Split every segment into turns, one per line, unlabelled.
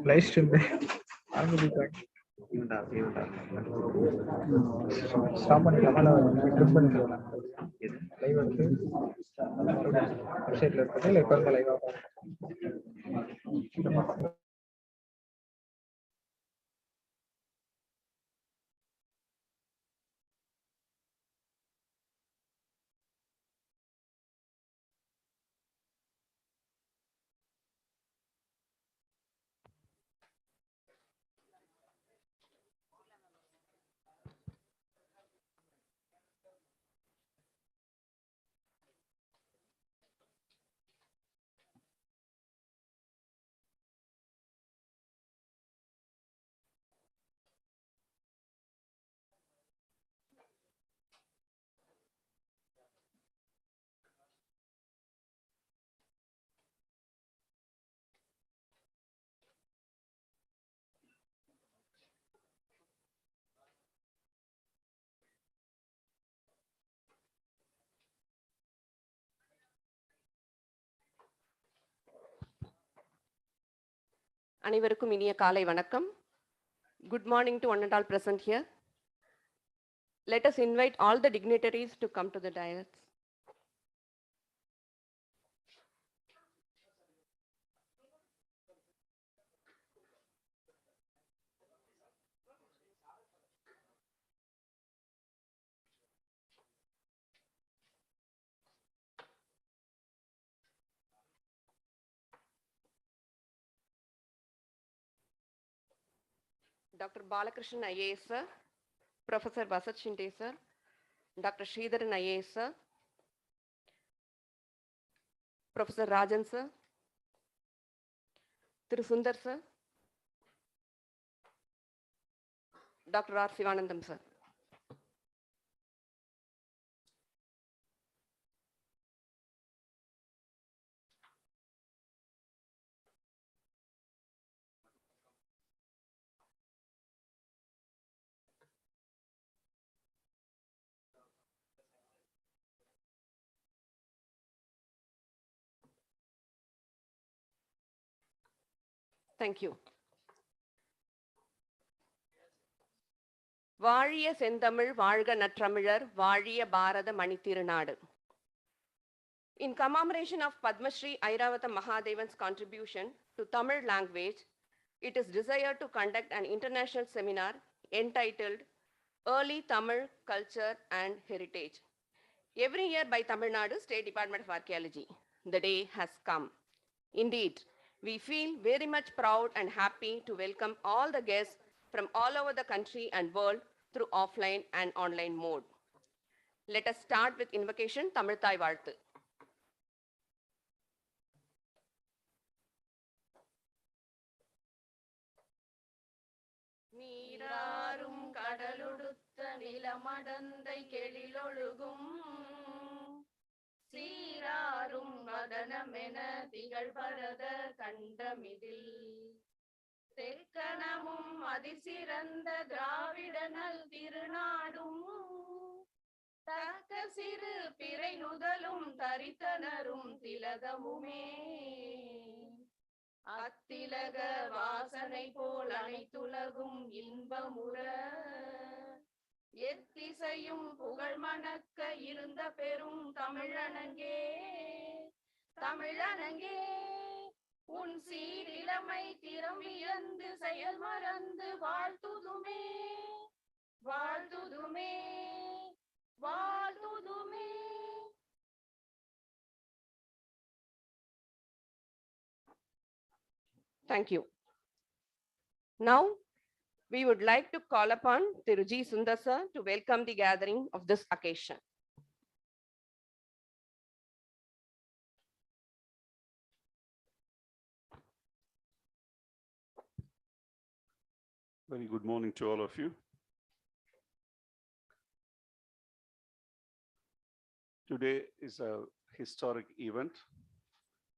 Live stream. Stop பண்ணிக்கலாமா trip பண்ணிக்கலாம் live வந்து வெப்சைட்ல இருக்குது இல்லை இப்போ லைவ் ஆகும்.
அனைவருக்கும் இனிய காலை வணக்கம். Good morning to one and all present here. Let us invite all the dignitaries to come to the dais. Dr. Balakrishnan IAS sir, Professor Vasat Shinde sir, Dr. Sridharan IAS sir, Professor Rajan sir, Thiru Sundar sir, Dr. R. Sivanandam sir. Thank you. வாழிய செந்தமிழ் வாழ்க நற்றமிழர் வாழிய பாரத மணித்திருநாடு. In commemoration of Padma Shri Airavata Mahadevan's contribution to Tamil language, it is desired to conduct an international seminar entitled Early Tamil Culture and Heritage, every year by Tamil Nadu State Department of Archaeology. The day has come. Indeed, we feel very much proud and happy to welcome all the guests from all over the country and world through offline and online mode. Let us start with invocation, Tamil Thai Varthu. நீராறும் கடலுடுத்த நிலமடந்தை கெழிலொழுகும் சீராரும் மதனமென திகழ்பரத கண்டமிதில் தெற்கணமும் அதிசிறந்த திராவிடனல் திருநாடும் தக்க சிறு பிறை நுதலும் தரித்தனரும் திலகமுமே அத்திலக வாசனை போல் அனைத்துலகும் இன்பமுற எத்திசையும் புகழ் மணக்க இருந்த பெரும் தமிழனங்கே தமிழனங்கே உன் சீரிழமை திறமிழந்து செயல் மறந்து வாழ்த்துதுமே வாழ்த்துதுமே வாழ்த்துதுமே. Thank you. Now, we would like to call upon Thiru G. Sundar sir to welcome the gathering of this occasion.
Very good morning to all of you. Today is a historic event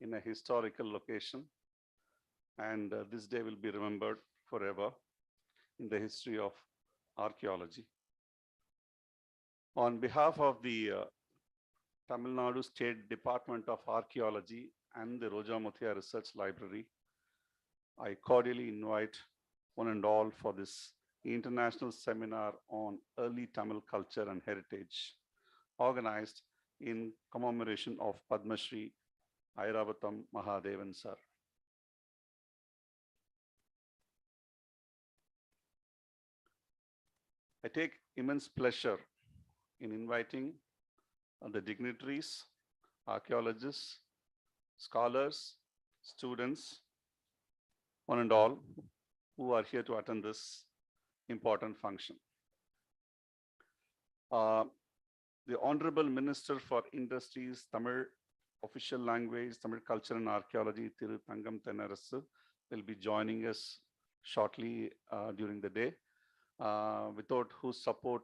in a historical location, and this day will be remembered forever in the history of archaeology. On behalf of the Tamil Nadu State Department of Archaeology and the Roja Muthia Research Library, I cordially invite one and all for this international seminar on early Tamil culture and heritage, organized in commemoration of Padma Shri Airavatham Mahadevan sir. I take immense pleasure in inviting the dignitaries, archaeologists, scholars, students, one and all who are here to attend this important function. The Honorable Minister for Industries, Tamil Official Language, Tamil Culture and Archaeology, Thiru Thangam Tennarasu, will be joining us shortly during the day, without whose support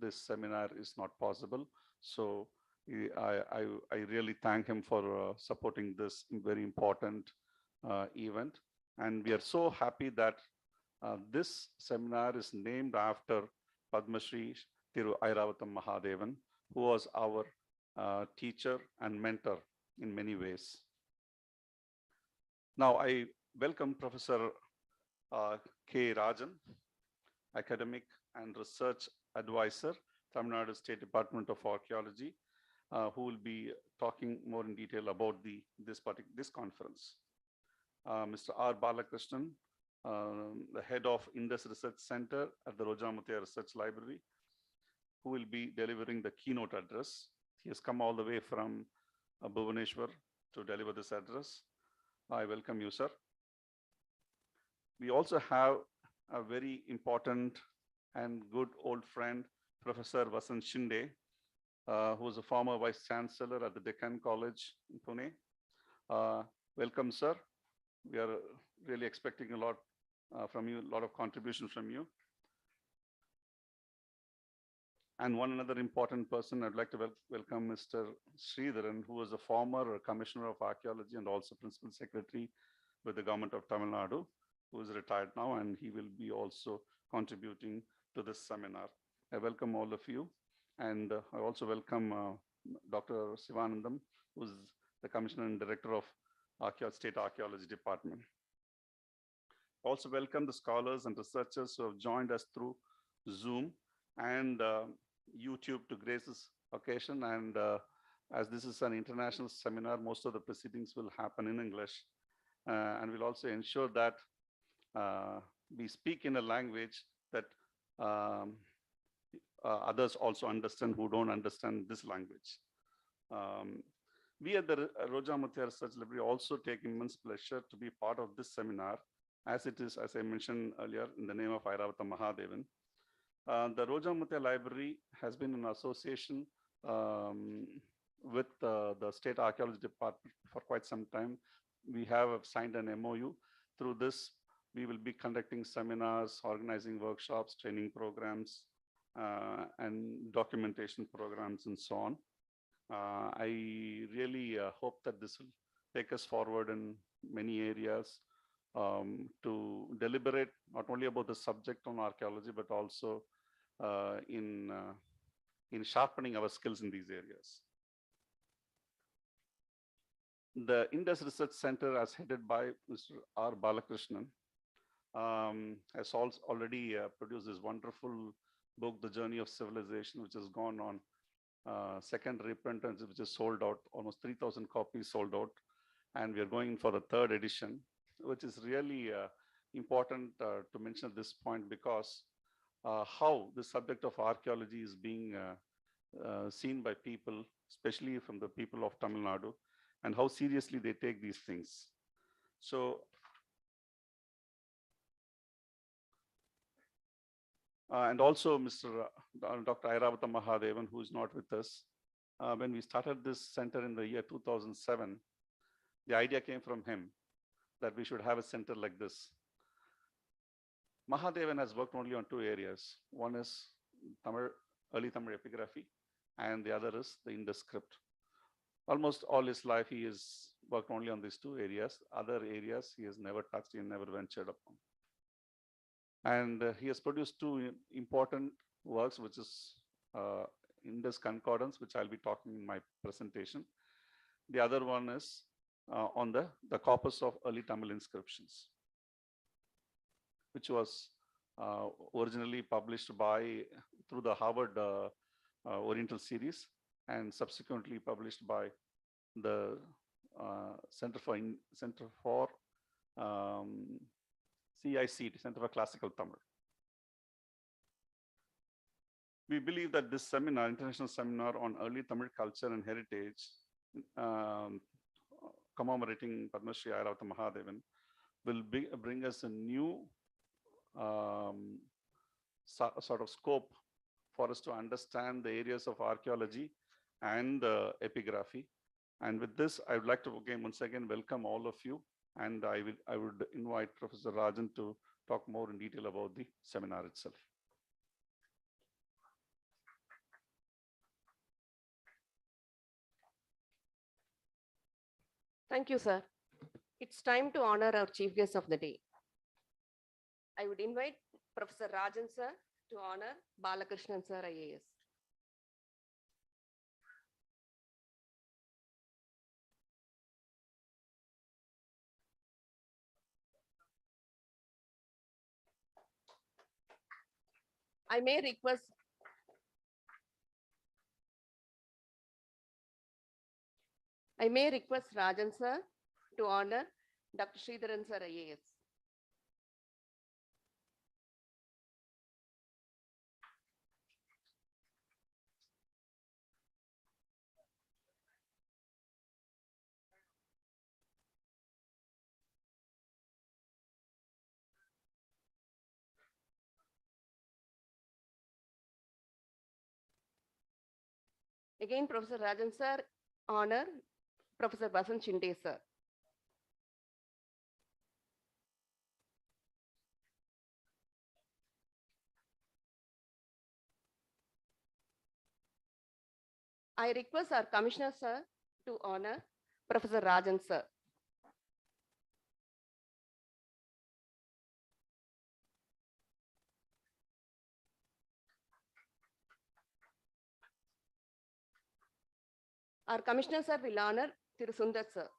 this seminar is not possible. So I really thank him for supporting this very important event. And we are so happy that this seminar is named after Padma Shri Thiru Airavatham Mahadevan, who was our teacher and mentor in many ways. Now I welcome Professor K. Rajan, Academic and Research Advisor, Tamil Nadu State Department of Archaeology, who will be talking more in detail about this conference. Mr. R. Balakrishnan, the head of Indus Research Center at the Roja Muthia Research Library, who will be delivering the keynote address. He has come all the way from Bhubaneswar to deliver this address. I welcome you, sir. We also have a very important and good old friend, Professor Vasant Shinde, who is a former Vice Chancellor at the Deccan College in Pune. Welcome, sir. We are really expecting a lot from you, a lot of contribution from you. And one another important person, I'd like to welcome Mr. Sridharan, who was a former Commissioner of Archaeology and also Principal Secretary with the Government of Tamil Nadu, who is retired now, and he will be also contributing to this seminar. I welcome all of you. And I also welcome Dr. Sivanandam, who is the Commissioner and Director of State Archaeology Department. Also welcome the scholars and researchers who have joined us through Zoom and YouTube to grace this occasion. And as this is an international seminar, most of the proceedings will happen in English. And we'll also ensure that we speak in a language that others also understand who don't understand this language. We at the Roja Muthia Research Library also take immense pleasure to be part of this seminar, as it is, as I mentioned earlier, in the name of Airavatham Mahadevan. The Roja Muthia Library has been in association with the State Archaeology Department for quite some time. We have signed an MOU. Through this, we will be conducting seminars, organizing workshops, training programs, and documentation programs, and so on. I really hope that this will take us forward in many areas to deliberate not only about the subject on archaeology, but also in sharpening our skills in these areas. The Indus Research Center, as headed by Mr. R. Balakrishnan, has also already produced this wonderful book, The Journey of Civilization, which has gone on second reprint, which is sold out, almost 3,000 copies sold out. And we are going for the third edition, which is really important to mention at this point, because how the subject of archaeology is being seen by people, especially from the people of Tamil Nadu, and how seriously they take these things. So, and also Mr. Dr. Airavatham Mahadevan, who is not with us. When we started this center in the year 2007, the idea came from him that we should have a center like this. Mahadevan has worked only on two areas. One is Tamil, early Tamil epigraphy, and the other is the Indus script. Almost all his life, he has worked only on these two areas. Other areas he has never touched, he never ventured upon. And he has produced two important works, which is Indus Concordance, which I'll be talking in my presentation. The other one is on the corpus of early Tamil inscriptions, which was originally published through the Harvard Oriental series and subsequently published by the Center for CICT, Center for Classical Tamil. We believe that this seminar, international seminar on early Tamil culture and heritage, commemorating Padma Shri Airavata Mahadevan, will bring us a new sort of scope for us to understand the areas of archaeology and epigraphy. And with this, I would like to once again welcome all of you. And I would invite Professor Rajan to talk more in detail about the seminar itself.
Thank you, sir. It's time to honor our chief guest of the day. I would invite Professor Rajan, sir, to honor Balakrishnan, sir, IAS. I may request Rajan, sir, to honor Dr. Sridharan, sir, IAS. Again, Professor Rajan, sir, honor Professor Basant Shinde, sir. I request our Commissioner, sir, to honor Professor Rajan, sir. Our Commissioner, sir, will honor Thiru Sundar, sir.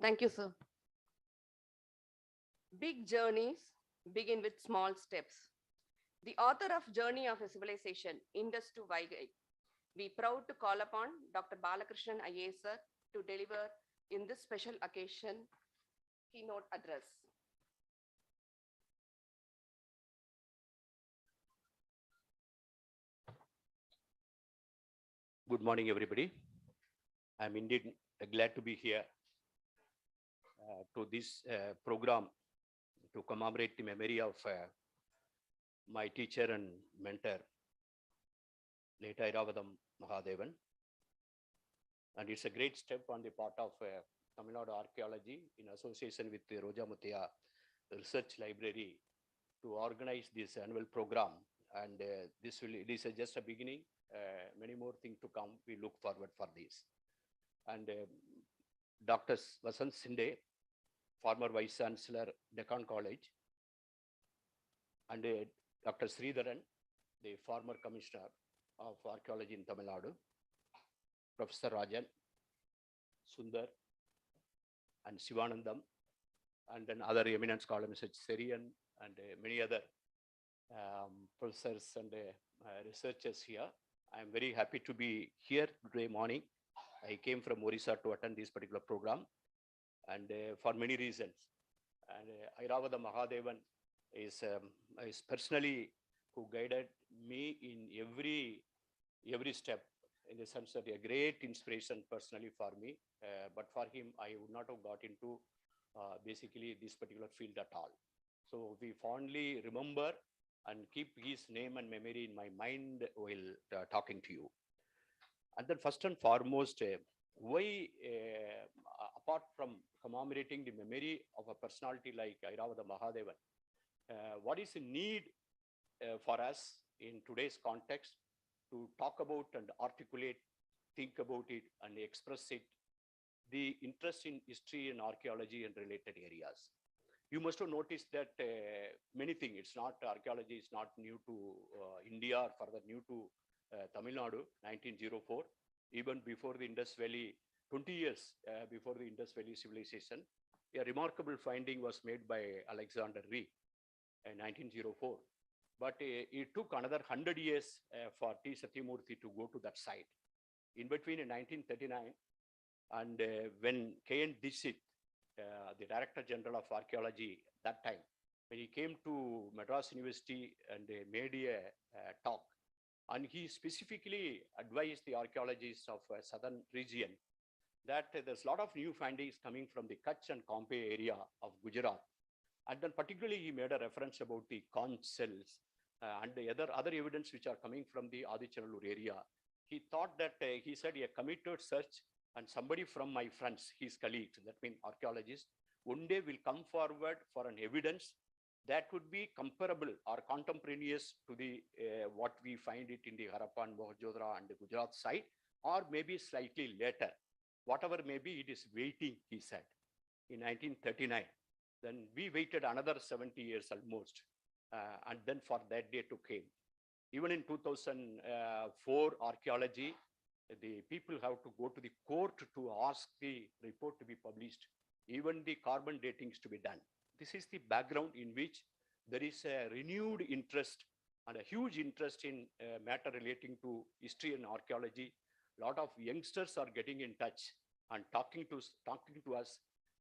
Thank you, sir. Big journeys begin with small steps. The author of Journey of a Civilization, Indus to Vaigai, we proud to call upon Dr. Balakrishnan IAS, sir, to deliver in this special occasion keynote address.
Good morning, everybody. I'm indeed glad to be here to this program to commemorate the memory of my teacher and mentor, late Airavadam Mahadevan. And it's a great step on the part of Tamil Nadu Archaeology in association with the Roja Muthiah Research Library to organize this annual program. And this is just a beginning. Many more things to come. We look forward for this. And Dr. Basant Shinde, former Vice Chancellor, Deccan College, and Dr. Sridharan, the former Commissioner of Archaeology in Tamil Nadu, Professor Rajan, Sundar, and Sivanandam, and then other eminent scholars such as Serian and many other professors and researchers here. I am very happy to be here today morning. I came from Orissa to attend this particular program, and for many reasons. And Airavata Mahadevan is personally who guided me in every step, in the sense that a great inspiration personally for me. But for him, I would not have got into basically this particular field at all. So we fondly remember and keep his name and memory in my mind while talking to you. And then first and foremost, why, apart from commemorating the memory of a personality like Airavata Mahadevan, what is the need for us in today's context to talk about and articulate think about it and express it, the interest in history and archaeology and related areas. You must have noticed that many things, it's not archaeology, is not new to India or further new to Tamil Nadu, 1904, even before the Indus Valley, 20 years before the Indus Valley civilization, a remarkable finding was made by Alexander Ree in 1904. But it took another 100 years for T. Satyamurthy to go to that site. In between in 1939, and when K.N. Dixit, the Director General of Archaeology that time, when he came to Madras University and made a talk, and he specifically advised the archaeologists of southern region that there's a lot of new findings coming from the Kutch and Kampe area of Gujarat. And then particularly he made a reference about the conch cells and the other evidence which are coming from the Adichanallur area. He thought that, he said, a committed search and somebody from my friends, his colleagues, that means archaeologists, one day will come forward for an evidence that would be comparable or contemporaneous to the what we find it in the Harappan, Mohenjo-daro and the Gujarat site, or maybe slightly later. Whatever may be, it is waiting, he said, in 1939. Then we waited another 70 years almost, and then for that day to came. Even in 2004 archaeology, the people have to go to the court to ask the report to be published, even the carbon datings to be done. This is the background in which there is a renewed interest and a huge interest in matter relating to history and archaeology. A lot of youngsters are getting in touch and talking to us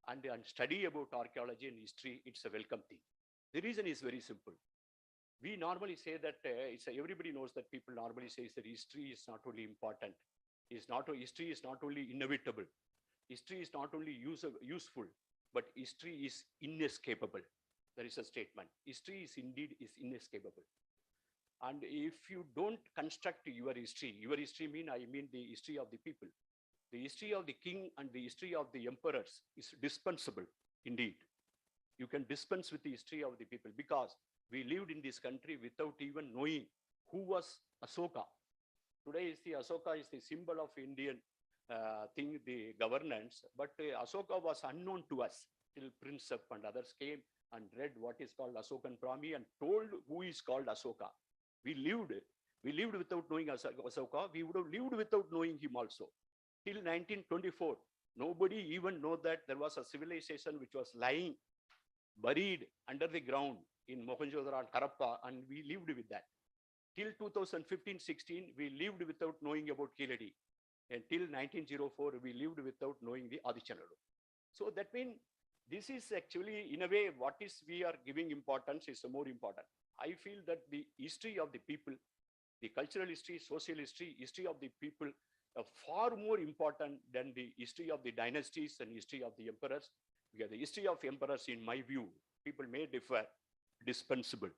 and study about archaeology and history. It's a welcome thing. The reason is very simple. We normally say that everybody knows that people normally say that history is not only important, history is not only inevitable, history is not only useful, but history is inescapable. There is a statement. History is indeed inescapable. And if you don't construct your history mean, I mean the history of the people. The history of the king and the history of the emperors is dispensable indeed. You can dispense with the history of the people because we lived in this country without even knowing who was Asoka. Today Asoka is the symbol of Indian the governance, but Asoka was unknown to us till Prinsep and others came and read what is called Asokan Brahmi and told who is called Asoka. We lived without knowing Asoka. We would have lived without knowing him also. Till 1924, nobody even know that there was a civilization which was lying, buried under the ground in Mohenjo-daro and Harappa, and we lived with that. Till 2015-16, we lived without knowing about Keladi. Until 1904, we lived without knowing the Adichanallur. So that means this is actually, in a way, what is we are giving importance is more important. I feel that the history of the people, the cultural history, social history, history of the people are far more important than the history of the dynasties and history of the emperors. Because the history of emperors, in my view, people may differ, dispensable,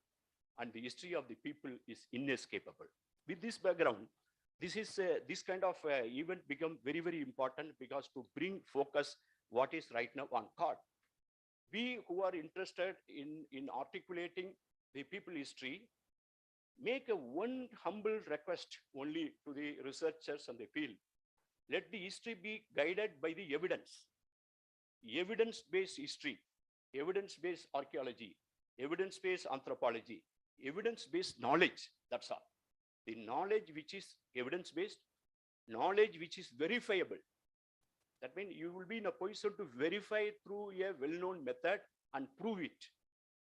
and the history of the people is inescapable. With this background, this kind of event become very, very important because to bring focus what is right now on card. We who are interested in articulating the people history, make one humble request only to the researchers and the field. Let the history be guided by the evidence. Evidence-based history, evidence-based archaeology, evidence-based anthropology, evidence-based knowledge, that's all. The knowledge which is evidence-based, knowledge which is verifiable. That means you will be in a position to verify through a well-known method and prove it.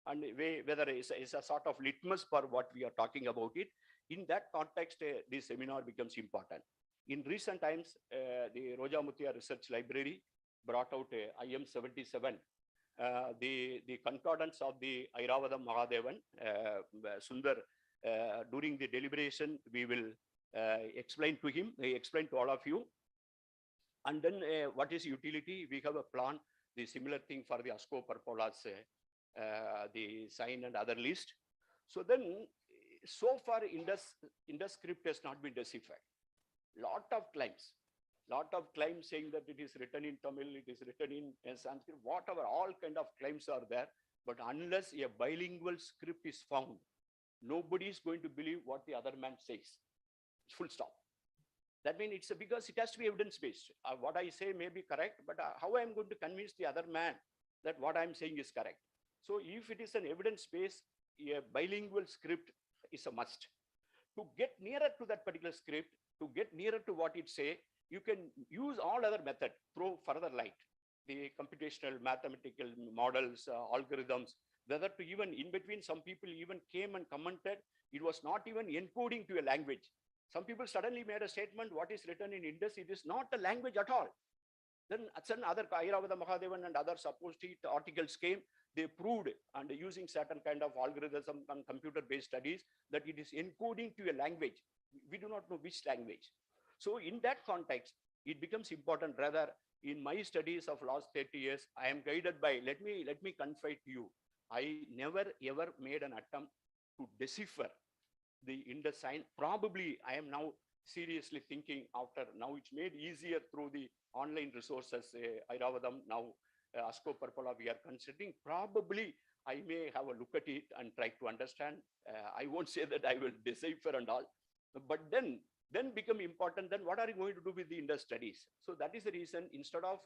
And whether it's a sort of litmus for what we are talking about it. In that context, this seminar becomes important. In recent times, the Roja Muthiah Research Library brought out IM 77, the concordance of the Airavata Mahadevan, Sundar. During the deliberation, we will explain to him, explain to all of you. And then what is utility? We have a plan, the similar thing for the ASCO Perpolas, the sign and other list. So then, so far Indus script has not been deciphered. Lot of claims saying that it is written in Tamil, it is written in Sanskrit, whatever, all kind of claims are there. But unless a bilingual script is found, nobody is going to believe what the other man says. Full stop. That means it's because it has to be evidence-based. What I say may be correct, but how I'm going to convince the other man that what I'm saying is correct? So if it is an evidence-based, a bilingual script is a must. To get nearer to that particular script, to get nearer to what it say, you can use all other method, throw further light, the computational mathematical models, algorithms, whether to even in between, some people even came and commented, it was not even encoding to a language. Some people suddenly made a statement, what is written in Indus, it is not a language at all. Then other Airavata Mahadevan and other supposed articles came, they proved, and using certain kind of algorithm and computer-based studies, that it is encoding to a language. We do not know which language. So in that context, it becomes important. Rather, in my studies of last 30 years, I am guided by, let me confide to you, I never ever made an attempt to decipher the Indus sign. Probably I am now seriously thinking after, now it's made easier through the online resources, Airavadam, now ASCO Purpala we are considering. Probably I may have a look at it and try to understand. I won't say that I will decipher and all, but then become important, then what are you going to do with the Indus studies? So that is the reason, instead of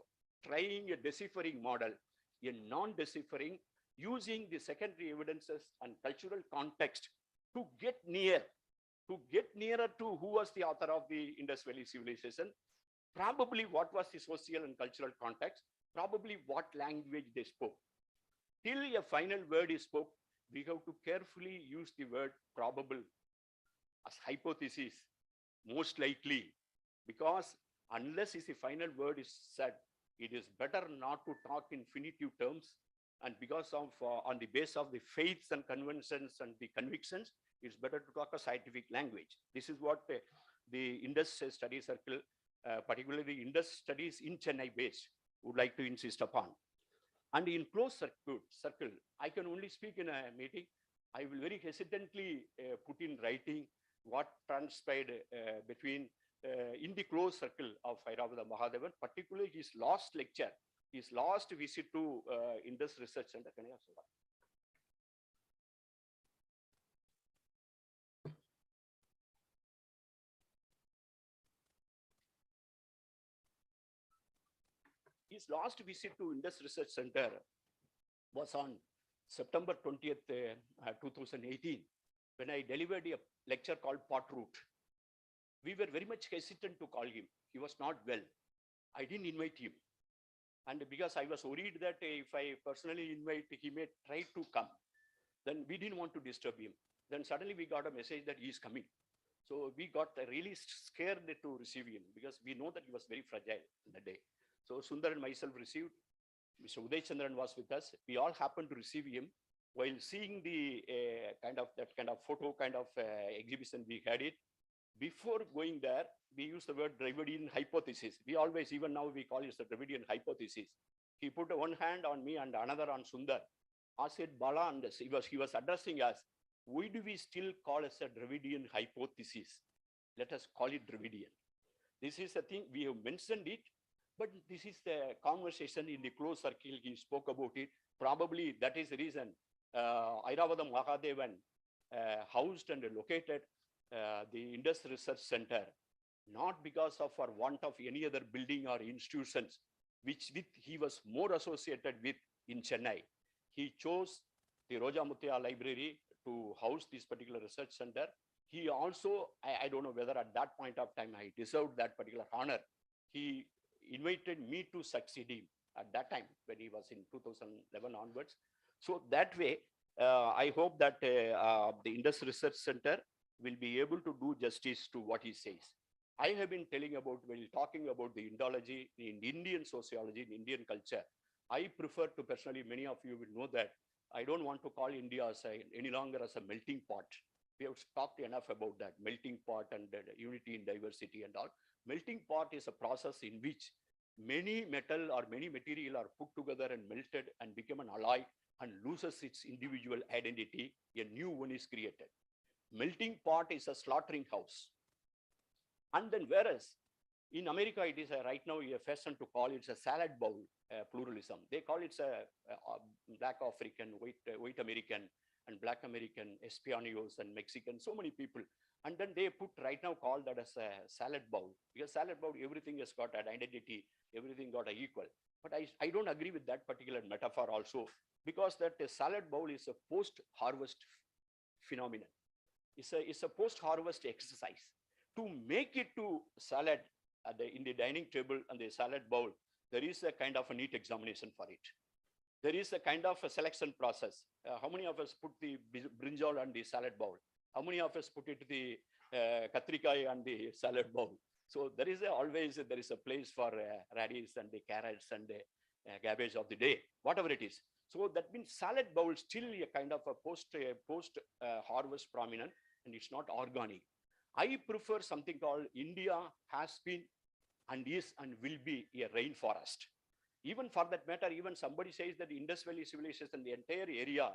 trying a deciphering model, a non-deciphering, using the secondary evidences and cultural context to get nearer to who was the author of the Indus Valley civilization, probably what was the social and cultural context, probably what language they spoke. Till a final word is spoke, we have to carefully use the word probable as hypothesis, most likely, because unless the final word is said, it is better not to talk in infinitive terms. And because of, on the basis of the faiths and conventions and the convictions, it's better to talk a scientific language. This is what the Indus Study Circle, particularly Indus Studies in Chennai based, would like to insist upon. And in closed circle, I can only speak in a meeting. I will very hesitantly put in writing what transpired between in the closed circle of Airavata Mahadevan, particularly his last lecture, his last visit to Indus Research Center. Can I ask that? His last visit to Indus Research Center was on September 20th, 2018, when I delivered a lecture called Pot Root. We were very much hesitant to call him. He was not well. I didn't invite him. And because I was worried that if I personally invite, he may try to come. Then we didn't want to disturb him. Then suddenly we got a message that he is coming. So we got really scared to receive him because we know that he was very fragile that day. So Sundar and myself received. Mr. Uday Chandran was with us. We all happened to receive him. While seeing the that kind of photo exhibition, we had it. Before going there, we used the word Dravidian hypothesis. We always, even now, we call it the Dravidian hypothesis. He put one hand on me and another on Sundar. I said, Bala, and he was addressing us. Why do we still call it a Dravidian hypothesis? Let us call it Dravidian. This is the thing, we have mentioned it, but this is the conversation in the closed circle. He spoke about it. Probably that is the reason Airavata Mahadevan housed and located the Indus Research Center, not because of or want of any other building or institutions, which he was more associated with in Chennai. He chose the Roja Muttiah Library to house this particular research center. He also, I don't know whether at that point of time I deserved that particular honor. He invited me to succeed him at that time when he was in 2011 onwards. So that way, I hope that the Indus Research Center will be able to do justice to what he says. I have been telling about, when talking about the Indology in Indian sociology, in Indian culture, I prefer to personally, many of you will know that I don't want to call India as any longer as a melting pot. We have talked enough about that, melting pot and unity in diversity and all. Melting pot is a process in which many metal or many material are put together and melted and become an alloy and loses its individual identity. A new one is created. Melting pot is a slaughtering house. And then whereas in America, it is right now a fashion to call it a salad bowl pluralism. They call it a black African, white American, and Black American, Españoles and Mexicans, so many people. And then they put right now called that as a salad bowl, because salad bowl, everything has got an identity, everything got an equal. But I don't agree with that particular metaphor also, because that a salad bowl is a post-harvest phenomenon. It's a post-harvest exercise. To make it to salad in the dining table and the salad bowl, there is a kind of a neat examination for it. There is a kind of a selection process. How many of us put the brinjal on the salad bowl? How many of us put it the katrikai on the salad bowl? So there is always a place for radish and the carrots and the cabbage of the day, whatever it is. So that means salad bowl still a kind of a post harvest prominent, and it's not organic. I prefer something called India has been and is and will be a rainforest. Even for that matter, even somebody says that the Indus Valley civilization, the entire area,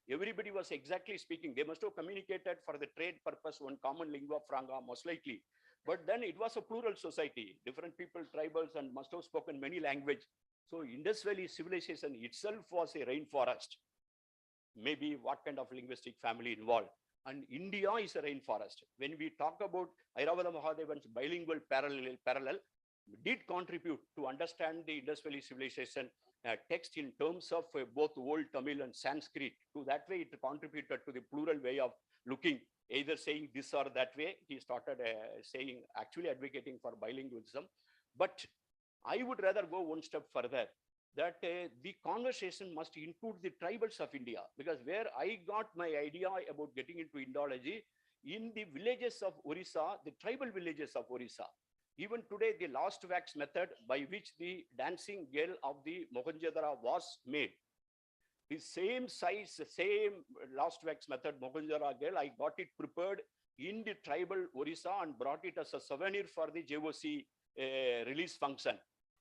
everybody was exactly speaking. They must have communicated for the trade purpose, one common lingua franca, most likely. But then it was a plural society, different people, tribals, and must have spoken many languages. So Indus Valley civilization itself was a rainforest. Maybe what kind of linguistic family involved. And India is a rainforest. When we talk about Airavata Mahadevan's bilingual parallel did contribute to understand the Indus Valley civilization text in terms of both Old Tamil and Sanskrit. To that way, it contributed to the plural way of looking, either saying this or that way. He started saying, actually advocating for bilingualism. But I would rather go one step further, that the conversation must include the tribals of India, because where I got my idea about getting into Indology, in the villages of Orissa, the tribal villages of Orissa, even today, the last wax method by which the dancing girl of the Mohenjo-daro was made, the same size, same last wax method Mohenjo-daro girl, I got it prepared in the tribal Orissa and brought it as a souvenir for the JOC release function,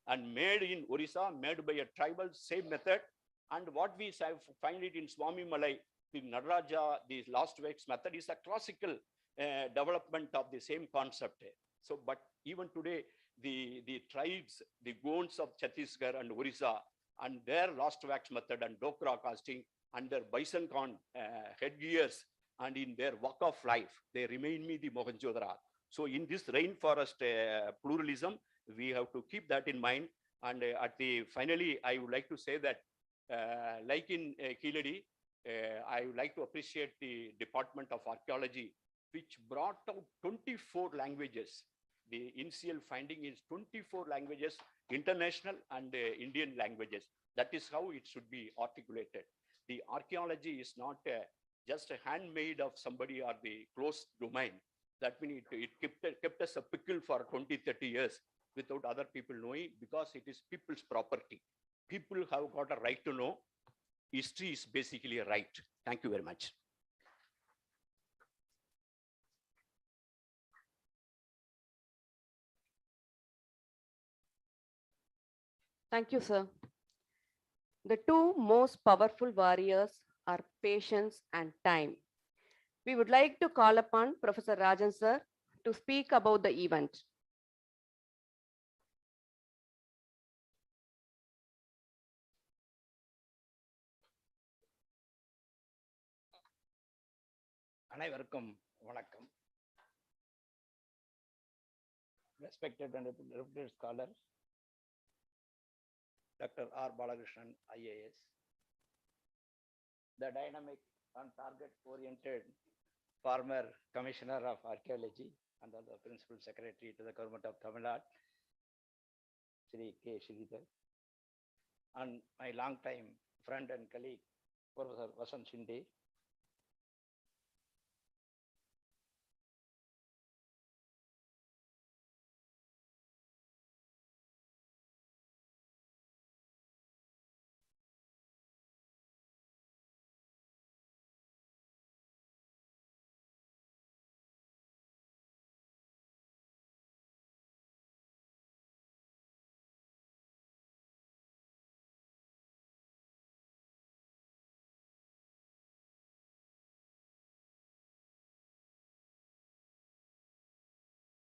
and made in Orissa, made by a tribal, same method. And what we find it in Swami Malai, the Nadaraja, the last wax method is a classical development of the same concept. So, but even today, the tribes, the Gonds of Chhattisgarh and Orissa, and their last wax method and Dokra casting and their bison corn headgears, and in their walk of life, they remain me the Mohenjo-daro. So in this rainforest pluralism, we have to keep that in mind. And finally, I would like to say that, like in Keeladi, I would like to appreciate the Department of Archaeology, which brought out 24 languages. The initial finding is 24 languages, international and Indian languages. That is how it should be articulated. The archaeology is not just a handmade of somebody or the closed domain. That means it kept us a pickle for 20, 30 years without other people knowing, because it is people's property. People have got a right to know. History is basically a right. Thank you very much.
Thank you, sir. The two most powerful warriors are patience and time. We would like to call upon Professor Rajan sir to speak about the event.
அனைவருக்கும் வணக்கம். Respected and reputed scholar, Dr. R. Balakrishnan, IAS, the dynamic and target-oriented former Commissioner of Archaeology and the Principal Secretary to the Government of Tamil Nadu, Shri K. Sridhar, and my long-time friend and colleague, Professor Vasant Shinde,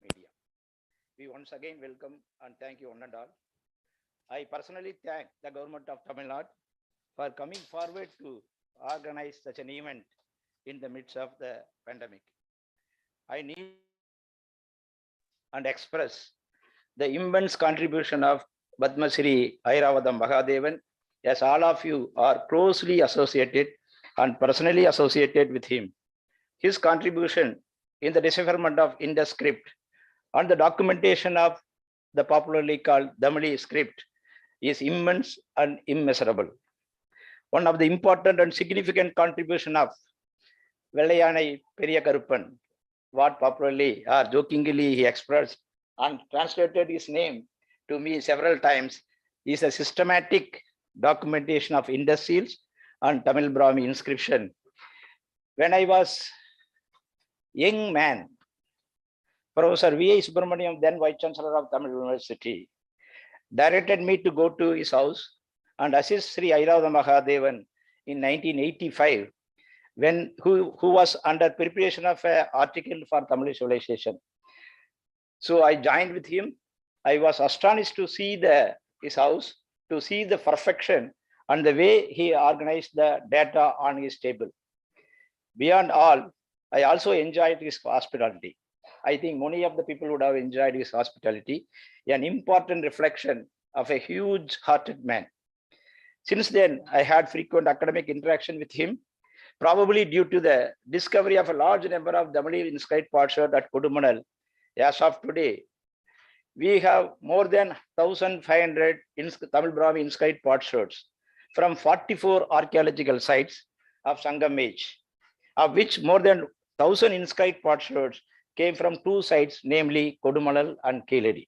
media. We once again welcome and thank you one and all. I personally thank the Government of Tamil Nadu for coming forward to organize such an event in the midst of the pandemic. I need and express the immense contribution of Padma Shri Airavadam Mahadevan, as all of you are closely associated and personally associated with him. His contribution in the decipherment of Indus script and the documentation of the popularly called Damali script is immense and immeasurable. One of the important and significant contribution of Vellayanai Periyakaruppan, what popularly or jokingly he expressed and translated his name to me several times, is a systematic documentation of Indus seals and Tamil Brahmi inscription. When I was young man, Professor V.I. Subramaniam, then Vice Chancellor of Tamil University, directed me to go to his house and assist Sri Airavadam Mahadevan in 1985, who was under preparation of an article for Tamil civilization. So I joined with him. I was astonished to see his house, to see the perfection and the way he organized the data on his table. Beyond all, I also enjoyed his hospitality. I think many of the people would have enjoyed his hospitality, an important reflection of a huge-hearted man. Since then, I had frequent academic interaction with him, probably due to the discovery of a large number of Damali inscribed potsherds at Kodumanal. As of today, we have more than 1,500 Tamil Brahmi inscribed potsherds from 44 archaeological sites of Sangam age, of which more than 1,000 inscribed potsherds came from two sites, namely Kodumanal and Keladi.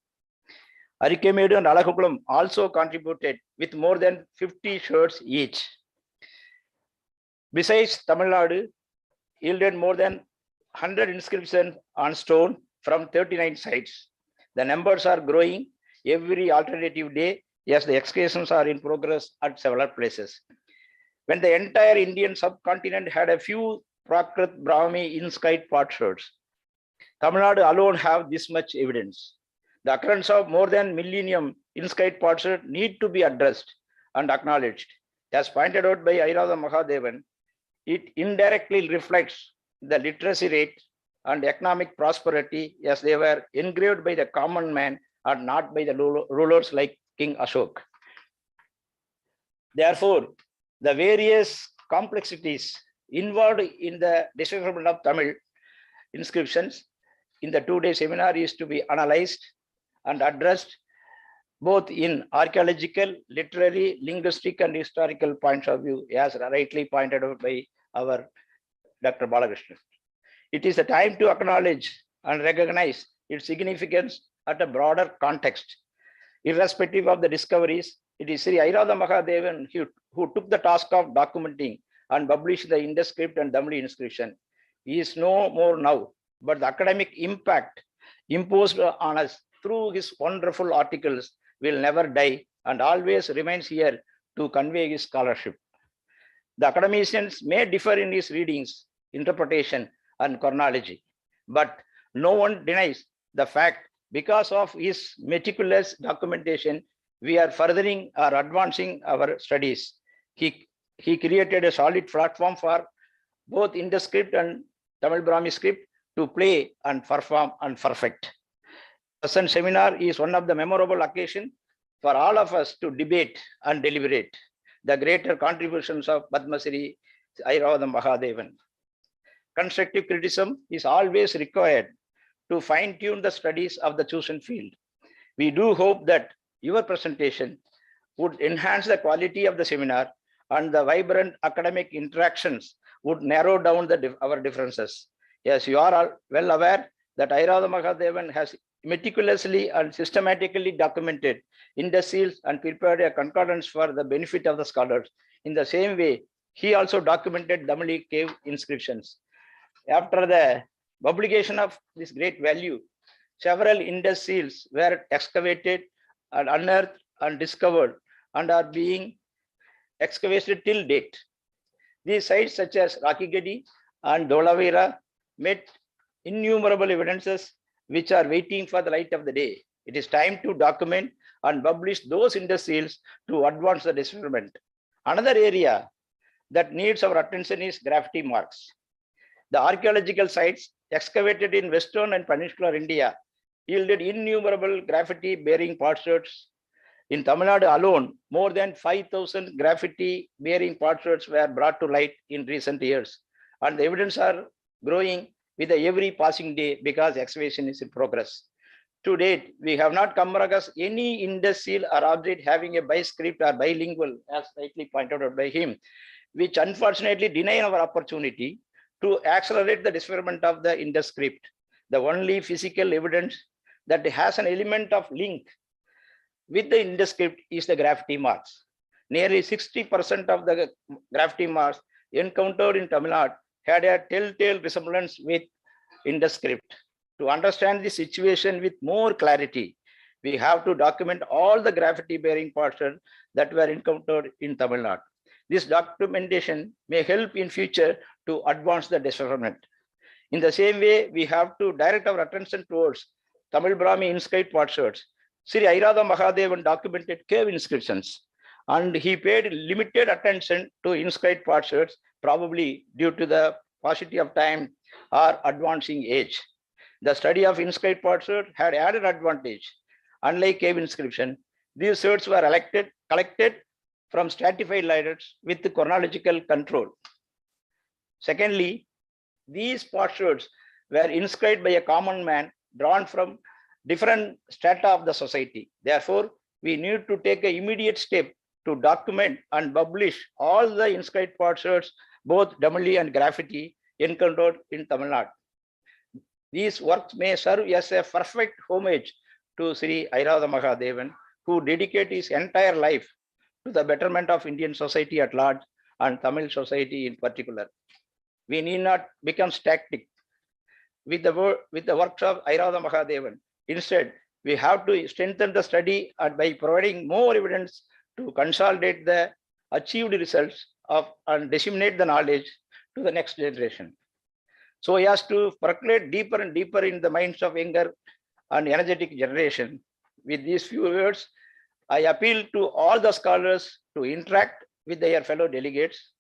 Arikemedu and Alakulam also contributed with more than 50 sherds each. Besides, Tamil Nadu yielded more than 100 inscriptions on stone from 39 sites. The numbers are growing every alternative day as the excavations are in progress at several places. When the entire Indian subcontinent had a few Prakrit Brahmi inscribed potsherds, Tamil Nadu alone have this much evidence. The occurrence of more than millennium inscribed potsherds need to be addressed and acknowledged. As pointed out by Airavadam Mahadevan, it indirectly reflects the literacy rate and economic prosperity as they were engraved by the common man and not by the rulers like King Ashok. Therefore, the various complexities involved in the decipherment of Tamil inscriptions in the two-day seminar is to be analyzed and addressed both in archaeological, literary, linguistic, and historical points of view, as rightly pointed out by our Dr. Balakrishnan. It is a time to acknowledge and recognize its significance at a broader context. Irrespective of the discoveries, it is Sri Airavadam Mahadevan who took the task of documenting and publishing the Indus script and Damali inscription. He is no more now, but the academic impact imposed on us through his wonderful articles will never die and always remains here to convey his scholarship. The academicians may differ in his readings, interpretation, and chronology, but no one denies the fact because of his meticulous documentation, we are furthering or advancing our studies. He created a solid platform for both Indus script and Tamil Brahmi script to play and perform and perfect. The present seminar is one of the memorable occasions for all of us to debate and deliberate the greater contributions of Padma Shri Airavadam Mahadevan. Constructive criticism is always required to fine-tune the studies of the chosen field. We do hope that your presentation would enhance the quality of the seminar and the vibrant academic interactions would narrow down our differences. Yes, you are all well aware that Airavadam Mahadevan has meticulously and systematically documented Indus seals and prepared a concordance for the benefit of the scholars. In the same way, he also documented Damali cave inscriptions. After the publication of this great value, several Indus seals were excavated and unearthed and discovered and are being excavated till date. These sites such as Rakigadi and Dholavira met innumerable evidences which are waiting for the light of the day. It is time to document and publish those Indus seals to advance the decipherment. Another area that needs our attention is graffiti marks. The archaeological sites excavated in Western and Peninsular India yielded innumerable graffiti-bearing potsherds. In Tamil Nadu alone, more than 5,000 graffiti-bearing potsherds were brought to light in recent years, and the evidence are growing with every passing day because excavation is in progress. To date, we have not come across any Indus seal or object having a biscript or bilingual, as rightly pointed out by him, which unfortunately deny our opportunity to accelerate the decipherment of the Indus script. The only physical evidence that has an element of link with the Indus script is the graffiti marks. Nearly 60% of the graffiti marks encountered in Tamil Nadu had a telltale resemblance with Indus script. To understand the situation with more clarity, we have to document all the graffiti-bearing potsherds that were encountered in Tamil Nadu. This documentation may help in future to advance the decipherment. In the same way, we have to direct our attention towards Tamil Brahmi inscribed potsherds. Sri Airada Mahadevan documented cave inscriptions, and he paid limited attention to inscribed potsherds, probably due to the paucity of time or advancing age. The study of inscribed potsherds had added advantage. Unlike cave inscription, these sherds were collected from stratified layers with chronological control. Secondly, these potsherds were inscribed by a common man drawn from different strata of the society. Therefore, we need to take an immediate step to document and publish all the inscribed potsherds, both Damali and graffiti, encountered in Tamil Nadu. These works may serve as a perfect homage to Sri Airada Mahadevan, who dedicated his entire life to the betterment of Indian society at large and Tamil society in particular. We need not become static with the works of Airada Mahadevan. Instead, we have to strengthen the study by providing more evidence to consolidate the achieved results and disseminate the knowledge to the next generation. So as to percolate deeper and deeper in the minds of younger and energetic generation. With these few words, I appeal to all the scholars to interact with their fellow delegates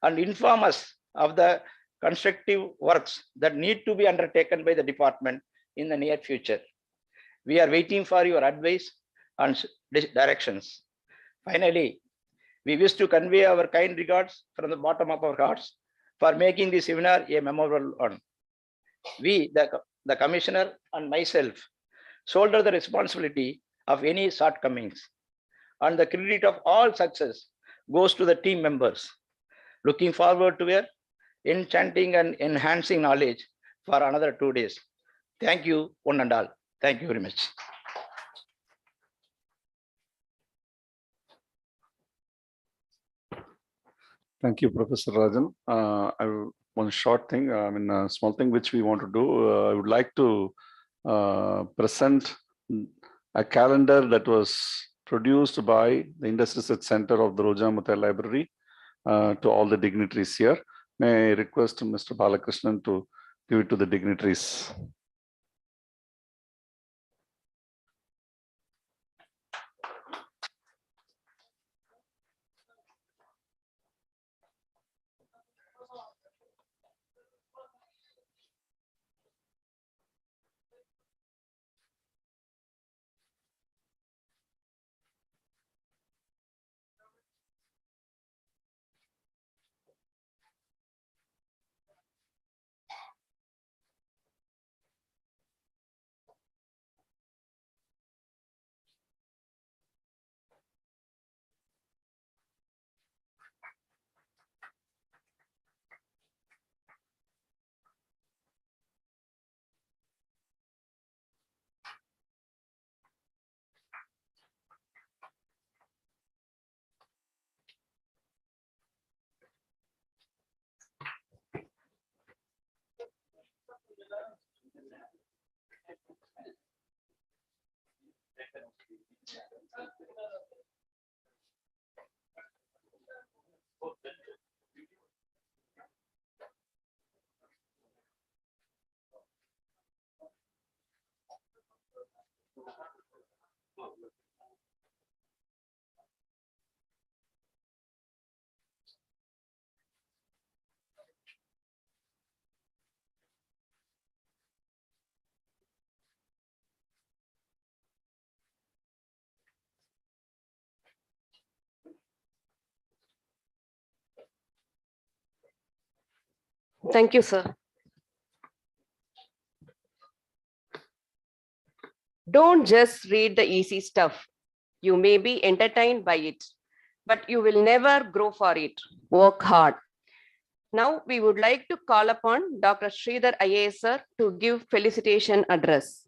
and inform us of the constructive works that need to be undertaken by the department in the near future. We are waiting for your advice and directions. Finally, we wish to convey our kind regards from the bottom of our hearts for making this seminar a memorable one. We, the commissioner and myself, shoulder the responsibility of any shortcomings, and the credit of all success goes to the team members. Looking forward to your enchanting and enhancing knowledge for another 2 days. Thank you, one and all. Thank you very much.
Thank you, Professor Rajan. One short thing, a small thing which we want to do. I would like to present a calendar that was produced by the Indus Research Center of the Roja Muthiah Library to all the dignitaries here. May I request Mr. Balakrishnan to give it to the dignitaries.
Thank you, sir. Don't just read the easy stuff. You may be entertained by it, but you will never grow for it. Work hard. Now we would like to call upon Dr. Sridhar IAS sir to give felicitation address.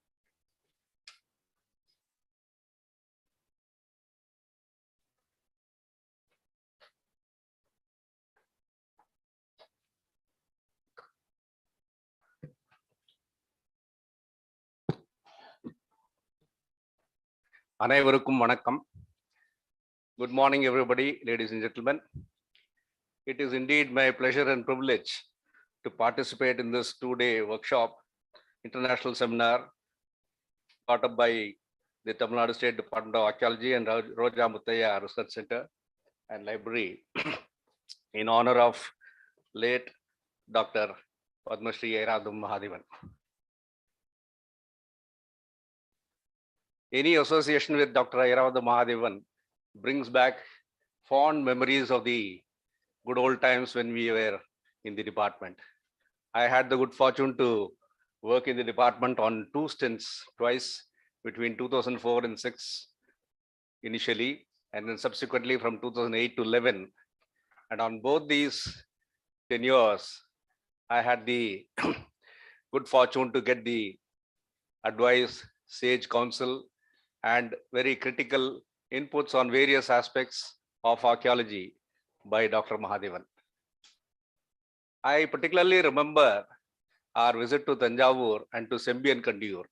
அனைவருக்கும் வணக்கம். Good morning, everybody, ladies and gentlemen. It is indeed my pleasure and privilege to participate in this two-day workshop, international seminar, taught up by the Tamil Nadu State Department of Archaeology and Roja Muthaiya Research Center and Library in honor of late Dr. Padma Shri Airavatha Mahadevan. Any association with Dr. Airavatha Mahadevan brings back fond memories of the good old times when we were in the department. I had the good fortune to work in the department on 2 stints, twice between 2004 and 6 initially, and then subsequently from 2008 to 11. And on both these tenures, I had the good fortune to get the advice, sage counsel, and very critical inputs on various aspects of archaeology by Dr. Mahadevan. I particularly remember our visit to Tanjavur and to Sembian Kandiur.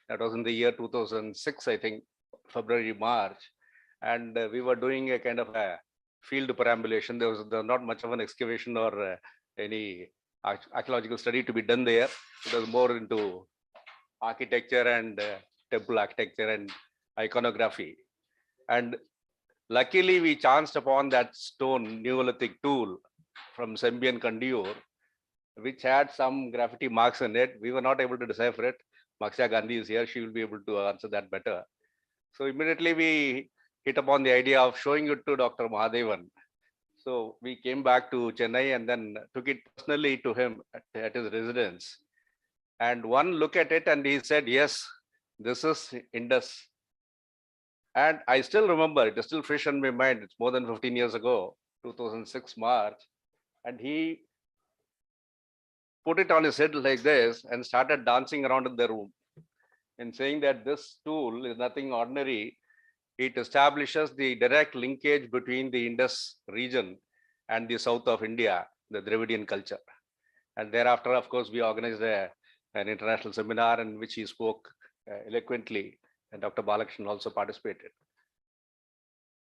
That was in the year 2006, I think, February, March. And we were doing a kind of a field perambulation. There was not much of an excavation or any archaeological study to be done there. It was more into architecture and temple architecture and iconography. And luckily we chanced upon that stone Neolithic tool from Sembian Kandiur, which had some graffiti marks in it. We were not able to decipher it. Maksha Gandhi is here. She will be able to answer that better. So immediately we hit upon the idea of showing it to Dr. Mahadevan. So we came back to Chennai and then took it personally to him at his residence. And one look at it and he said, yes, this is Indus. And I still remember, it is still fresh in my mind. It's more than 15 years ago, 2006 March. And he put it on his head like this and started dancing around in the room and saying that this tool is nothing ordinary. It establishes the direct linkage between the Indus region and the south of India, the Dravidian culture. And thereafter, of course, we organized an international seminar in which he spoke eloquently, and Dr. Balakrishnan also participated.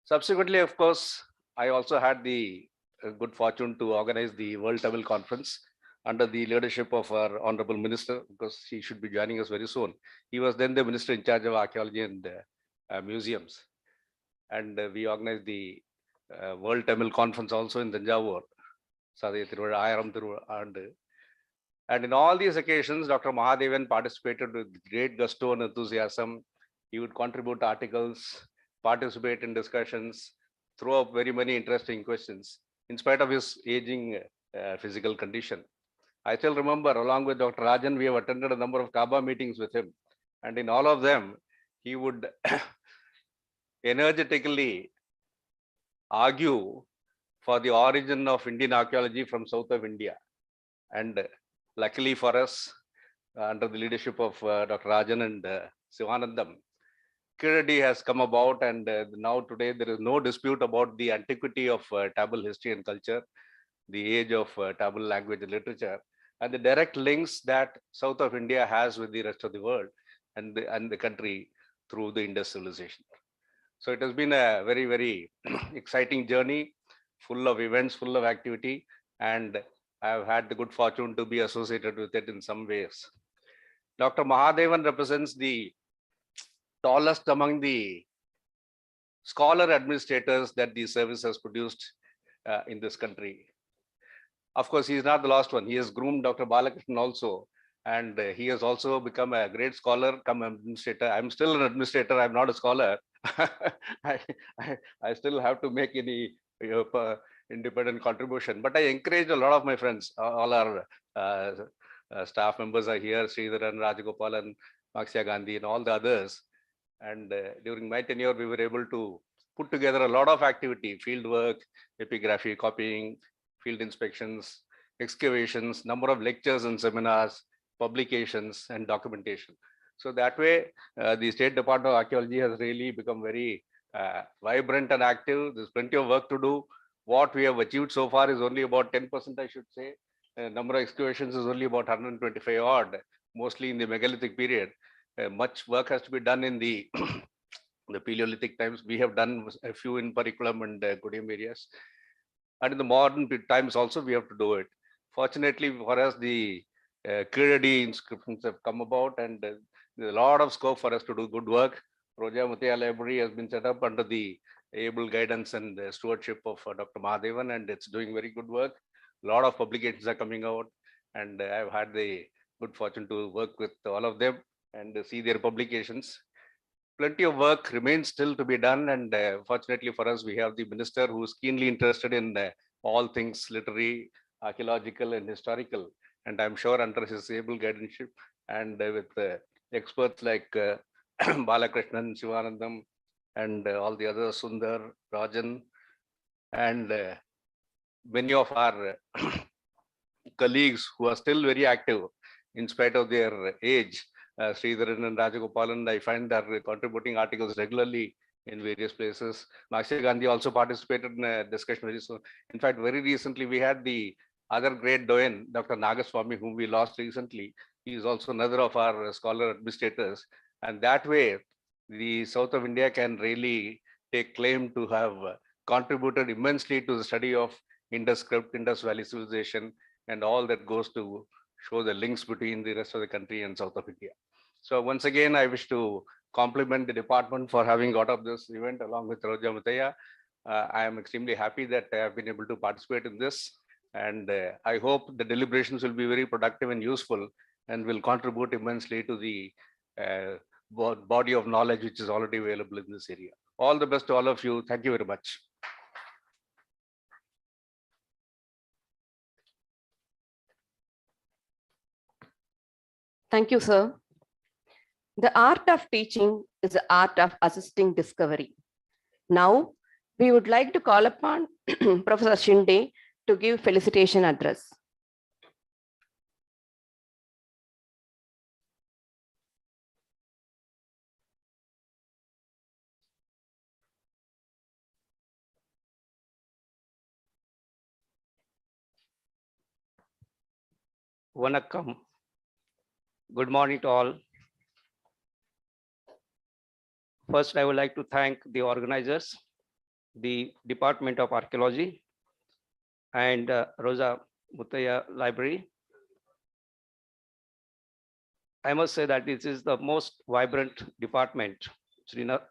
Subsequently, of course, I also had the good fortune to organize the World Tamil Conference under the leadership of our Honorable Minister, because he should be joining us very soon. He was then the Minister in charge of Archaeology and Museums. And we organized the World Tamil Conference also in Tanjavur. And in all these occasions, Dr. Mahadevan participated with great gusto and enthusiasm. He would contribute articles, participate in discussions, throw up very many interesting questions, in spite of his aging physical condition. I still remember, along with Dr. Rajan, we have attended a number of Kaaba meetings with him. And in all of them, he would energetically argue for the origin of Indian archaeology from south of India. And luckily for us, under the leadership of Dr. Rajan and Sivanandam, Kiradi has come about, and now today there is no dispute about the antiquity of Tamil history and culture, the age of Tamil language and literature, and the direct links that south of India has with the rest of the world and the country through the Indus civilization. So it has been a very, very exciting journey, full of events, full of activity, and I have had the good fortune to be associated with it in some ways. Dr. Mahadevan represents the tallest among the scholar administrators that the service has produced in this country. Of course, he is not the last one. He has groomed Dr. Balakrishnan also, and he has also become a great scholar, come administrator. I'm still an administrator. I'm not a scholar. I still have to make any independent contribution. But I encourage a lot of my friends, all our staff members are here, Sridharan, Rajagopalan, Maxia Gandhi, and all the others. And during my tenure, we were able to put together a lot of activity, field work, epigraphy, copying, field inspections, excavations, number of lectures and seminars, publications, and documentation. So that way, the State Department of Archaeology has really become very vibrant and active. There's plenty of work to do. What we have achieved so far is only about 10%, I should say. Number of excavations is only about 125 odd, mostly in the megalithic period. Much work has to be done in the the Paleolithic times. We have done a few in Pariculam and Kudiyam areas. And in the modern times also, we have to do it. Fortunately for us, the Kiradi inscriptions have come about, and there's a lot of scope for us to do good work. Roja Muthiah Library has been set up under the able guidance and stewardship of Dr. Mahadevan, and it's doing very good work. A lot of publications are coming out, and I've had the good fortune to work with all of them and see their publications. Plenty of work remains still to be done, and fortunately for us, we have the minister who is keenly interested in all things literary, archaeological, and historical. And I'm sure under his able guardianship and with experts like Balakrishnan, Shivanandam, and all the others, Sundar, Rajan, and many of our colleagues who are still very active in spite of their age, Sridharan and Rajagopalan, I find are contributing articles regularly in various places. Maxia Gandhi also participated in a discussion. So, in fact, very recently we had the other great doyen, Dr. Nagaswamy, whom we lost recently. He is also another of our scholar administrators. And that way, the south of India can really take claim to have contributed immensely to the study of Indus script, Indus Valley civilization, and all that goes to show the links between the rest of the country and south of India. So once again, I wish to compliment the department for having got up this event along with Roja Muthiah. I am extremely happy that I have been able to participate in this. And I hope the deliberations will be very productive and useful and will contribute immensely to the body of knowledge which is already available in this area. All the best to all of you. Thank you very much.
Thank you, sir. The art of teaching is the art of assisting discovery. Now, we would like to call upon Professor Shinde to give felicitation address.
Vanakkam. Good morning to all. First, I would like to thank the organizers, the Department of Archaeology, and Roja Muthiah Library. I must say that this is the most vibrant department. Srinath,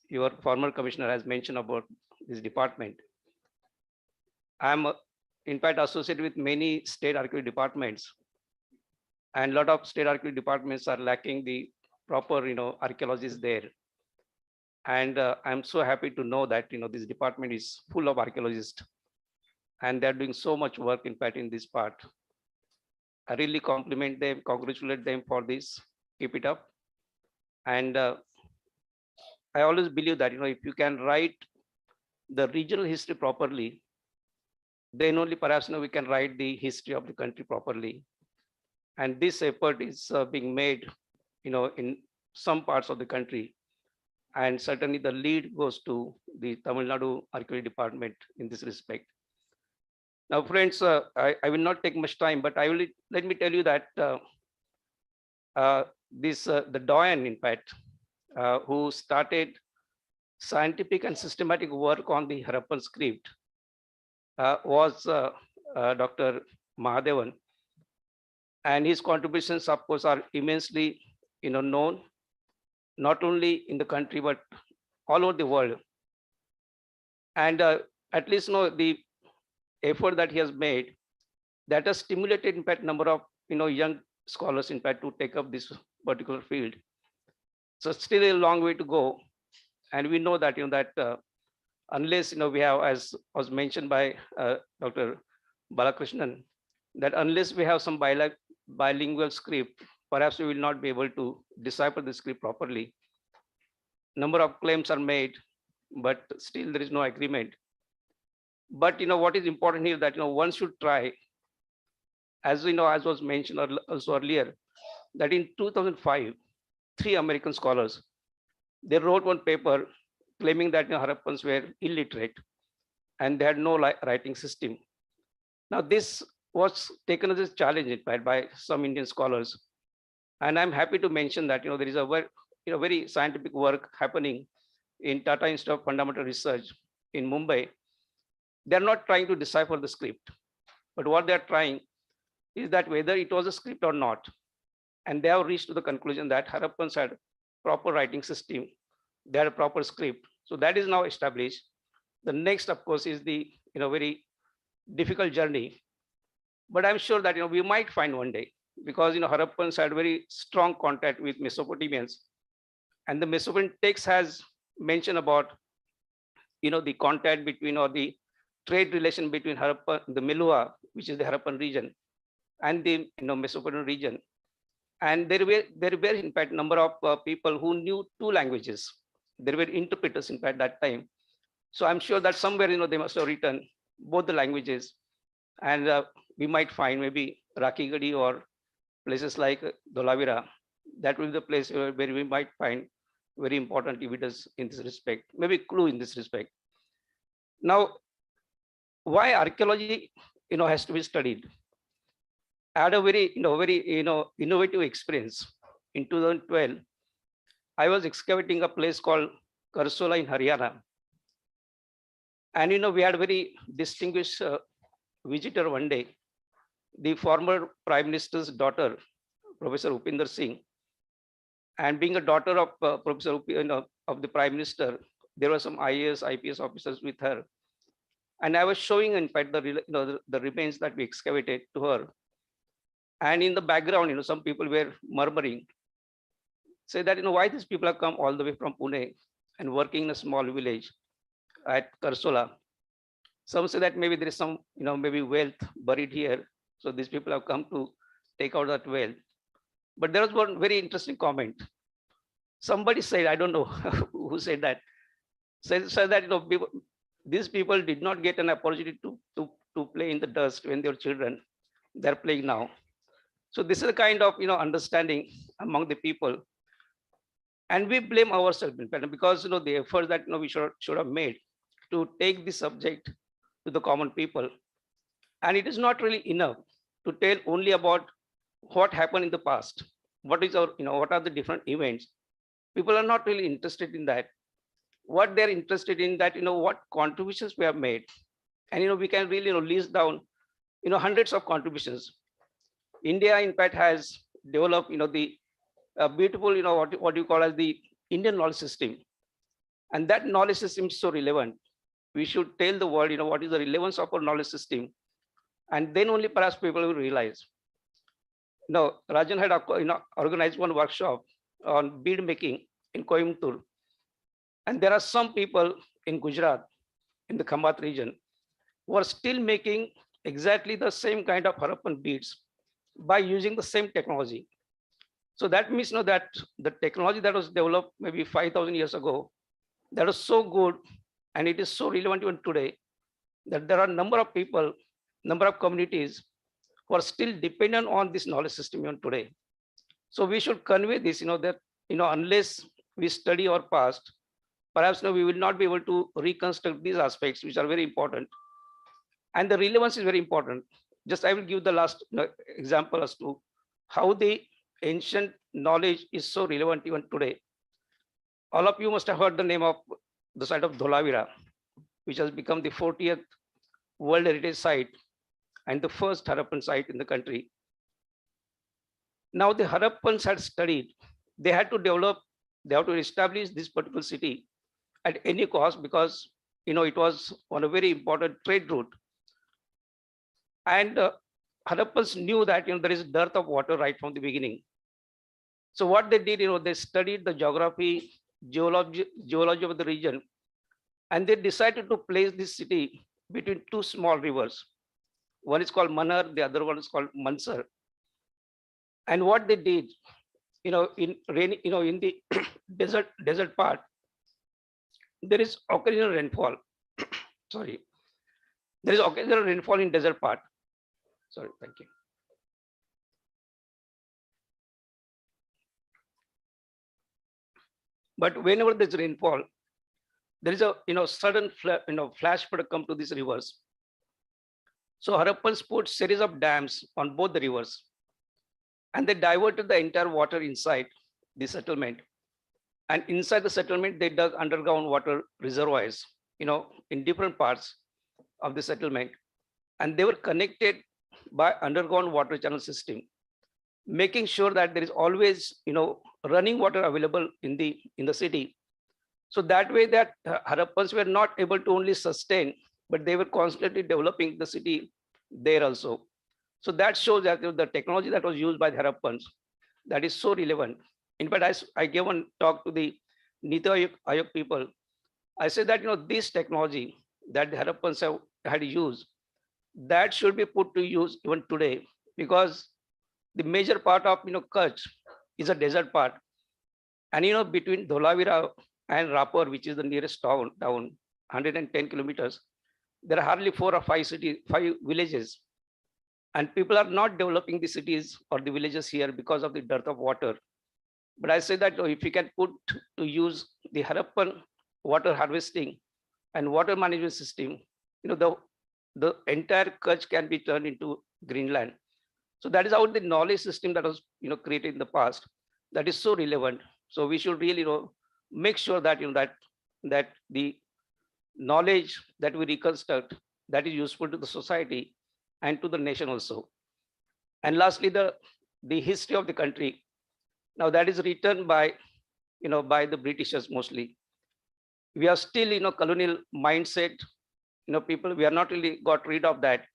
your former commissioner has mentioned about this department. I'm in fact associated with many state archaeology departments, and a lot of state archaeology departments are lacking the proper, archaeologists there. And I'm so happy to know that, this department is full of archaeologists, and they're doing so much work, in fact, in this part. I really compliment them, congratulate them for this. Keep it up. And I always believe that, if you can write the regional history properly, then only perhaps we can write the history of the country properly. And this effort is being made, in some parts of the country. And certainly the lead goes to the Tamil Nadu Archaeology Department in this respect. Now, friends, I will not take much time, but let me tell you that the doyen, in fact, who started scientific and systematic work on the Harappan script was Dr. Mahadevan. And his contributions, of course, are immensely, known, not only in the country, but all over the world. And at least, the effort that he has made, that has stimulated, in fact, number of, young scholars, in fact, to take up this particular field. So still a long way to go. And we know that,
unless, we have, as was mentioned by Dr. Balakrishnan, that unless we have some bilingual script, perhaps we will not be able to decipher the script properly. Number of claims are made, but still there is no agreement. But what is important here that one should try, as as was mentioned also earlier, that in 2005, 3 American scholars, they wrote one paper claiming that Harappans were illiterate and they had no writing system. Now this was taken as a challenge in fact by some Indian scholars, and I'm happy to mention that there is a very scientific work happening in Tata Institute of Fundamental Research in Mumbai. They're not trying to decipher the script, but what they're trying is that whether it was a script or not, and they have reached to the conclusion that Harappans had proper writing system, they had a proper script. So that is now established. The next, of course, is the very difficult journey, but I'm sure that we might find one day, because Harappans had very strong contact with Mesopotamians, and the Mesopotamian text has mentioned about the contact between, or the trade relation between Harappan, the Meluhha, which is the Harappan region, and the Mesopotamian region. And there were in fact number of people who knew 2 languages. There were interpreters in fact that time. So I'm sure that somewhere they must have written both the languages, and we might find maybe Rakigadi or places like Dholavira. That will be the place where we might find very important evidence in this respect, maybe clue in this respect. Now, why archaeology has to be studied? I had a very innovative experience. In 2012, I was excavating a place called Karsola in Haryana, and we had a very distinguished visitor one day, the former Prime Minister's daughter, Professor Upinder Singh. And being a daughter of Professor of the Prime Minister, there were some IAS, IPS officers with her, and I was showing in fact the remains that we excavated to her. And in the background, some people were murmuring, say that why these people have come all the way from Pune and working in a small village at Karsola. Some say that maybe there is some maybe wealth buried here, so these people have come to take out that wealth. But there was one very interesting comment. Somebody said, I don't know who said that, said that these people did not get an opportunity to play in the dust when they were children. They're playing now. So this is a kind of understanding among the people, and we blame ourselves because the effort that we should have made to take this subject to the common people, and it is not really enough to tell only about what happened in the past. What is our what are the different events? People are not really interested in that. What they're interested in that what contributions we have made, and we can really list down hundreds of contributions. India, in fact, has developed, the beautiful, what you call as the Indian knowledge system, and that knowledge system is so relevant. We should tell the world, what is the relevance of our knowledge system, and then only perhaps people will realize. Rajan had organized one workshop on bead making in Coimbatore, and there are some people in Gujarat, in the Khambat region, who are still making exactly the same kind of Harappan beads by using the same technology. So that means that the technology that was developed maybe 5,000 years ago, that was so good, and it is so relevant even today, that there are a number of people, number of communities who are still dependent on this knowledge system even today. So we should convey this, that unless we study our past, perhaps we will not be able to reconstruct these aspects, which are very important, and the relevance is very important. Just I will give the last example as to how the ancient knowledge is so relevant even today. All of you must have heard the name of the site of Dholavira, which has become the 40th World Heritage Site and the first Harappan site in the country. Now the Harappans had studied, they had to develop, they have to establish this particular city at any cost, because it was on a very important trade route. And Harappans knew that there is dearth of water right from the beginning. So what they did, they studied the geography, geology of the region, And they decided to place this city between two small rivers. One is called Manar, the other one is called Mansar. And what they did, in rainy, in the desert part, there is occasional rainfall. Sorry, there is occasional rainfall in desert part. Sorry, thank you. But whenever there's rainfall, there is a sudden flash flood come to these rivers. So Harappans put series of dams on both the rivers, and they diverted the entire water inside the settlement. And inside the settlement, they dug underground water reservoirs, in different parts of the settlement, and they were connected by underground water channel system, making sure that there is always, running water available in the city. So that way that Harappans were not able to only sustain, but they were constantly developing the city there also. So that shows that the technology that was used by the Harappans, that is so relevant. In fact, I gave one talk to the Niti Aayog people. I said that, this technology that the Harappans had used, that should be put to use even today, because the major part of, Kutch is a desert part. And, between Dholavira and Rapur, which is the nearest town, 110 kilometers, there are hardly 4 or 5 villages. And people are not developing the cities or the villages here because of the dearth of water. But I say that if we can put to use the Harappan water harvesting and water management system, the entire Kutch can be turned into Greenland. So that is how the knowledge system that was created in the past, that is so relevant. So we should really make sure that that the knowledge that we reconstruct, that is useful to the society and to the nation also. And lastly, the history of the country. Now that is written by by the Britishers mostly. We are still colonial mindset, people, we are not really got rid of that.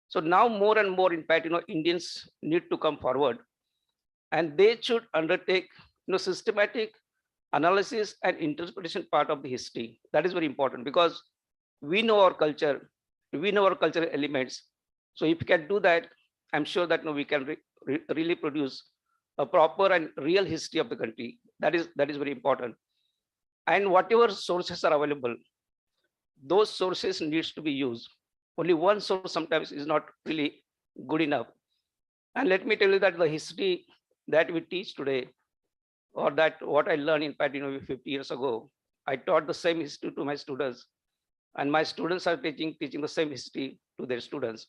So now more and more, in fact, Indians need to come forward, and they should undertake systematic analysis and interpretation part of the history. That is very important, because we know our culture, we know our cultural elements. So if we can do that, I'm sure that we can really produce a proper and real history of the country. That is very important. And whatever sources are available, those sources needs to be used. Only one source sometimes is not really good enough. And let me tell you that the history that we teach today, or that what I learned, in fact, 50 years ago, I taught the same history to my students, and my students are teaching the same history to their students,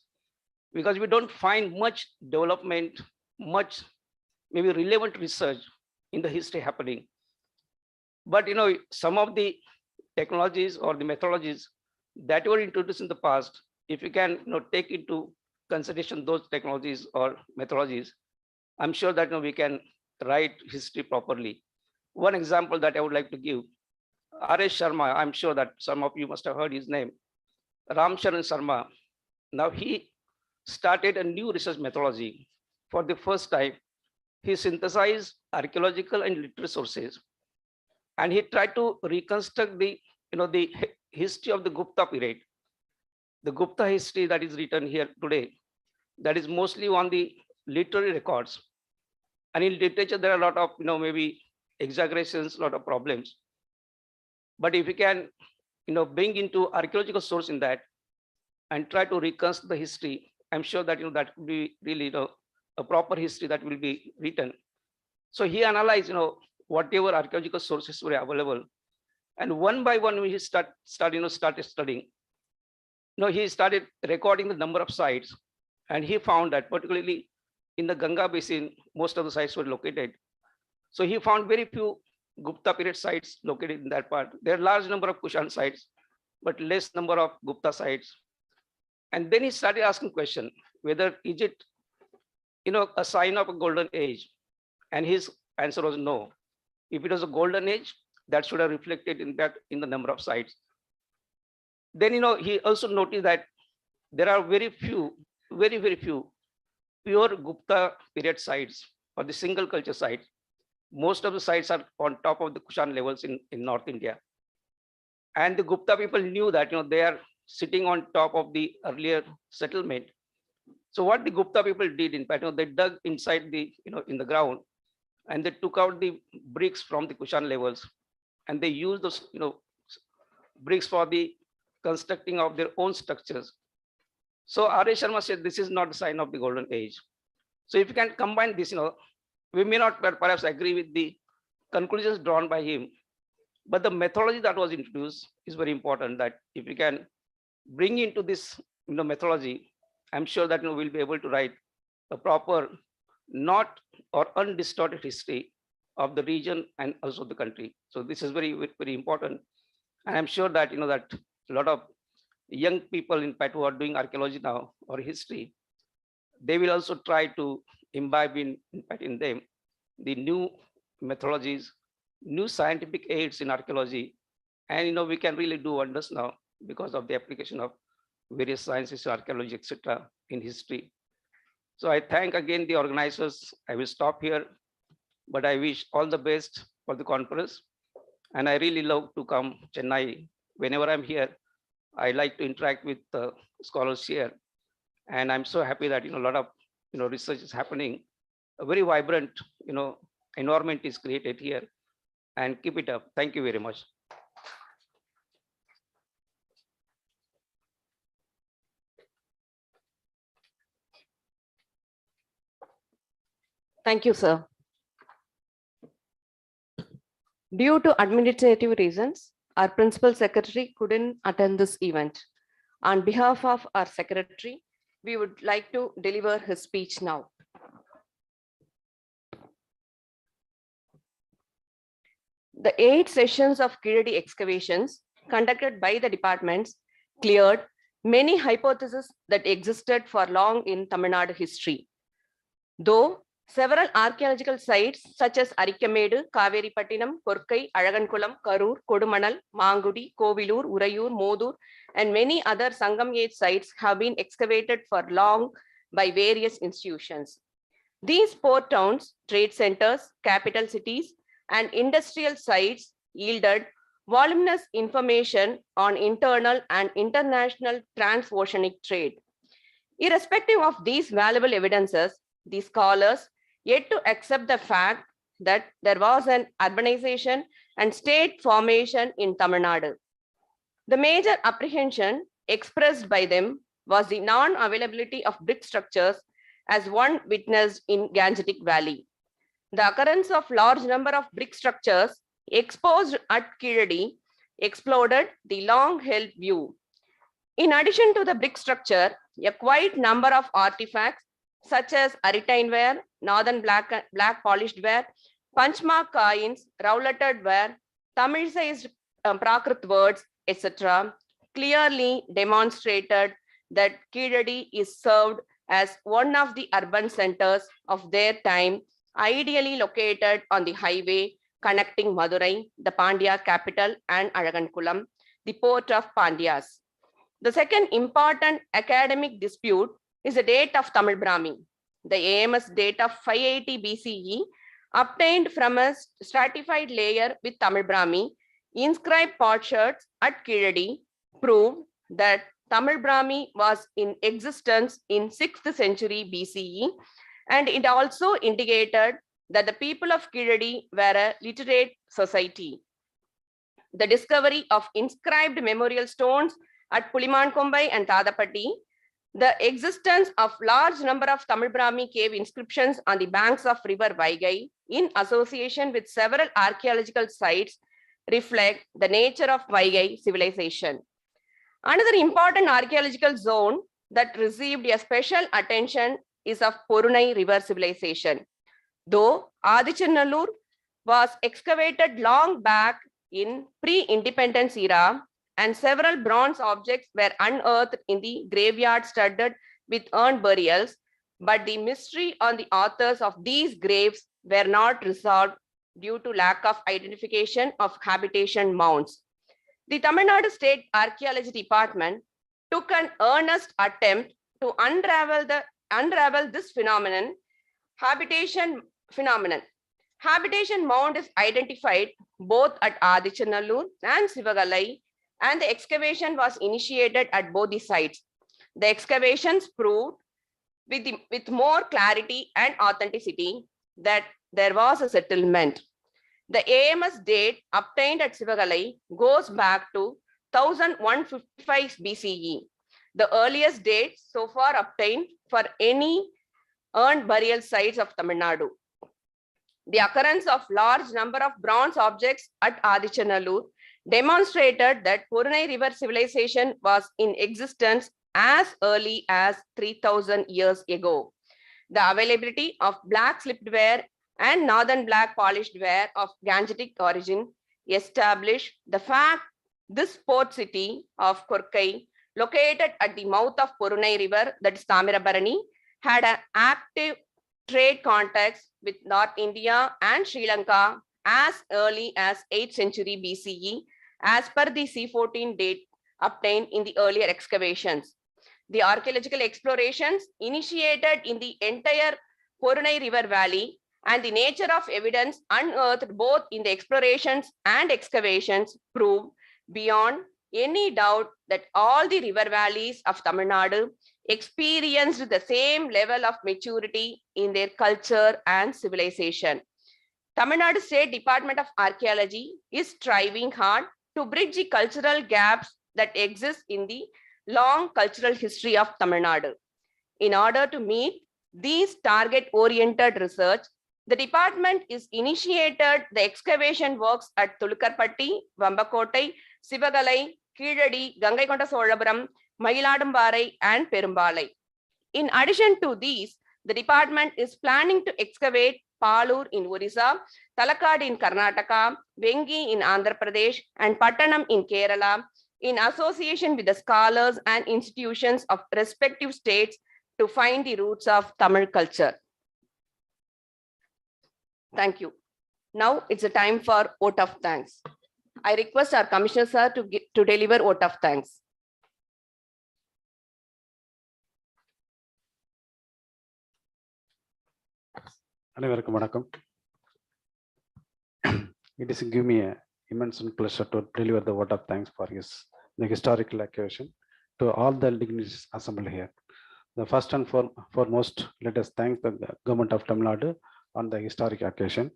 because we don't find much development, much maybe relevant research in the history happening. But some of the technologies or the methodologies that were introduced in the past, if you can take into consideration those technologies or methodologies, I'm sure that we can write history properly. One example that I would like to give, R.S. Sharma, I'm sure that some of you must have heard his name, Ram Charan Sharma. Now he started a new research methodology. For the first time, he synthesized archaeological and literary sources, and he tried to reconstruct the history of the Gupta period. The Gupta history that is written here today, that is mostly on the literary records. And in literature, there are a lot of maybe exaggerations, a lot of problems. But if we can bring into archaeological source in that and try to reconstruct the history, I'm sure that that could be really a proper history that will be written. So he analyzed whatever archaeological sources were available, and one by one we started studying. He started recording the number of sites, and he found that particularly in the Ganga basin, most of the sites were located. So he found very few Gupta period sites located in that part. There are large number of Kushan sites, but less number of Gupta sites. And then he started asking question whether is it a sign of a golden age, and his answer was no. If it was a golden age, that should have reflected in the number of sites. Then he also noticed that there are very few pure Gupta period sites or the single culture sites. Most of the sites are on top of the Kushan levels in North India. And the Gupta people knew that, they are sitting on top of the earlier settlement. So what the Gupta people did, in fact, they dug inside the, in the ground, and they took out the bricks from the Kushan levels, and they used those, bricks for the constructing of their own structures. So R.A. Sharma said, this is not the sign of the golden age. So if you can combine this, we may not perhaps agree with the conclusions drawn by him, but the methodology that was introduced is very important, that if we can bring into this, methodology, I'm sure that we'll be able to write a proper, not or undistorted history of the region and also the country. So this is very, very important. And I'm sure that, that a lot of young people in fact who are doing archaeology now or history, they will also try to imbibe in fact in them the new methodologies, new scientific aids in archaeology. And, we can really do wonders now because of the application of various sciences, archaeology, etc. in history. So I thank again the organizers. I will stop here, but I wish all the best for the conference. And I really love to come Chennai. Whenever I'm here, I like to interact with scholars here. And I'm so happy that, a lot of, research is happening. A very vibrant, environment is created here, and keep it up. Thank you very much.
Thank you, sir. Due to administrative reasons, our principal secretary couldn't attend this event. On behalf of our secretary, we would like to deliver his speech now. The 8 sessions of Kiradi excavations conducted by the departments cleared many hypotheses that existed for long in Tamil Nadu history. Though several archaeological sites such as Arikkamedu, Kaveripattinam, Korkai, Alagankulam, Karur, Kodumanal, Mangudi, Kovilur, Urayur, Modur, and many other Sangam age sites have been excavated for long by various institutions. These port towns, trade centers, capital cities, and industrial sites yielded voluminous information on internal and international transoceanic trade. Irrespective of these valuable evidences, the scholars yet to accept the fact that there was an urbanization and state formation in Tamil Nadu. The major apprehension expressed by them was the non-availability of brick structures as one witnessed in Gangetic Valley. The occurrence of large number of brick structures exposed at Kiradi exploded the long-held view. In addition to the brick structure, a quite number of artifacts such as Aritineware, Northern black polished ware, Punchmark coins, rouleted ware, Tamil-sized Prakrit words, etc., clearly demonstrated that Kiradi is served as one of the urban centers of their time, ideally located on the highway connecting Madurai, the Pandya capital, and Alagankulam, the port of Pandyas. The second important academic dispute is the date of Tamil Brahmi. The AMS date of 580 BCE, obtained from a stratified layer with Tamil Brahmi, inscribed potsherds at Kiradi, proved that Tamil Brahmi was in existence in 6th century BCE, and it also indicated that the people of Kiradi were a literate society. The discovery of inscribed memorial stones at Pulimankombai and Tadapatti, the existence of large number of Tamil Brahmi cave inscriptions on the banks of river Vaigai in association with several archaeological sites reflect the nature of Vaigai civilization. Another important archaeological zone that received a special attention is of Porunai river civilization. Though Adichannallur was excavated long back in pre-independence era, and several bronze objects were unearthed in the graveyard studded with urn burials, but the mystery on the authors of these graves were not resolved due to lack of identification of habitation mounds. The Tamil Nadu State Archaeology Department took an earnest attempt to unravel this phenomenon, habitation phenomenon. Habitation mound is identified both at Adichannallur and Sivagalai and the excavation was initiated at both the sites. The excavations proved with more clarity and authenticity that there was a settlement. The AMS date obtained at Sivagalai goes back to 1155 BCE, the earliest date so far obtained for any urn burial sites of Tamil Nadu. The occurrence of large number of bronze objects at Adichanallur demonstrated that Purunai River civilization was in existence as early as 3000 years ago. The availability of black slipped ware and northern black polished ware of Gangetic origin established the fact this port city of Korkai, located at the mouth of Purunai River, that is Tamirabarani, had an active trade contacts with North India and Sri Lanka as early as 8th century BCE, as per the C14 date obtained in the earlier excavations. The archaeological explorations initiated in the entire Purunai River Valley and the nature of evidence unearthed both in the explorations and excavations prove beyond any doubt that all the river valleys of Tamil Nadu experienced the same level of maturity in their culture and civilization. Tamil Nadu State Department of Archaeology is striving hard to bridge the cultural gaps that exist in the long cultural history of Tamil Nadu. In order to meet these target-oriented research, the department is initiated the excavation works at Tulukarpatti, Vambakottai, Sivagalai, Kizhadi, Gangaikonda Solapuram, Mayiladambari, and Perumbalai. In addition to these, the department is planning to excavate Palur in Orissa, Talakad in Karnataka, Vengi in Andhra Pradesh, and Pattanam in Kerala, in association with the scholars and institutions of respective states to find the roots of Tamil culture. Thank you. Now it's a time for vote of thanks. I request our Commissioner sir to deliver vote of thanks.
அனைவருக்கும் வணக்கம். It is give me an immense pleasure to deliver the vote of thanks for the historical occasion to all the dignitaries assembled here. The first and foremost, let us thank the government of Tamil Nadu on the historic occasion.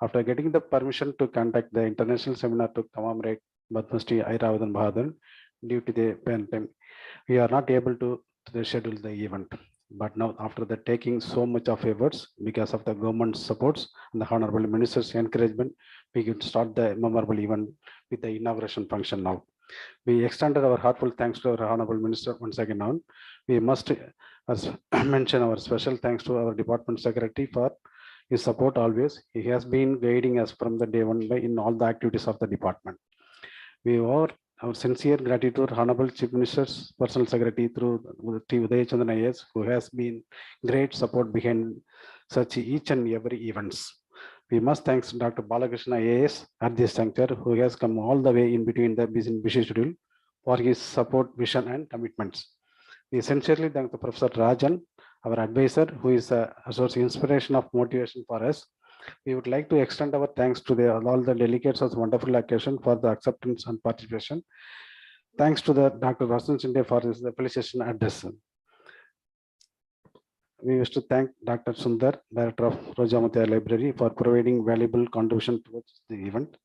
After getting the permission to conduct the international seminar to commemorate Padma Shri Airavadan Bahadur, due to the pandemic, we are not able to schedule the event. But now, after the taking so much of efforts because of the government supports and the Honorable Minister's encouragement, we could start the memorable event with the inauguration function now. We extended our heartfelt thanks to our Honorable Minister once again now. We must mention our special thanks to our Department Secretary for his support always. He has been guiding us from the day one by in all the activities of the department. We owe our sincere gratitude to Honorable Chief Minister's Personal Secretary through T. Udayachandran IAS, who has been great support behind such each and every events. We must thank Dr. Balakrishna IAS at this juncture, who has come all the way in between the busy schedule for his support, vision, and commitments. We sincerely thank the Professor Rajan, our advisor, who is a source of inspiration of motivation for us. We would like to extend our thanks to all the delegates of the wonderful occasion for the acceptance and participation. Thanks to the Dr. Vasan Shinde for his appreciation address. We wish to thank Dr. Sundar, Director of Rojamuthiya Library, for providing valuable contribution towards the event.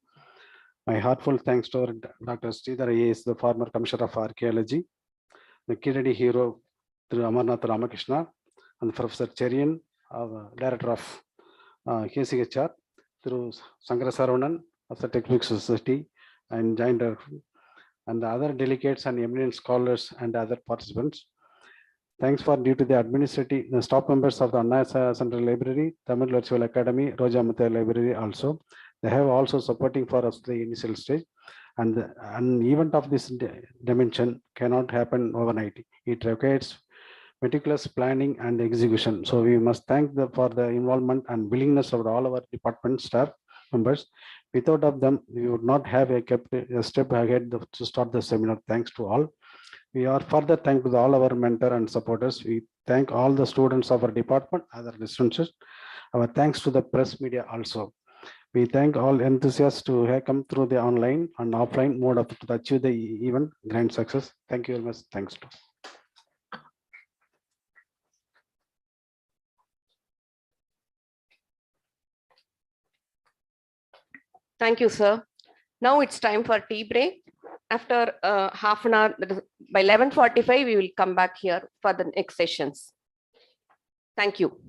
My heartfelt thanks to our Dr. Sridhar IAS, the former Commissioner of Archaeology, the Kizhadi hero through Amarnath Ramakrishna, and Professor Cherian, Director of KCHR, through Sankara Saravanan of the Textbook Society, and joined and the other delegates and eminent scholars and other participants. Thanks for due to the administrative the staff members of the Anna Central Library, Tamil Virtual Academy, Rojamuthiya Library also. They have also supporting for us the initial stage. And an event of this dimension cannot happen overnight. It requires meticulous planning and execution. So we must thank for the involvement and willingness of all our department staff members. Without of them, we would not have kept a step ahead to start the seminar. Thanks to all. We are further thankful to all our mentor and supporters. We thank all the students of our department, other researchers. Our thanks to the press media also. We thank all enthusiasts to have come through the online and offline mode of to achieve the event grand success. Thank you very much. Thanks to.
Thank you, sir. Now it's time for tea break. After half an hour, that is by 11:45, we will come back here for the next sessions. Thank you.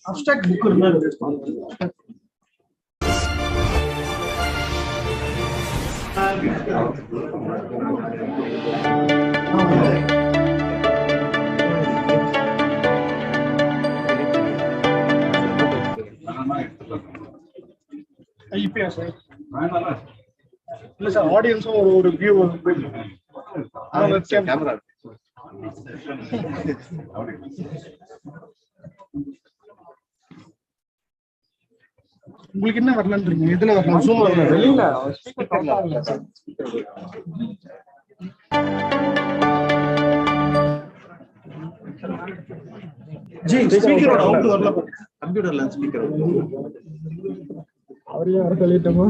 Abstract book இருந்தா இப்பயா sir இல்ல sir ஆடியன்ஸும் ஒரு view camera உங்களுக்கு என்ன வரலன்றீங்க இதுல வரலாம் zoom வரல வெளியில G ஸ்பீக்கரோட out வரல கம்ப்யூட்டர்ல ஸ்பீக்கர் அவரே வர சொல்லிட்டோமா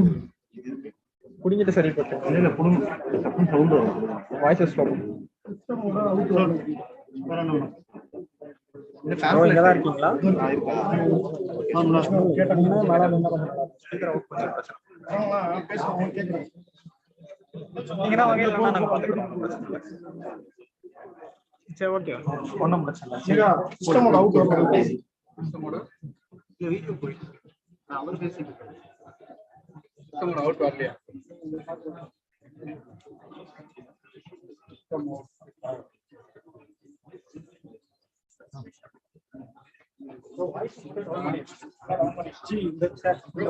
புடிங்கிட்டு சரி போட்டு இல்ல புடிங்க சவுண்ட் வரும் வாய்ஸ் ஸ்டாப் இங்க தான் இருக்கீங்களா கேட்டீங்கன்னா மேடம் என்ன பண்ணுவாங்க ஸ்பீக்கர் அவுட் பண்ணி பேசுறோம் கேக்குறேன் நீங்க தான் வாங்க இல்லனா நாங்க பாத்துக்கிறோம் சரி ஓகே ஒண்ணும் பிரச்சனை இல்ல சிஸ்டமோட அவுட் வரல சிஸ்டமோட இந்த வீடியோ போயிட்டு அவர் பேசிட்டு இருக்காரு சிஸ்டமோட அவுட் வரலையா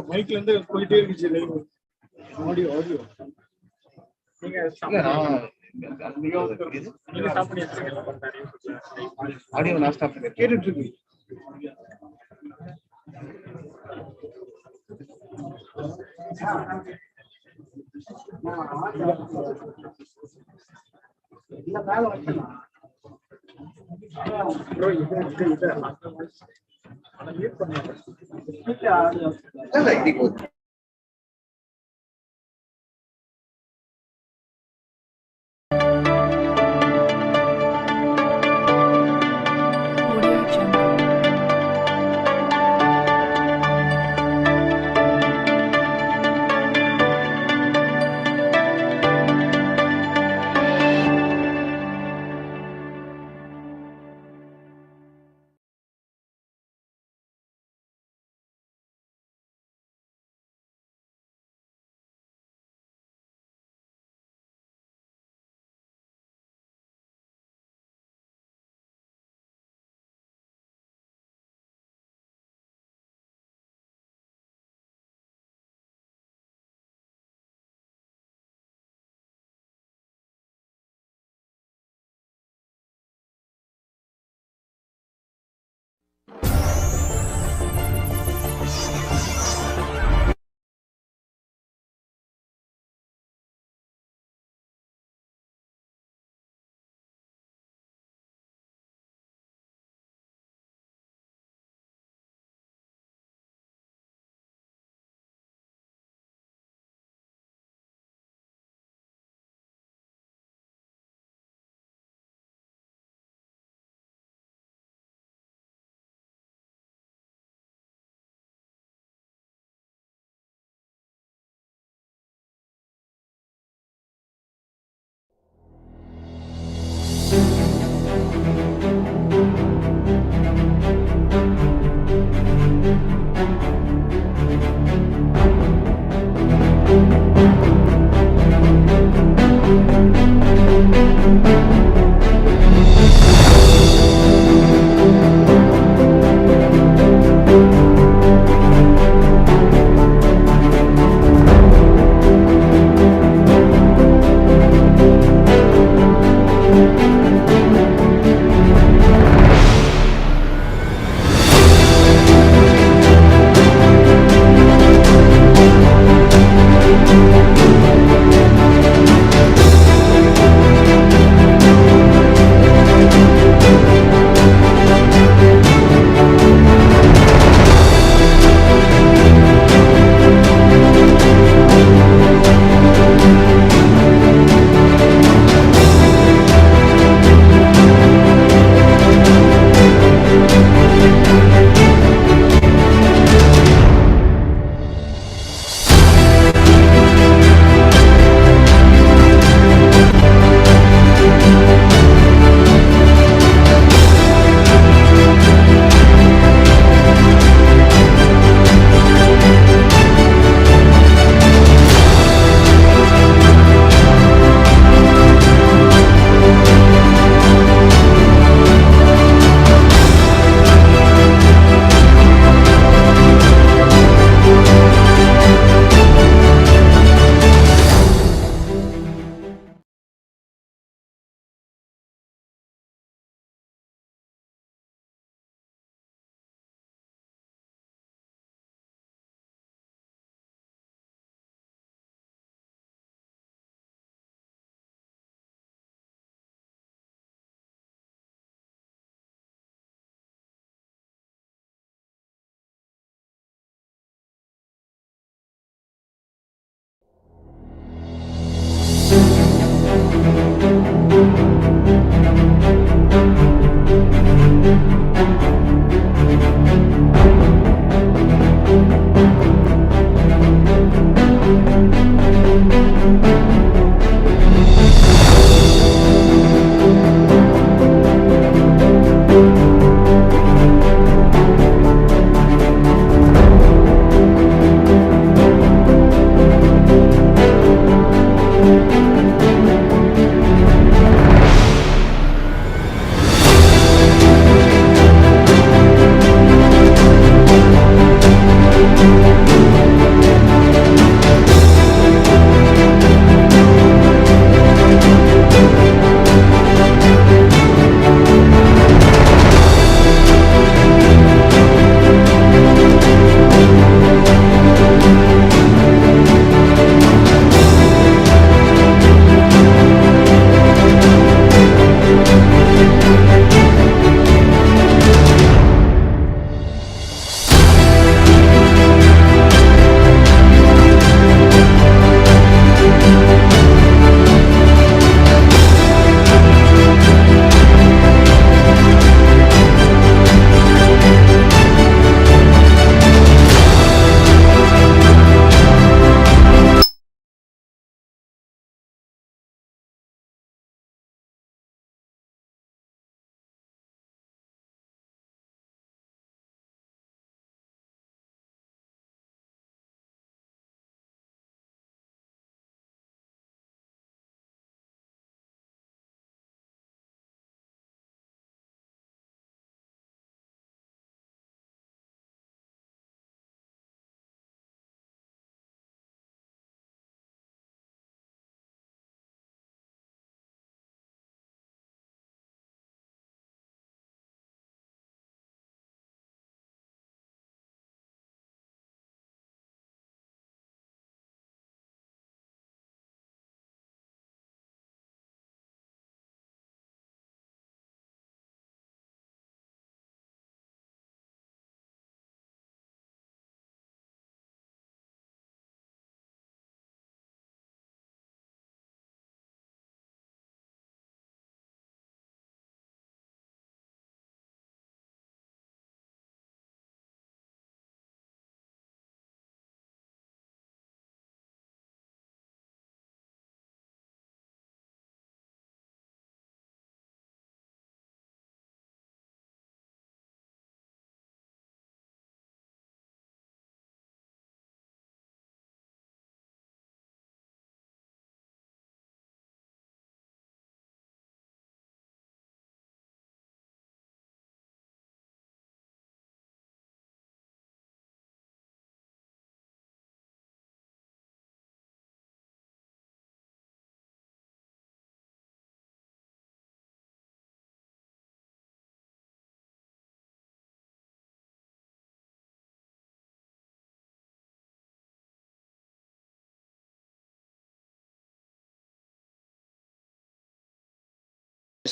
மைக்ல இருந்து போயிட்டே இருந்துச்சு ஆடியோ நீங்க ஸ்டாப் பண்ணி ஆடியோ நான் ஸ்டாப் பண்ணி கேட்டுட்டு இருக்கு இது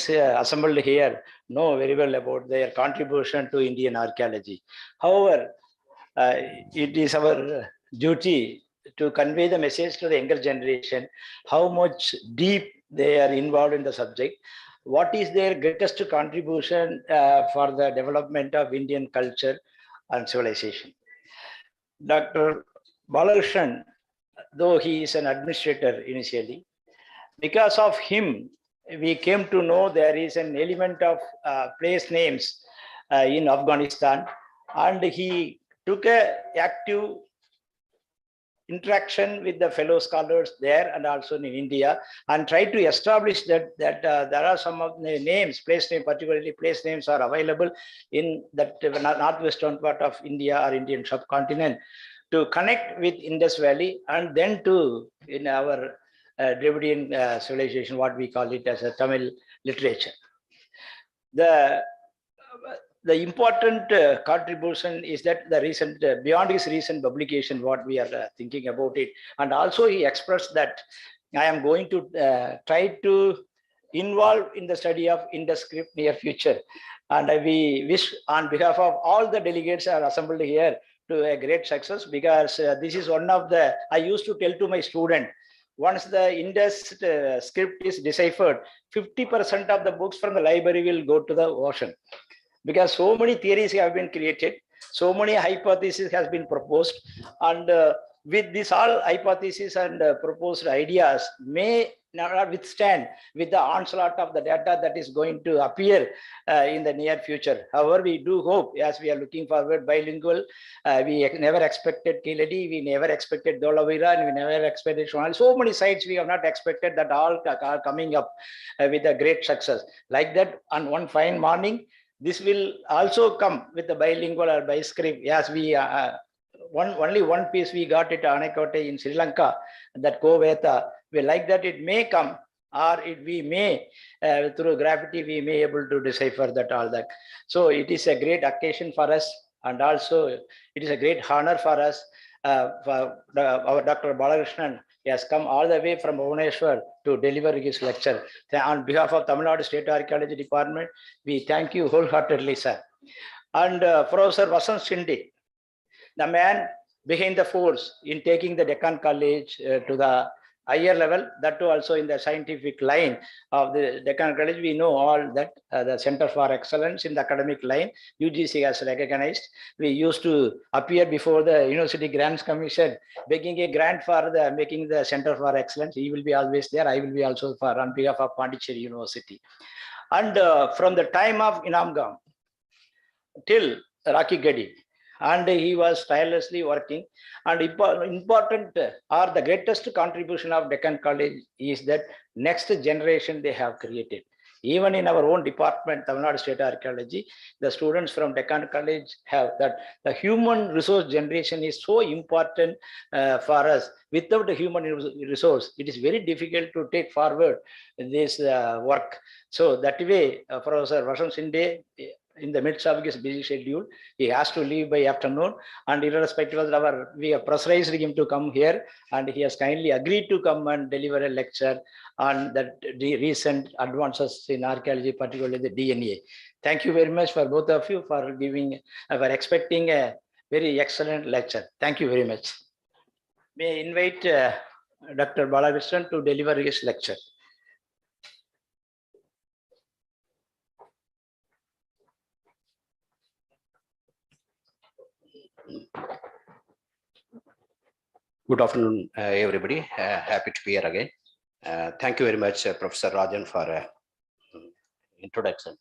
students assembled here know very well about their contribution to Indian archaeology. However, it is our duty to convey the message to the younger generation, how much deep they are involved in the subject, what is their greatest contribution for the development of Indian culture and civilization. Dr. Balakrishnan, though he is an administrator initially, because of him, we came to know there is an element of place names in Afghanistan, and he took an active interaction with the fellow scholars there and also in India, and tried to establish that there are some of the names, place name, particularly place names are available in that northwestern part of India or Indian subcontinent, to connect with Indus Valley, and then to in our Dravidian civilization, what we call it as a Tamil literature. The important contribution is that the recent, beyond his recent publication, what we are thinking about it. And also he expressed that I am going to try to involve in the study of Indus script near future. And we wish on behalf of all the delegates are assembled here to a great success, because this is one of the, I used to tell to my student, once the Indus script is deciphered, 50% of the books from the library will go to the ocean. Because so many theories have been created, so many hypotheses has been proposed, and with this all hypotheses and proposed ideas may not withstand with the onslaught of the data that is going to appear in the near future. However, we do hope, as we are looking forward bilingual, we never expected Kiladi, we never expected Dholavira, and we never expected Shonali. So many sites we have not expected, that all are coming up with a great success. Like that, on one fine morning, this will also come with the bilingual or biscript. Yes, we only one piece we got it Anaikote in Sri Lanka, that Koveta. We like that it may come, or we may through gravity we may able to decipher that all that. So it is a great occasion for us, and also it is a great honor for us. For our Dr. Balakrishnan, he has come all the way from Bhubaneswar to deliver his lecture. On behalf of Tamil Nadu State Archaeology Department, we thank you wholeheartedly, sir. And Professor Vasant Shinde, the man behind the force in taking the Deccan College to the higher level, that too also in the scientific line of the Deccan College. We know all that the Center for Excellence in the academic line, UGC has recognized. We used to appear before the University Grants Commission, begging a grant for the making the Center for Excellence. He will be always there. I will be also for on behalf of Pondicherry University. And from the time of Inamgam till Rocky Gadi, and he was tirelessly working. And important or the greatest contribution of Deccan College is that next generation they have created. Even in our own department, Tamil Nadu State Archaeology, the students from Deccan College have that the human resource generation is so important for us. Without the human resource, it is very difficult to take forward this work. So that way, Professor Vasant Shinde, in the midst of his busy schedule, he has to leave by afternoon, and irrespective of our, we have pressurized him to come here, and he has kindly agreed to come and deliver a lecture on the recent advances in archaeology, particularly the DNA. Thank you very much for both of you for giving, for expecting a very excellent lecture. Thank you very much. May I invite Dr. Balakrishnan to deliver his lecture.
Good afternoon, everybody. Happy to be here again. Thank you very much, Professor Rajan, for introduction.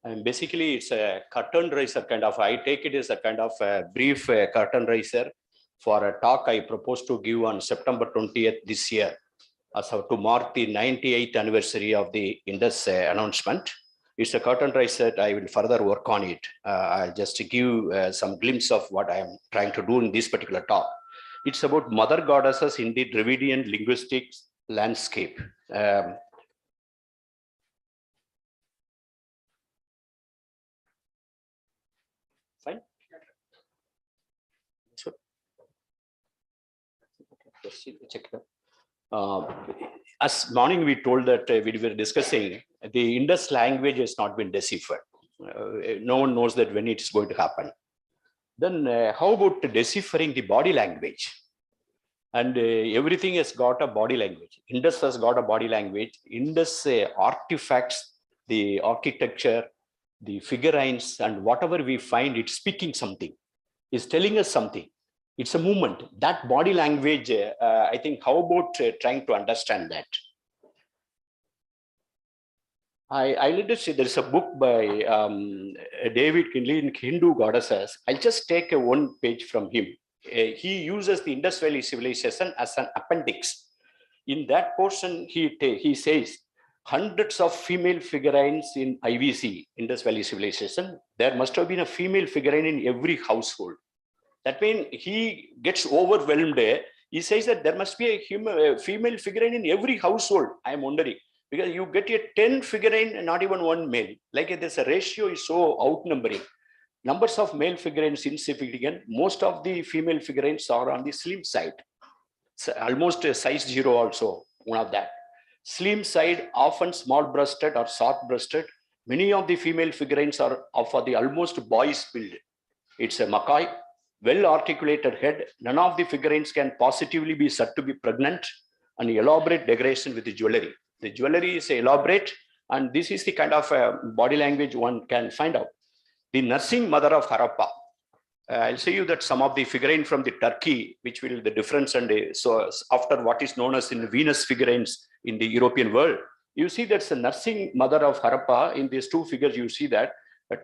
And basically, it's a curtain raiser kind of. I take it as a kind of a brief curtain raiser for a talk I propose to give on September 20th this year, as of to mark the 98th anniversary of the Indus announcement. It's a curtain raiser. I will further work on it. I'll just give some glimpse of what I am trying to do in this particular talk. It's about mother goddesses in the Dravidian linguistics landscape. Fine. So, check it out. as morning we told that we were discussing, the Indus language has not been deciphered. No one knows that when it's going to happen. Then how about deciphering the body language? And everything has got a body language. Indus has got a body language. Indus artifacts, the architecture, the figurines, and whatever we find, it's speaking something. It's telling us something. It's a movement. That body language, I think, how about trying to understand that? I let us say there's a book by David Kinley in Hindu Goddesses. I'll just take one page from him. He uses the Indus Valley civilization as an appendix. In that portion, he says, hundreds of female figurines in IVC, Indus Valley civilization. There must have been a female figurine in every household. That means he gets overwhelmed. He says that there must be a female figurine in every household. I am wondering, because you get a 10 figurine and not even one male. Like this ratio is so outnumbering. Numbers of male figurines insignificant. Most of the female figurines are on the slim side. So almost a size 0 also, one of that. Slim side, often small breasted or short breasted. Many of the female figurines are of the almost boyish build. It's a Mackay, well articulated head. None of the figurines can positively be said to be pregnant, and elaborate decoration with the jewelry. The jewelry is elaborate, and this is the kind of body language one can find out. The nursing mother of Harappa. I'll show you that some of the figurine from the Turkey, which will the difference, and so after what is known as in Venus figurines in the European world, you see that's the nursing mother of Harappa. In these two figures, you see that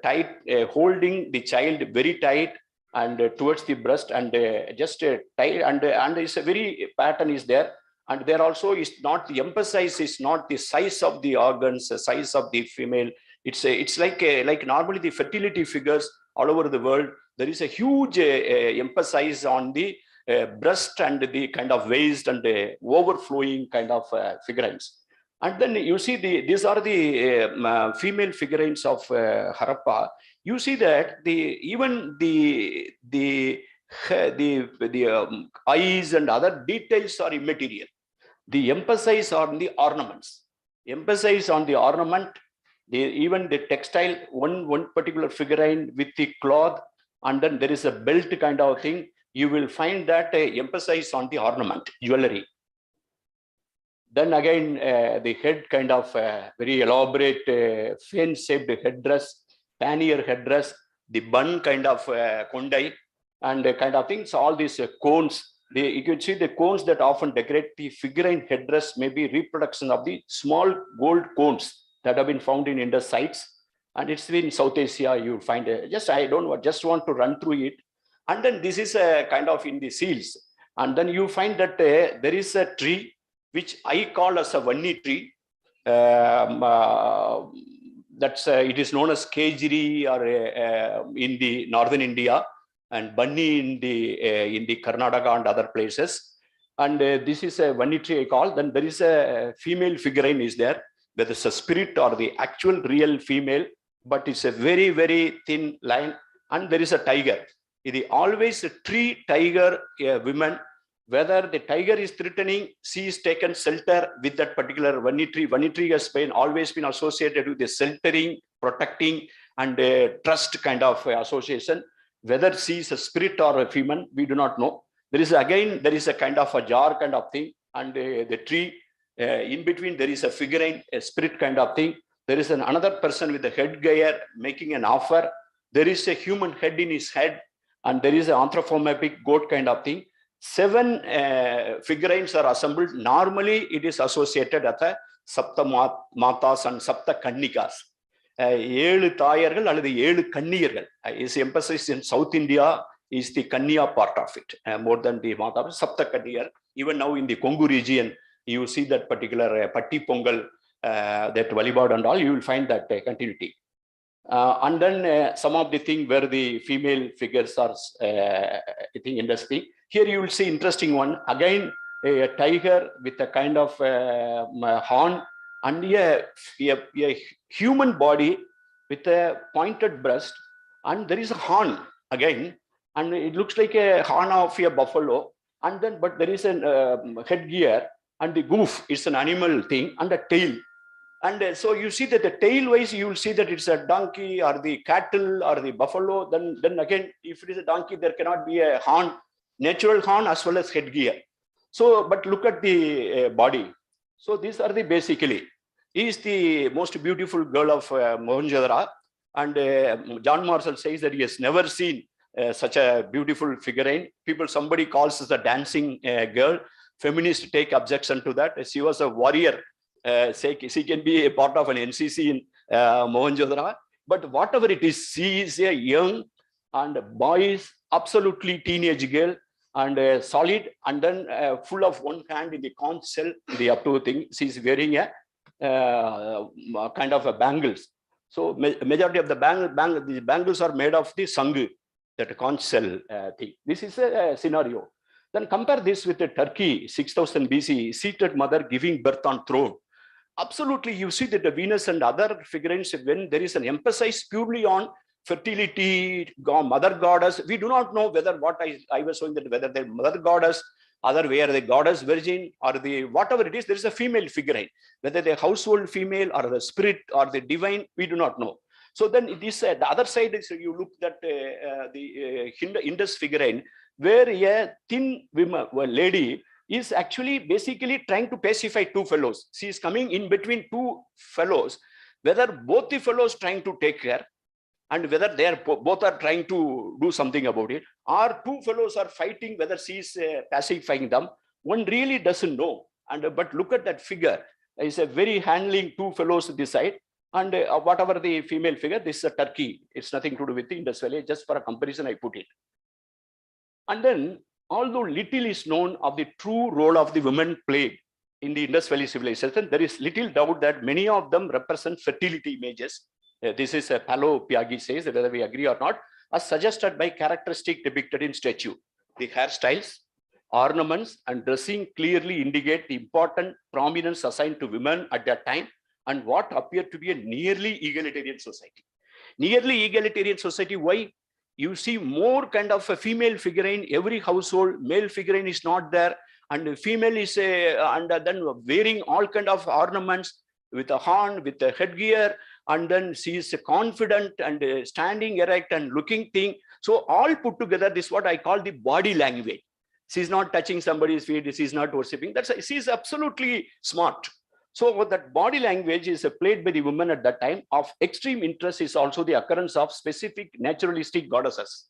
tight, holding the child very tight and towards the breast, and just tight, and it's a very pattern is there. And there also is not the emphasis is not the size of the organs, the size of the female. It's like normally the fertility figures all over the world. There is a huge emphasis on the breast and the kind of waist and the overflowing kind of figurines. And then you see these are the female figurines of Harappa. You see that even the eyes and other details are immaterial. The emphasis on the ornaments, emphasis on the ornament, even the textile, one particular figurine with the cloth, and then there is a belt kind of thing. You will find that emphasis on the ornament, jewelry. Then again, the head kind of very elaborate fan-shaped headdress, pannier headdress, the bun kind of kondai, and kind of things. All these cones. You can see the cones that often decorate the figurine headdress may be reproduction of the small gold cones that have been found in Indus sites, and it's in South Asia. You find just want to run through it, and then this is a kind of in the seals, and then you find that there is a tree which I call as a vanni tree. That's it is known as Kejri or in the northern India, and Banni in the Karnataka and other places. And this is a vanni tree I call. Then there is a female figurine is there, whether it's a spirit or the actual real female, but it's a very, very thin line. And there is a tiger. It is always a tree, tiger, women. Whether the tiger is threatening, she is taken shelter with that particular vanni tree. Vanni tree has always been associated with the sheltering, protecting, and trust kind of association. Whether she is a spirit or a female, we do not know. There is a kind of a jar kind of thing, and the tree in between there is a figurine, a spirit kind of thing. There is another person with a headgear making an offer. There is a human head in his head, and there is an anthropomorphic goat kind of thing. 7 figurines are assembled. Normally, it is associated at the Sapta Matas and Sapta Kannikas. 7 தாயர்கள் அல்லது 7 கன்னியர்கள். Is emphasis in South India is the Kanya part of it, more than the Mata. Sapta Kanniyar. Even now in the Kongu region, you see that particular Patti Pongal, that Valibad and all, you will find that continuity. And then some of the thing where the female figures are, I think, interesting. Here you will see interesting one. Again, a tiger with a kind of horn, and a human body with a pointed breast, and there is a horn again, and it looks like a horn of a buffalo, and then but there is a headgear, and the goof is an animal thing, and a tail. And so you see that the tail wise, you will see that it's a donkey or the cattle or the buffalo. Then again, if it is a donkey, there cannot be a horn, natural horn as well as headgear. So, but look at the body. So these are the basically, he is the most beautiful girl of Mohenjo-daro. And John Marshall says that he has never seen such a beautiful figurine. Somebody calls us a dancing girl. Feminists take objection to that. She was a warrior. She can be a part of an NCC in Mohenjo-daro. But whatever it is, she is a young and boys, absolutely teenage girl, and solid, and then full of one hand in the conch shell, the up to thing. She's wearing a kind of a bangles. So majority of the bangles are made of the sangu, that conch shell thing. This is a scenario. Then compare this with the Turkey, 6000 BC, seated mother giving birth on throne. Absolutely, you see that the Venus and other figurines, when there is an emphasis purely on fertility, mother goddess, we do not know whether what I was showing, that whether the mother goddess, other way, or the goddess virgin, or the whatever it is, there is a female figurine, whether the household female or the spirit or the divine, we do not know. So then it is the other side is you look at the Indus figurine, where a thin woman, lady is actually basically trying to pacify two fellows. She is coming in between two fellows, whether both the fellows trying to take care, and whether they are both are trying to do something about it, or two fellows are fighting, whether she is pacifying them. One really doesn't know. But look at that figure. It's a very handling two fellows this side, and whatever the female figure, this is a Turkey. It's nothing to do with the Indus Valley. Just for a comparison, I put it. And then, although little is known of the true role of the women played in the Indus Valley civilization, there is little doubt that many of them represent fertility images. This is Palo Piaggi says, whether we agree or not, as suggested by characteristic depicted in statue. The hairstyles, ornaments, and dressing clearly indicate the important prominence assigned to women at that time, and what appeared to be a nearly egalitarian society. Nearly egalitarian society, why? You see more kind of a female figurine, every household, male figurine is not there, and female is and then wearing all kind of ornaments with a horn, with a headgear, and then she is confident and standing erect and looking thing. So all put together, this is what I call the body language. She's not touching somebody's feet, she's not worshipping. She's absolutely smart. So that body language is played by the women at that time. Of extreme interest is also the occurrence of specific naturalistic goddesses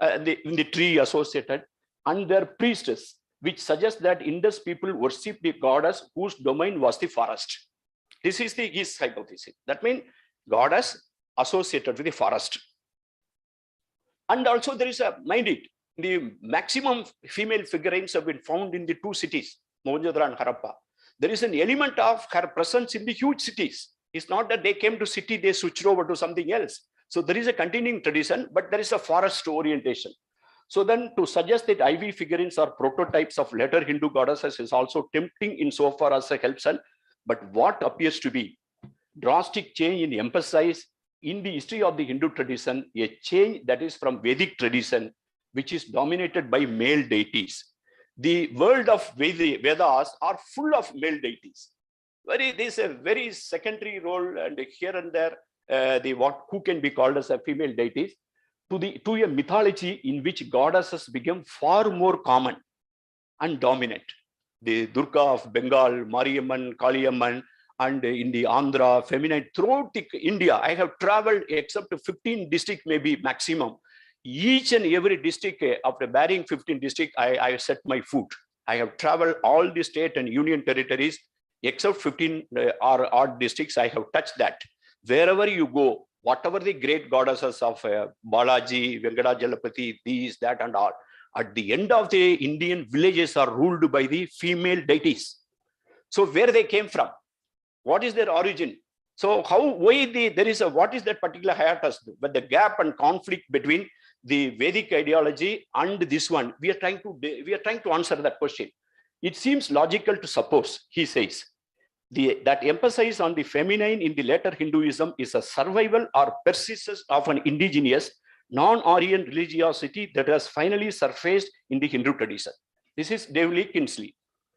in the tree associated, and their priestess, which suggests that Indus people worship the goddess whose domain was the forest. This is his hypothesis. That means goddess associated with the forest. And also there is mind it, the maximum female figurines have been found in the two cities, Mohenjo-daro and Harappa. There is an element of her presence in the huge cities. It's not that they came to city, they switched over to something else. So there is a continuing tradition, but there is a forest orientation. So then to suggest that IV figurines are prototypes of later Hindu goddesses is also tempting insofar as a helps. But what appears to be drastic change in emphasis in the history of the Hindu tradition, a change that is from Vedic tradition, which is dominated by male deities. The world of Vedas are full of male deities. This is a very secondary role, and here and there, who can be called as a female deities, to a mythology in which goddesses became far more common and dominant. The Durga of Bengal, Mariamman, Kaliamman, and in the Andhra, feminine, throughout India, I have traveled except to 15 districts, maybe maximum. Each and every district, after bearing 15 districts, I set my foot. I have traveled all the state and union territories, except 15 or odd districts, I have touched that. Wherever you go, whatever the great goddesses of Balaji, Venkatajalapati, these, that, and all, at the end of the Indian villages are ruled by the female deities. So where they came from? What is their origin? So what is that particular hiatus? But the gap and conflict between the Vedic ideology and this one, we are trying to answer that question. It seems logical to suppose, he says, that emphasis on the feminine in the later Hinduism is a survival or persistence of an indigenous non-Aryan religiosity that has finally surfaced in the Hindu tradition. This is David Lee Kinsley.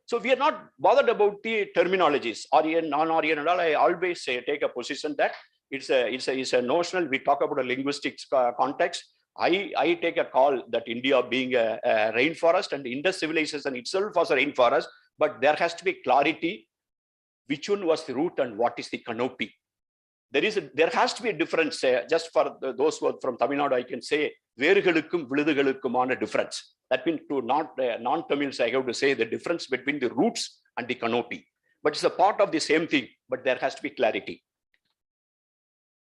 So we are not bothered about the terminologies, Aryan, non-Aryan and all. I always say, take a position that it's a notional. We talk about a linguistics context. I take a call that India being a rainforest and Indus civilization itself was a rainforest, but there has to be clarity. Which one was the root and what is the canopy? There has to be a difference. Just for those who are from Tamil Nadu, I can say வேர்களுக்கும் விழுதுகளுக்குமான difference. That means to non-Tamils, I have to say the difference between the roots and the canopy. But it's a part of the same thing, but there has to be clarity.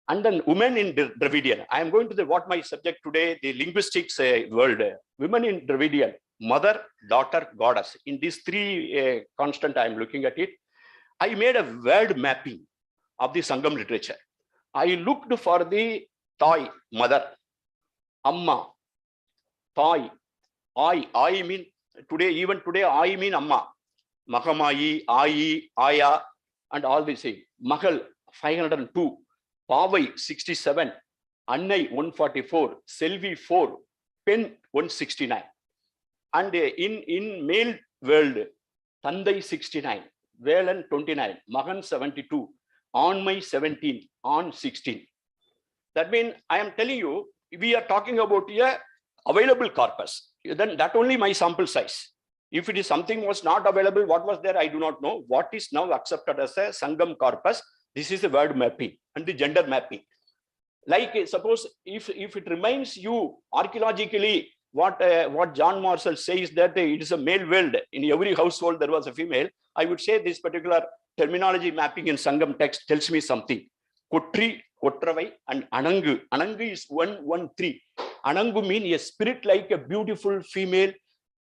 And then women in Dravidian. I am going to what my subject today, the linguistics world. Women in Dravidian, mother, daughter, goddess. In these three constant, I am looking at it. I made a word mapping of the Sangam literature. I looked for the Thai, mother, Amma, Thai, I mean, even today, I mean Amma, Mahamai, Ai, Aya, and all these things. Mahal, 502, Pavai, 67, Annai, 144, Selvi, 4, Pen, 169. And in male world, Tandai, 69, Velan, 29, Mahan, 72, Anmai, 17, An, 16. That means I am telling you, we are talking about a available corpus. Then that only my sample size. If it is something was not available, what was there, I do not know. What is now accepted as a Sangam corpus, this is the word mapping and the gender mapping. Like suppose if it reminds you archaeologically, what John Marshall says that it is a male world, in every household there was a female, I would say this particular terminology mapping in Sangam text tells me something. Kotri, Kotravai, and Anangu. Anangu is 113. Anangu means a spirit like a beautiful female,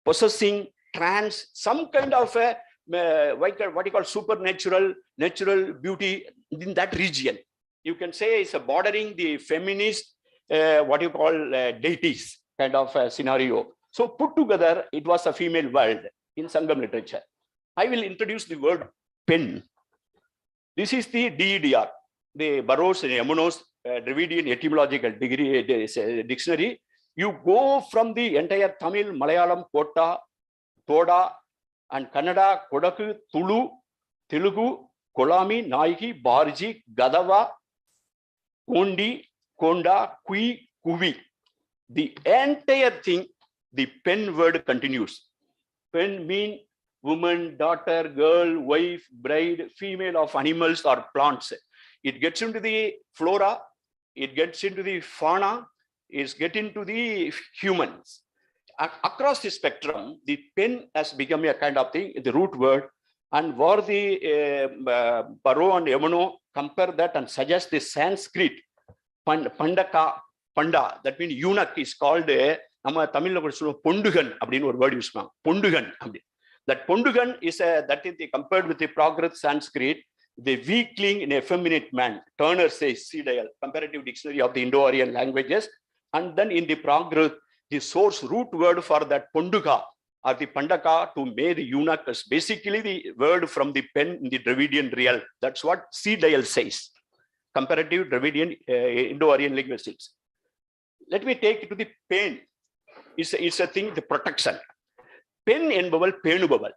possessing, trans, some kind of a what you call supernatural, natural beauty in that region. You can say it's a bordering the feminist, what you call deities kind of a scenario. So put together, it was a female world in Sangam literature. I will introduce the word pen. This is the DEDR, the Burroughs and Yamanos Dravidian etymological dictionary. You go from the entire Tamil, Malayalam, Kota, Toda, and Kannada, Kodaku, Tulu, Telugu, Kolami, Naiki, Barji, Gadava, Kondi, Konda, Kui, Kuvi. The entire thing, the pen word continues. Pen mean woman, daughter, girl, wife, bride, female of animals or plants. It gets into the flora, it gets into the fauna, it gets into the humans. Across the spectrum, the pen has become a kind of thing, the root word, and where the Burrow and Yamano compare that and suggest the Sanskrit Pandaka, Panda, that means eunuch is called Nama Tamil Pondugan, abdin word use Pondugan. That Pondugan is that is compared with the Progress Sanskrit, the weakling in effeminate man. Turner says C-dial, comparative dictionary of the Indo-Aryan languages, and then in the Progress, the source root word for that Ponduga or the Pandaka to make the eunuch is basically the word from the pen in the Dravidian realm. That's what C-dial says. Comparative Dravidian Indo-Aryan linguistics. Let me take it to the pen. It's a thing, the protection. Pen and bubble, pen bubble.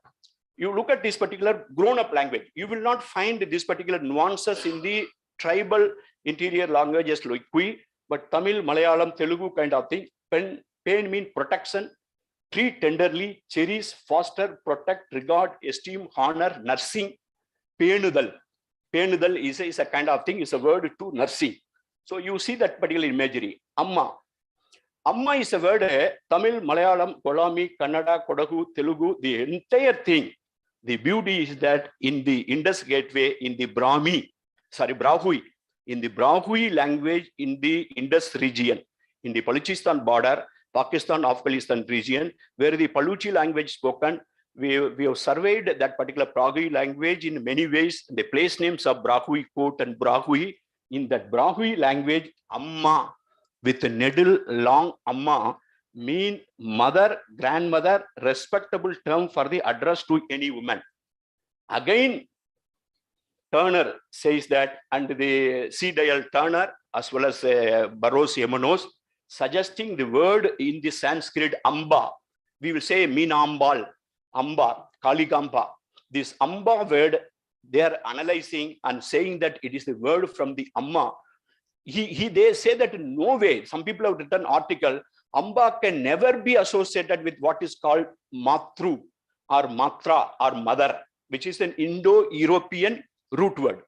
You look at this particular grown-up language, you will not find these particular nuances in the tribal interior languages like Kui, but Tamil, Malayalam, Telugu kind of thing. Pen means protection, treat tenderly, cherish, foster, protect, regard, esteem, honor, nursing. Penudal. Penudal is a kind of thing, is a word to nursing. So you see that particular imagery. Amma. Amma is a word, Tamil, Malayalam, Kolami, Kannada, Kodagu, Telugu, the entire thing. The beauty is that in the Indus Gateway, in the Brahui, in the Brahui language in the Indus region, in the Balochistan border, Pakistan, Afghanistan region, where the Baluchi language spoken, we have surveyed that particular Brahui language in many ways. The place names of Brahui Court and Brahui. In that Brahui language, Amma, with a needle long Amma, mean mother, grandmother, respectable term for the address to any woman. Again, Turner says that, and the C-dial Turner, as well as Burroughs Yamanos, suggesting the word in the Sanskrit Amba. We will say Meenambal, Amba. Kaligamba. This Amba word, they are analyzing and saying that it is the word from the Amma. They say that in no way, some people have written article, Amba can never be associated with what is called Matru or Matra or mother, which is an Indo-European root word.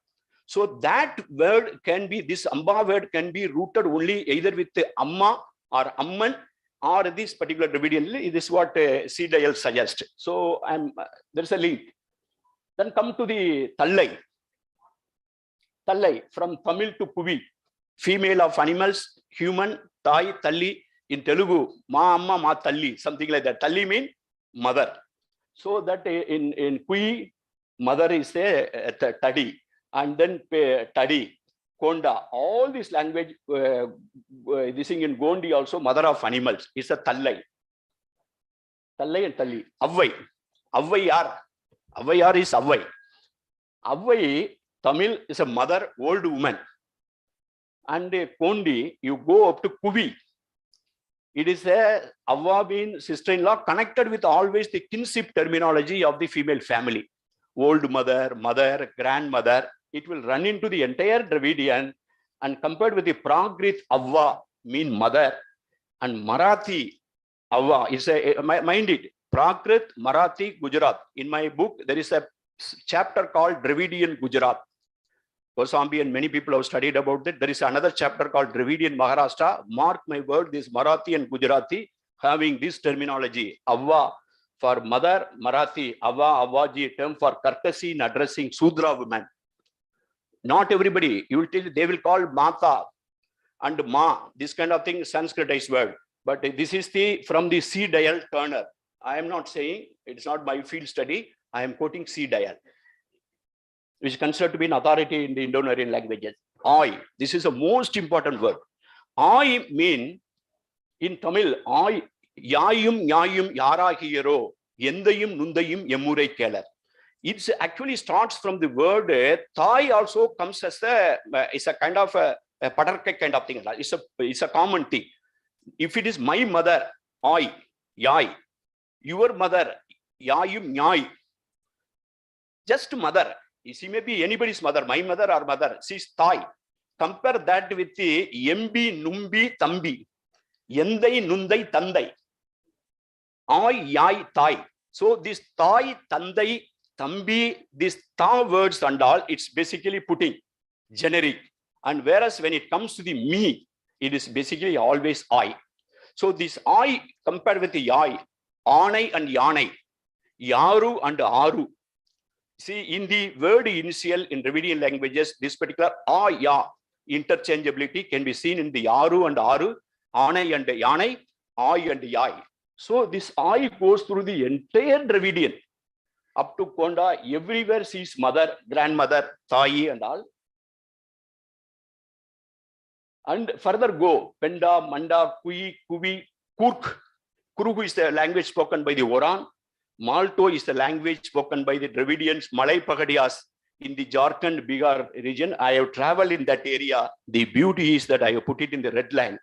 So that word can be, this Amba word can be rooted only either with the Amma or Amman or this particular Dravidian. This is what C. Dayal suggests. So there's a link. Then come to the Tallai. Tallai, from Tamil to Puvi, female of animals, human, Tai, Talli. In Telugu, Ma Amma, Ma Talli, something like that. Talli means mother. So that in Kui, mother is a Tadi, and then Tadi, Konda. All this language, this thing in Gondi also, mother of animals, is a Tallai. Tallai and Talli. Avvai. Avvai yar. Avvai yar is Avvai. Avvai, Tamil, is a mother, old woman. And Kondi, you go up to Kuvi. It is a Avva being sister-in-law connected with always the kinship terminology of the female family. Old mother, mother, grandmother. It will run into the entire Dravidian, and compared with the Prakrit Avva mean mother, and Marathi Avva is mind it, Prakrit, Marathi, Gujarat. In my book, there is a chapter called Dravidian Gujarat. Gosambi and many people have studied about that. There is another chapter called Dravidian Maharashtra. Mark my word, this Marathi and Gujarati having this terminology. Avva for mother, Marathi, Avva, Avvaji, term for courtesy in addressing Sudra women. Not everybody, you will tell, they will call Mata and Ma, this kind of thing, Sanskritized word. But this is from the C. Dayal Turner. I am not saying, it's not my field study. I am quoting C. Dayal, which is considered to be an authority in the Indo-Aryan languages. I, this is the most important word. I mean, in Tamil, I, Yayum, Nyayum, Yara Hiro, Yendayum, Nundayum, Yemurai Keller. It actually starts from the word, Thai also comes as it's a kind of a patarka kind of thing. It's a common thing. If it is my mother, I, Yai, your mother, Yayum, Nyai, just mother. She may be anybody's mother, my mother or mother. She's Thai. Compare that with the Yembi, Numbi, Tambi. Yendai, Nundai, Tandai. I, Yai, Thai. So this Thai, Tandai, Tambi, these Ta words and all, it's basically putting generic. And whereas when it comes to the me, it is basically always I. So this I compared with the Yai, Anai and Yanai, Yaru and Aru. See, in the word initial in Dravidian languages, this particular A, Ya interchangeability can be seen in the Yaru and Aru, Anai and Yanai, I and Yai. So this I goes through the entire Dravidian up to Konda, everywhere sees mother, grandmother, Thai and all. And further go, Penda, Manda, Kui, Kuvi, Kurk. Kurugu is the language spoken by the Oran. Malto is the language spoken by the Dravidians, Malay Pagadias in the Jharkhand, Bihar region. I have traveled in that area. The beauty is that I have put it in the red line.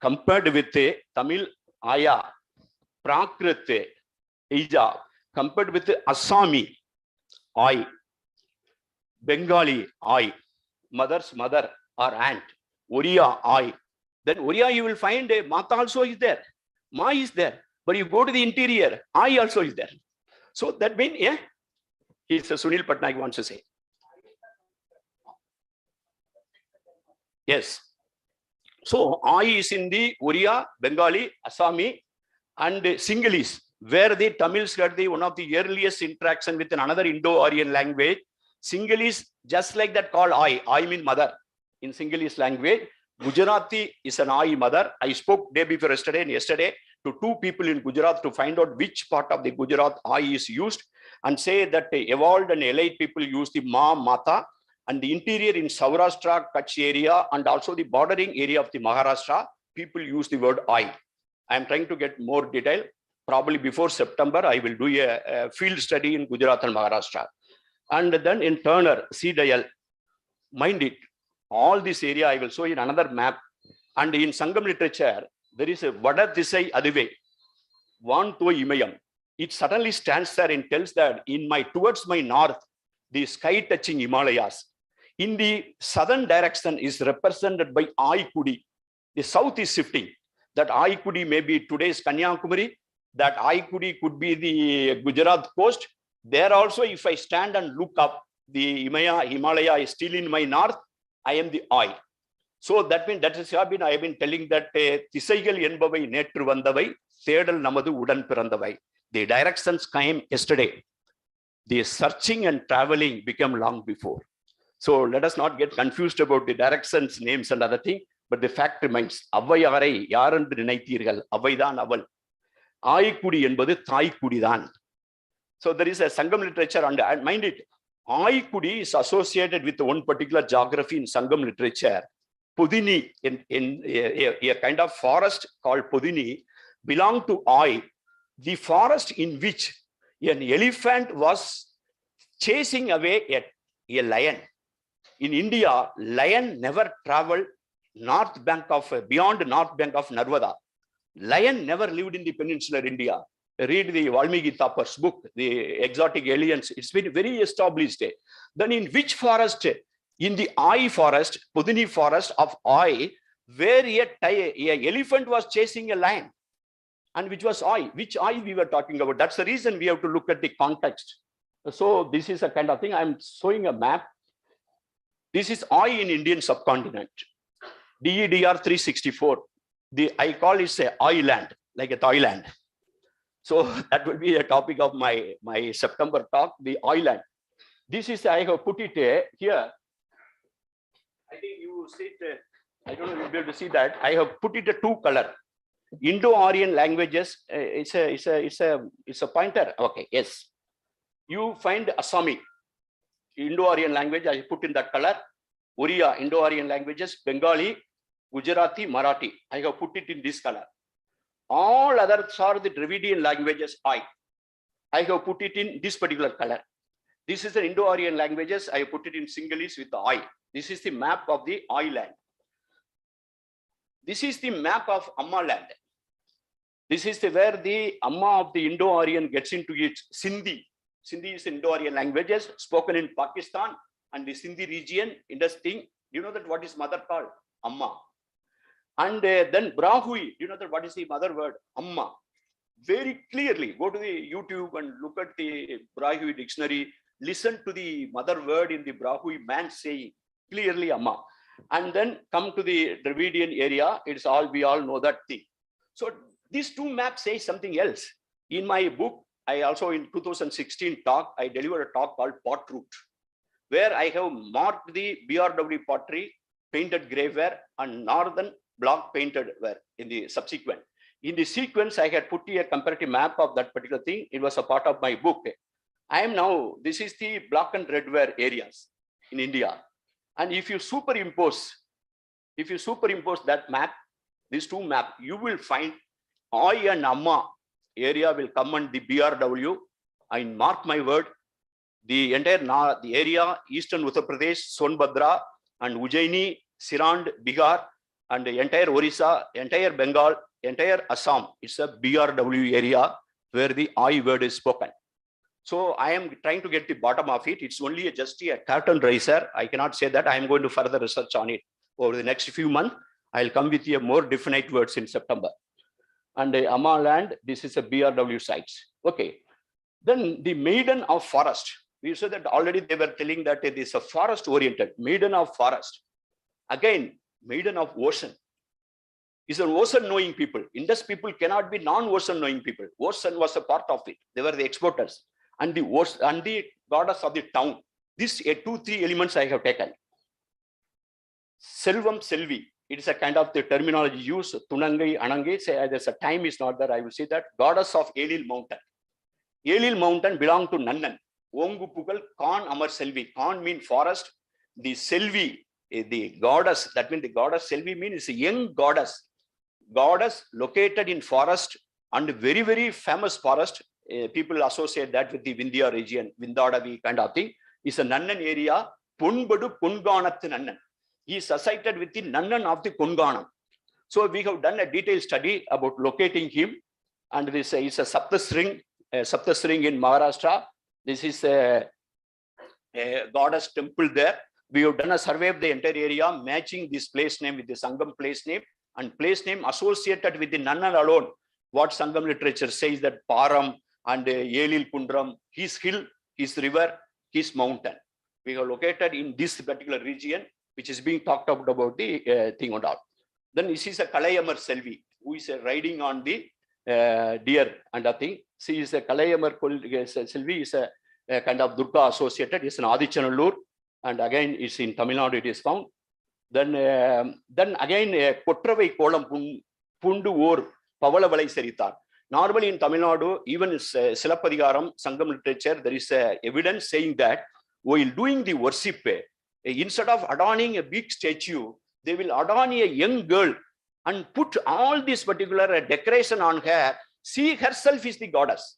Compared with the Tamil, Aya, Prakrit, Ija, compared with the Assami, I, Bengali, I, mother's mother or aunt, Oriya, I. Then Oriya you will find a Mata also is there, Ma is there. But you go to the interior, I also is there. So that means, yeah, he's Sunil Patnaik wants to say. Yes. So I is in the Oriya, Bengali, Assami, and Sinhalese, where the Tamils got the one of the earliest interaction with another Indo-Aryan language. Sinhalese, just like that called I mean mother in Sinhalese language. Gujarati is an I mother. I spoke day before yesterday and yesterday to two people in Gujarat to find out which part of the Gujarat I is used, and say that evolved and elite people use the Ma, Mata, and the interior in Saurashtra, Kutch area, and also the bordering area of the Maharashtra, people use the word I. I am trying to get more detail. Probably before September, I will do a field study in Gujarat and Maharashtra. And then in Turner, C. Dayal, mind it, all this area I will show you in another map. And in Sangam literature, there is a Vada Disai Adive, Vanto Imayam. it suddenly stands there and tells that towards my north, the sky touching Himalayas. In the southern direction is represented by Aikudi. The south is shifting. That Aikudi may be today's Kanyakumari. That Aikudi could be the Gujarat coast. There also, if I stand and look up, the Himalaya is still in my north. I am the I. So that means I have been telling that Tisaigal Yenbavai Netru Vandavai, Thedal Namadu Udan Pirandavai. The directions came yesterday. The searching and traveling became long before. So let us not get confused about the directions, names and other thing. But the fact remains, Avvayarai Yarandu Ninaithirgal, Avvaidan Aval. Aikudi என்பது தாய்க்குடிதான். So there is a Sangam literature, and mind it, Aikudi is associated with one particular geography in Sangam literature. Pudini, in a kind of forest called Pudini, belonged to Ai, the forest in which an elephant was chasing away a lion. In India, lion never traveled beyond north bank of Narmada. Lion never lived in the peninsular India. Read the Valmiki Thappar's book, The Exotic Aliens. It's been very established. Then in which forest? In the Ai forest, Pudini forest of Ai, where a elephant was chasing a lion. And which was Ai? Which Ai we were talking about? That's the reason we have to look at the context. So this is a kind of thing. I'm showing a map. This is Ai in Indian subcontinent. DEDR 364. I call it a island, like a Thailand. So that will be a topic of my September talk, the island. This is, I have put it here. I think you see it, I don't know if you'll be able to see that. I have put it a two color. Indo-Aryan languages, it's a pointer. Okay, yes. You find Assami, Indo-Aryan language, I put in that color. Oriya, Indo-Aryan languages, Bengali, Gujarati, Marathi. I have put it in this color. All others are the Dravidian languages. I have put it in this particular color. This is the Indo-Aryan languages. I have put it in Sinhalese with the I. This is the map of the island. This is the map of Amma land. This is where the Amma of the Indo-Aryan gets into its Sindhi. Sindhi is Indo-Aryan languages spoken in Pakistan and the Sindhi region. Interesting. You know that what is mother called? Amma. And then Brahui, you know that what is the mother word? Amma. Very clearly, go to the YouTube and look at the Brahui dictionary. Listen to the mother word in the Brahui man saying clearly Amma. And then come to the Dravidian area. It's all, we all know that thing. So these two maps say something else. In my book, I also in 2016 talk, I delivered a talk called Pot Route, where I have marked the BRW pottery, painted graveware and northern block painted ware in the subsequent. In the sequence, I had put a comparative map of that particular thing. It was a part of my book. I am now, this is the block and red ware areas in India. And if you superimpose that map, these two maps, you will find Ai and Amma area will come on the BRW. I mark my word, the entire the area, eastern Uttar Pradesh, Sonbhadra and Ujjaini, Sirand, Bihar, and the entire Orissa, entire Bengal, entire Assam. It's a BRW area where the I word is spoken. So I am trying to get the bottom of it. It's only just a curtain raiser. I cannot say that. I am going to further research on it over the next few months. I'll come with you more definite words in September. And the Amma land, this is a BRW sites. Okay. Then the maiden of forest. We said that already they were telling that it is a forest oriented, maiden of forest. Again, maiden of ocean. Is an ocean knowing people. Indus people cannot be non-ocean knowing people. Ocean was a part of it. They were the exporters. And the goddess of the town. These 2-3 elements I have taken. Selvam Selvi. It is a kind of the terminology used. Tunangai, Anangai. Say there's a time is not there. I will say that. Goddess of Elil mountain. Elil mountain belonged to Nannan. Ongu Pugal, Khan Amar Selvi. Khan means forest. The Selvi, the goddess, that means the goddess Selvi means is a young goddess. Goddess located in forest and very, very famous forest. People associate that with the Vindhya region, Vindhadavi kind of thing. Is a Nannan area. Punbadu Punganat Nannan. He is associated with the Nannan of the Punganam. So we have done a detailed study about locating him. And this is a Saptasring Saptasring in Maharashtra. This is a goddess temple there. We have done a survey of the entire area, matching this place name with the Sangam place name, and place name associated with the Nannan alone. What Sangam literature says that Param and Yelil Kundram, his hill, his river, his mountain. We are located in this particular region, which is being talked about the thing and all. Then this is a Kalayamar Selvi, who is riding on the deer and a thing. She is a Kalayamar Selvi, is a kind of Durga associated. It's an Adichanallur, and again it's in Tamil Nadu. It is found. Then again Kottravai Kolam Pundu or Pavalavalai Seritar. Normally in Tamil Nadu, even Silappadigaram, Sangam literature, there is evidence saying that while doing the worship, instead of adorning a big statue, they will adorn a young girl and put all this particular decoration on her. She herself is the goddess.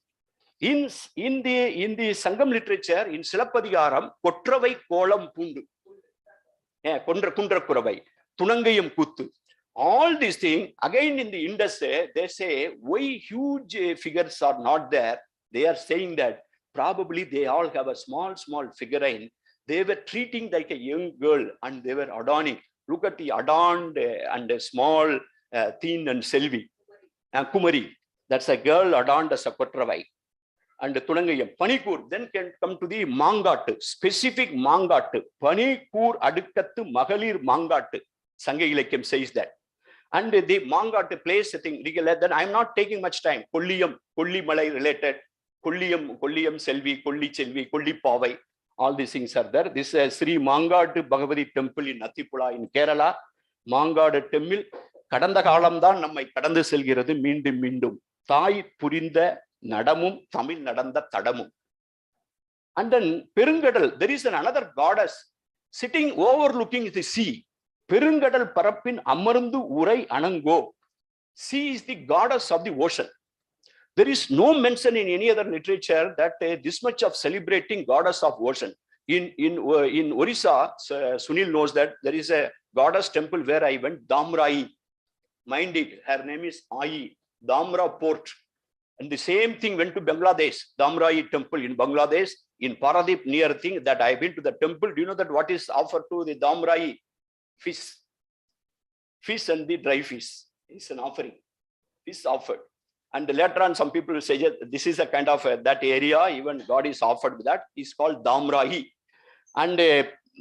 In the Sangam literature, in Silappadigaram, Kottravai Kolam Pundu, Kundra Kuravai, Tunangayam Kuttu. All these things, again in the Indus, they say, why huge figures are not there? They are saying that probably they all have a small figurine. They were treating like a young girl and they were adorning. Look at the adorned and small, thin and selvi. Kumari, that's a girl adorned as a Kottravai. And Tunangayam. Panikur then can come to the Mangat, specific Mangat. Panikur Adukattu Magalir Mangat. Sangha Ilakyam says that. And the Mangat place, I think, then I'm not taking much time. Kolliyam, Kolli Malai related, Kolliyam Selvi, Kolli Chelvi, Kolli Pavai. All these things are there. This is Sri Mangad Bhagavati Temple in Nathipula in Kerala. Mangad Temple. Kadanda Kalamdan, Namai Kadanda Selgiradu, Mindum. Thai Purinda Nadamum, Tamil Nadanda Tadamum. And then Perungadal, there is another goddess sitting overlooking the sea. Perungadal Parapin Amarandu Urai Anango. She is the goddess of the ocean. There is no mention in any other literature that this much of celebrating goddess of ocean. In Orissa, Sunil knows that there is a goddess temple where I went, Damrai. Mind it, her name is Ai, Damra Port. And the same thing went to Bangladesh, Damrai temple in Bangladesh, in Paradip near thing that I've been to the temple. Do you know that what is offered to the Damrai? Fish. Fish and the dry fish. It's an offering. Fish offered. And later on, some people will say this is a kind of that area, even God is offered with that. It's called Damrahi. And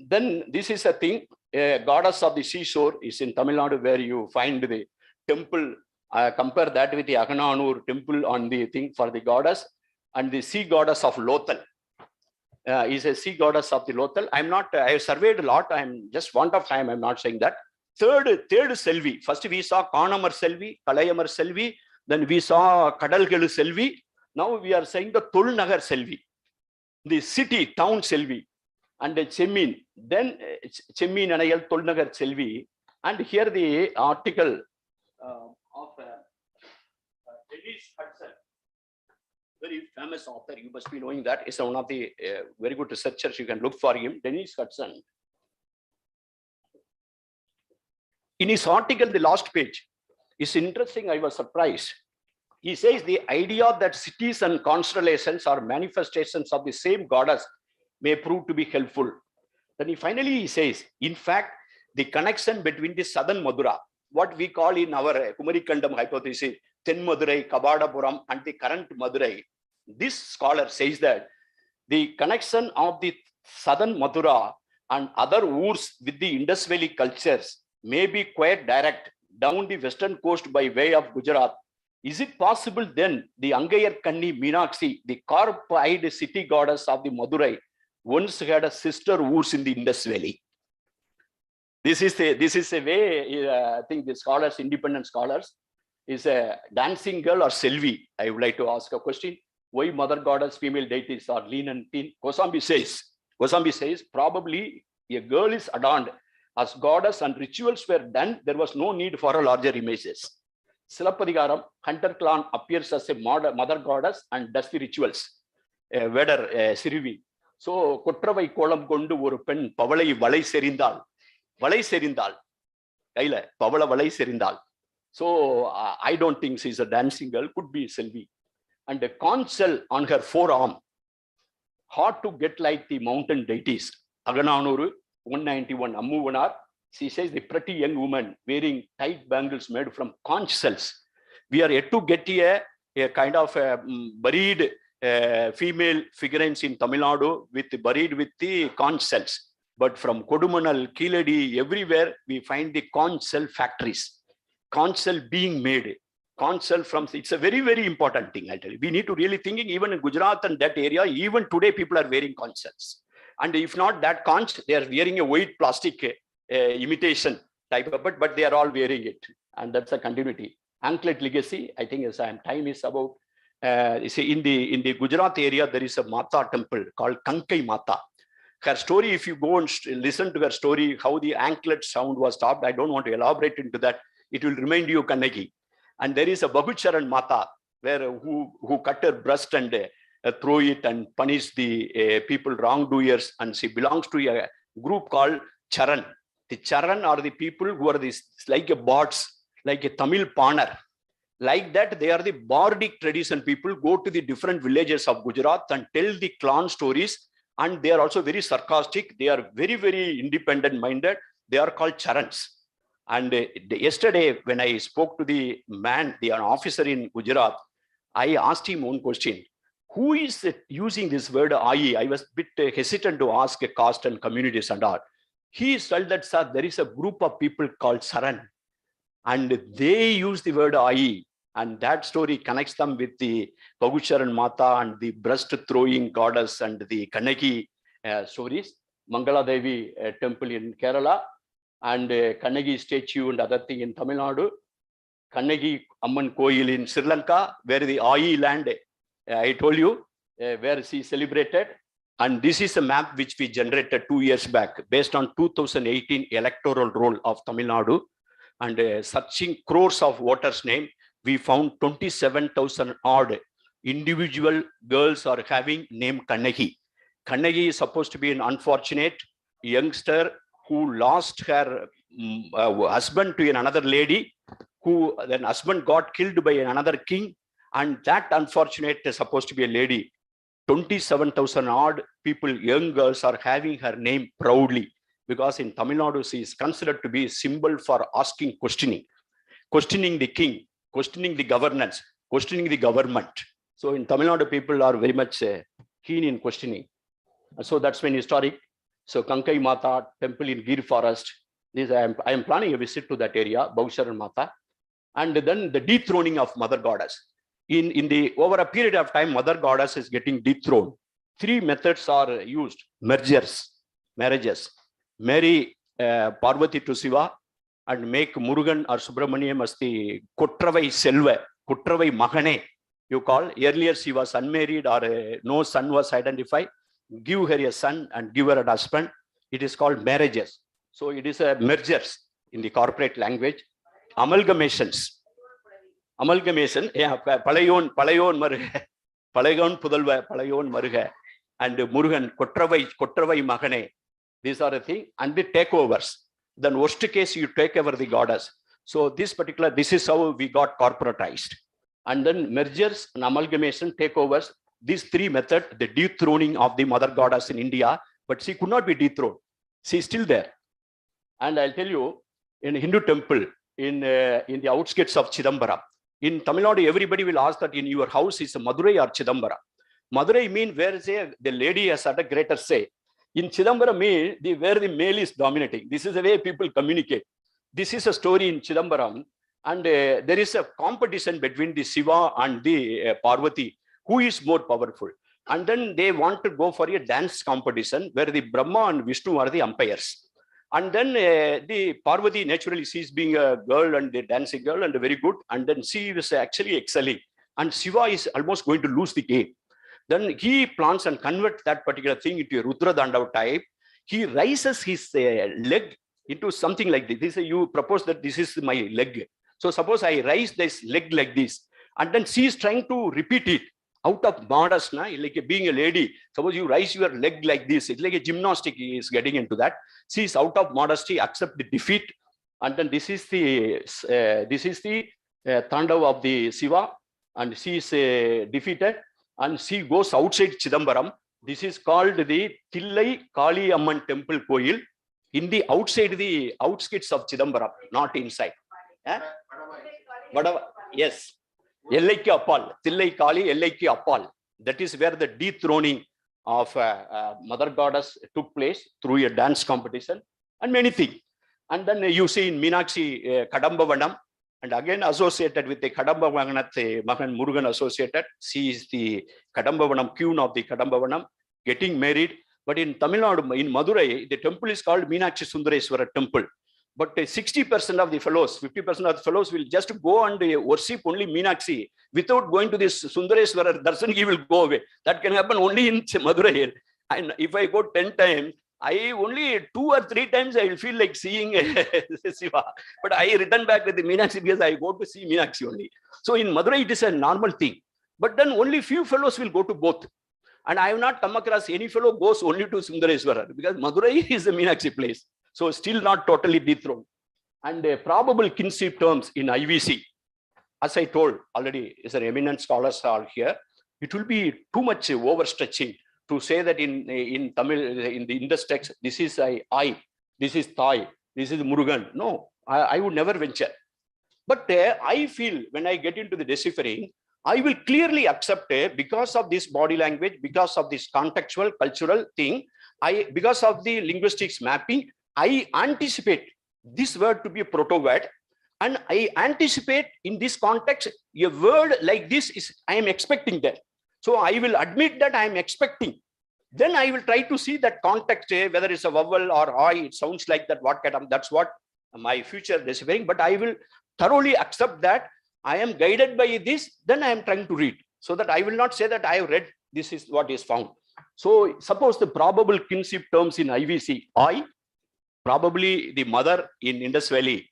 then this is a thing, goddess of the seashore is in Tamil Nadu, where you find the temple. Compare that with the Agananur temple on the thing for the goddess, and the sea goddess of Lothal is a sea goddess of the Lothal. I have surveyed a lot. I'm just want of time. I'm not saying that. Third Selvi. First we saw Kanamar Selvi, Kalayamar Selvi. Then we saw Kadalgelu Selvi. Now we are saying the Tulnagar Selvi, the city, town Selvi, and the Chemin. Then Chemin Anayal Tulnagar Selvi. And here the article of Dennis Hudson, very famous author. You must be knowing that. Is one of the very good researchers. You can look for him. Dennis Hudson. In his article, the last page, it's interesting. I was surprised. He says the idea that cities and constellations are manifestations of the same goddess may prove to be helpful. Then he says, in fact, the connection between the southern Madura, what we call in our Kumari Kandam hypothesis, Ten Madurai, Kabadapuram, and the current Madurai, this scholar says that the connection of the southern Madura and other Urs with the Indus Valley cultures may be quite direct down the western coast by way of Gujarat. Is it possible then the Angayar Kanni Meenakshi, the carp-eyed city goddess of the Madurai, once had a sister Urs in the Indus Valley? This is a way, I think the scholars, independent scholars, is a dancing girl or Selvi. I would like to ask a question. Why mother goddess, female deities are lean and thin? Kosambi says, probably a girl is adorned as goddess and rituals were done. There was no need for a larger images. Silappadigaram, hunter clan appears as a mother goddess and does the rituals. Vedar Sirivi. So, Kottravai Kolam Kondu oru pen Pavalai Valai Serindal. Valai Serindal. Kaila, Pavala Valai Serindal. So, I don't think she's a dancing girl, could be Selvi. and a conch shell on her forearm. Hard to get like the mountain deities. Agananuru, 191 Ammuvanar. She says the pretty young woman wearing tight bangles made from conch shells. We are yet to get a kind of buried female figurines in Tamil Nadu buried with the conch shells. But from Kodumanal, Kiladi, everywhere we find the conch shell factories. Conch shell being made. Conch shell from, it's a very, very important thing, I tell you. We need to really thinking even in Gujarat and that area, even today people are wearing conch shells. And if not that conch, they are wearing a white plastic imitation type of, but they are all wearing it. And that's a continuity. Anklet legacy, I think as time is about, see in the Gujarat area, there is a Mata temple called Kankai Mata. Her story, if you go and listen to her story, how the anklet sound was stopped, I don't want to elaborate into that. It will remind you Kannagi. And there is a Bahucharan Mata, where who cut her breast and throw it and punish the people wrongdoers. And she belongs to a group called Charan. The Charan are the people who are this like a bots, like a Tamil Panar. Like that, they are the bardic tradition people, go to the different villages of Gujarat and tell the clan stories. And they are also very sarcastic. They are very, very independent minded. They are called Charans. And yesterday, when I spoke to the man, the officer in Gujarat, I asked him one question. Who is using this word IE? I was a bit hesitant to ask a caste and communities and all. He told that, sir, there is a group of people called Saran. And they use the word IE. And that story connects them with the Bahucharan Mata and the breast throwing goddess and the Kannagi stories. Mangala Devi temple in Kerala and Kannagi statue and other thing in Tamil Nadu. Kannagi Amman Koil in Sri Lanka, where the IE land, I told you, where she celebrated. And this is a map which we generated 2 years back based on 2018 electoral roll of Tamil Nadu. And searching crores of voters' name, we found 27,000 odd individual girls are having name Kannagi. Kannagi is supposed to be an unfortunate youngster who lost her husband to another lady, who then husband got killed by another king, and that unfortunate is supposed to be a lady. 27,000 odd people, young girls, are having her name proudly, because in Tamil Nadu she is considered to be a symbol for asking questioning the king, questioning the governance, questioning the government. So in Tamil Nadu, people are very much keen in questioning. So that's when historic. So Kankai Mata temple in Gir forest. This I am planning a visit to that area, Bahucharan Mata. And then the dethroning of Mother Goddess. In the over a period of time, Mother Goddess is getting dethroned. 3 methods are used: marriages, marry Parvati to Shiva, and make Murugan or Subramaniam as the Kotravai Selva, Kotravai Mahane, you call. Earlier she was unmarried or no son was identified. Give her a son and give her a husband. It is called marriages. So it is a mergers in the corporate language. Amalgamations. Amalgamation, yeah, Palayon Maruga, Palayon Pudalva, Palayon Maruga, and Murugan, Kotravai Mahane. These are the thing. And the takeovers. Then worst case, you take over the goddess. So this is how we got corporatized. And then mergers and amalgamation, takeovers, these 3 methods, the dethroning of the Mother Goddess in India, but she could not be dethroned. She is still there. And I'll tell you, in a Hindu temple, in the outskirts of Chidambara, in Tamil Nadu, everybody will ask that in your house is Madurai or Chidambara. Madurai means where the lady has had a greater say. In Chidambara means where the male is dominating. This is the way people communicate. This is a story in Chidambaram, and there is a competition between the Shiva and the Parvati, who is more powerful. And then they want to go for a dance competition where the Brahma and Vishnu are the umpires. And then the Parvati, naturally, she's being a girl and the dancing girl and very good. And then she is actually excelling. And Shiva is almost going to lose the game. Then he plans and converts that particular thing into a Rudra Dandav type. He raises his leg into something like this. You propose that this is my leg. So suppose I raise this leg like this. And then she is trying to repeat it out of modesty, like being a lady. Suppose you raise your leg like this. It's like a gymnastic is getting into that. She is out of modesty, accept the defeat. And then this is the Tandav of the Shiva. and she is defeated, and she goes outside Chidambaram. This is called the Tillai Kali Amman Temple Koil, in the outside, the outskirts of Chidambaram, not inside. Yes, Ellaikku Appal, Tillai Kali, Ellaikku Appal. That is where the dethroning of Mother Goddess took place through a dance competition and many things. And then you see in Meenakshi Kadambavanam, and again associated with the Kadambavanam, Mahan Murugan associated. She is the Kadambavanam, queen of the Kadambavanam, getting married. But in Tamil Nadu, in Madurai, the temple is called Meenakshi Sundareswara temple. But 60% of the fellows, 50% of the fellows will just go and worship only Meenakshi without going to this Sundareswara darshan. He will go away. That can happen only in Madurai. And if I go 10 times, I only 2 or 3 times I will feel like seeing Shiva. But I return back with the Meenakshi because I go to see Meenakshi only. So in Madurai, it is a normal thing. But then only few fellows will go to both. And I have not come across any fellow goes only to Sundareswara because Madurai is the Meenakshi place. So still not totally dethroned. And probable kinship terms in IVC, as I told already, is an eminent scholars are here. It will be too much overstretching to say that in Tamil, in the Indus text, this is I, this is Thai, this is Murugan. No, I would never venture. But I feel when I get into the deciphering, I will clearly accept because of this body language, because of this contextual, cultural thing, because of the linguistics mapping, I anticipate this word to be a proto word, and I anticipate in this context a word like this is I am expecting that. So I will admit that I am expecting. Then I will try to see that context, whether it's a vowel or I, it sounds like that. What kind of, that's what my future deciphering. But I will thoroughly accept that I am guided by this. Then I am trying to read, so that I will not say that I have read. This is what is found. So suppose the probable kinship terms in IVC, I, probably the mother in Indus Valley,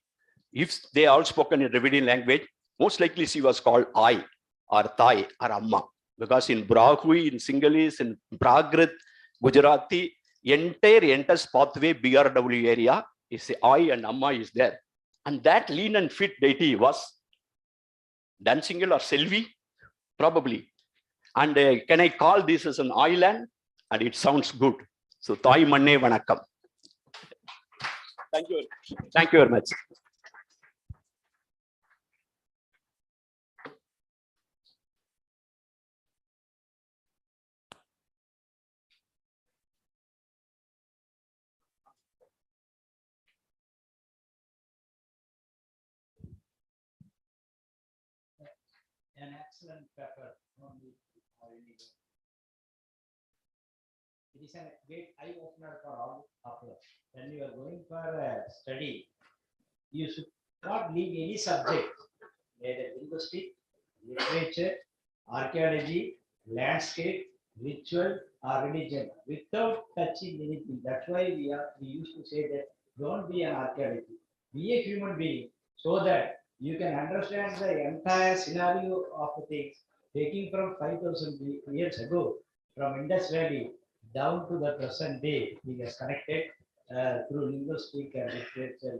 if they all spoken in Dravidian language, most likely she was called I or Thai or Amma. Because in Brahwi, in Sinhalese, in Prakrit, Gujarati, entire pathway BRW area is I and Amma is there. And that lean and fit deity was Dansingal or Selvi, probably. And can I call this as an island? And it sounds good. So Thai Manne Vanakkam. Thank you. Thank you very much.
An excellent paper from the it is a great eye opener for all of us. When you are going for a study, you should not leave any subject, whether linguistic, literature, archaeology, landscape, ritual, or religion, without touching anything. That's why we used to say that don't be an archaeologist, be a human being, so that you can understand the entire scenario of the things, taking from 5,000 years ago, from Indus Valley down to the present day. He has connected through linguistic and literature.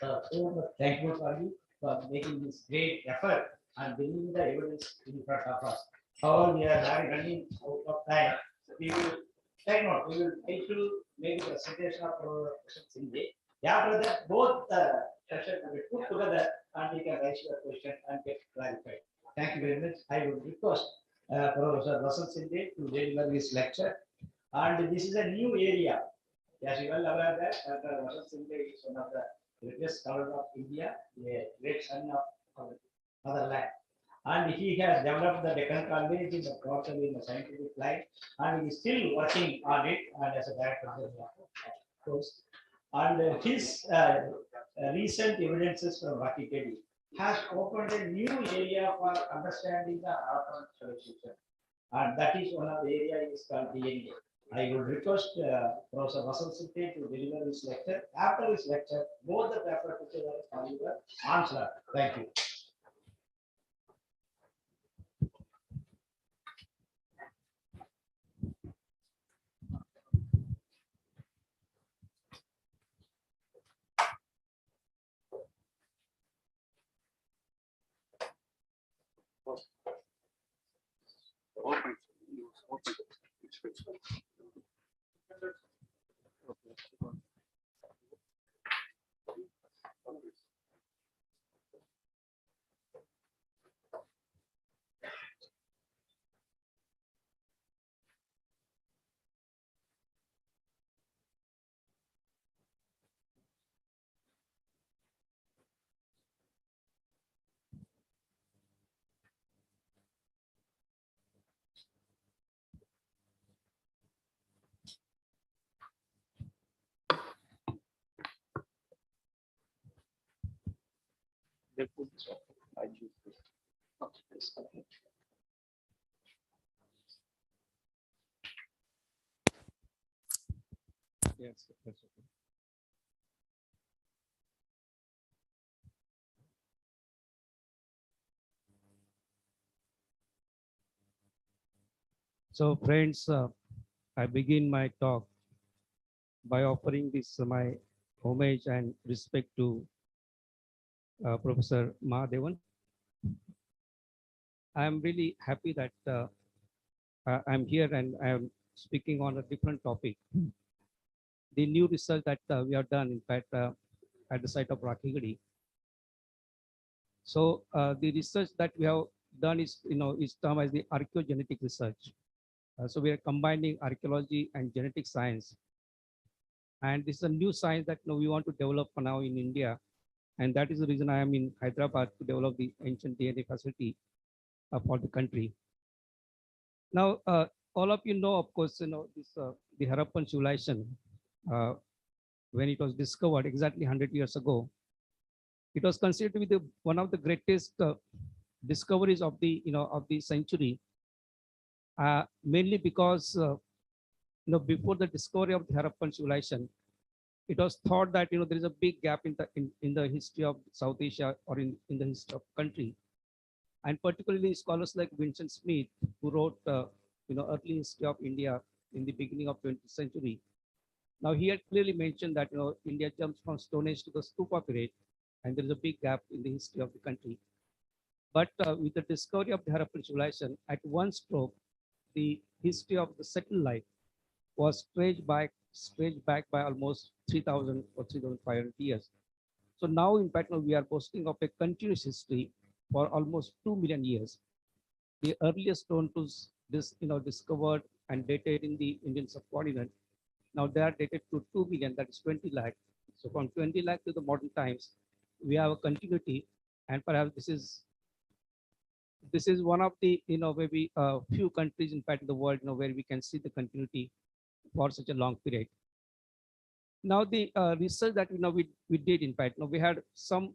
So thank you for making this great effort and bringing the evidence in front of us. However, we are running out of time. We will try to make the presentation of questions in the after that, both sessions will be put together and we can raise your question and get clarified. Thank you very much. I would request Professor Vasant Sinde to deliver his lecture. And this is a new area. As you well aware that Dr. Vasant Sinde is one of the greatest scholars of India, a great son of motherland. And he has developed the Deccan College in the quarterly in the scientific line, and he is still working on it and as a director of the course. And his recent evidences from Vakikedi has opened a new area for understanding the art of civilization. And that is one of the areas is called DNA. I would request Professor Vasant Sinde to deliver his lecture. After his lecture, both the paper together are your answer. Thank you.
They put this off. I choose this. Okay, this one. Yes, that's okay. So friends, I begin my talk by offering this my homage and respect to Professor Mahadevan. I am really happy that I'm here and I am speaking on a different topic. The new research that we have done, in fact, at the site of Rakhigarhi. So the research that we have done is termed as the archaeogenetic research. So we are combining archaeology and genetic science. And this is a new science that we want to develop now in India. And that is the reason I am in Hyderabad to develop the ancient DNA facility for the country. Now, all of you know, of course, this the Harappan civilization, when it was discovered exactly 100 years ago, it was considered to be one of the greatest discoveries of the century, mainly because before the discovery of the Harappan civilization, it was thought that there is a big gap in the history of South Asia or in the history of country, and particularly scholars like Vincent Smith, who wrote early history of India in the beginning of 20th century. Now he had clearly mentioned that India jumps from Stone Age to the Stupa period, and there is a big gap in the history of the country. But with the discovery of the Harappan civilization, at one stroke, the history of the settled life was stretched back by almost 3,000 or 3,500 years. So now, in fact, we are boasting of a continuous history for almost 2 million years. The earliest stone tools discovered and dated in the Indian subcontinent, now they are dated to 2 million, that is 20 lakh. So from 20 lakh to the modern times, we have a continuity, and perhaps this is one of the maybe few countries, in fact, in the world where we can see the continuity for such a long period. Now the research that we did, in fact, we had some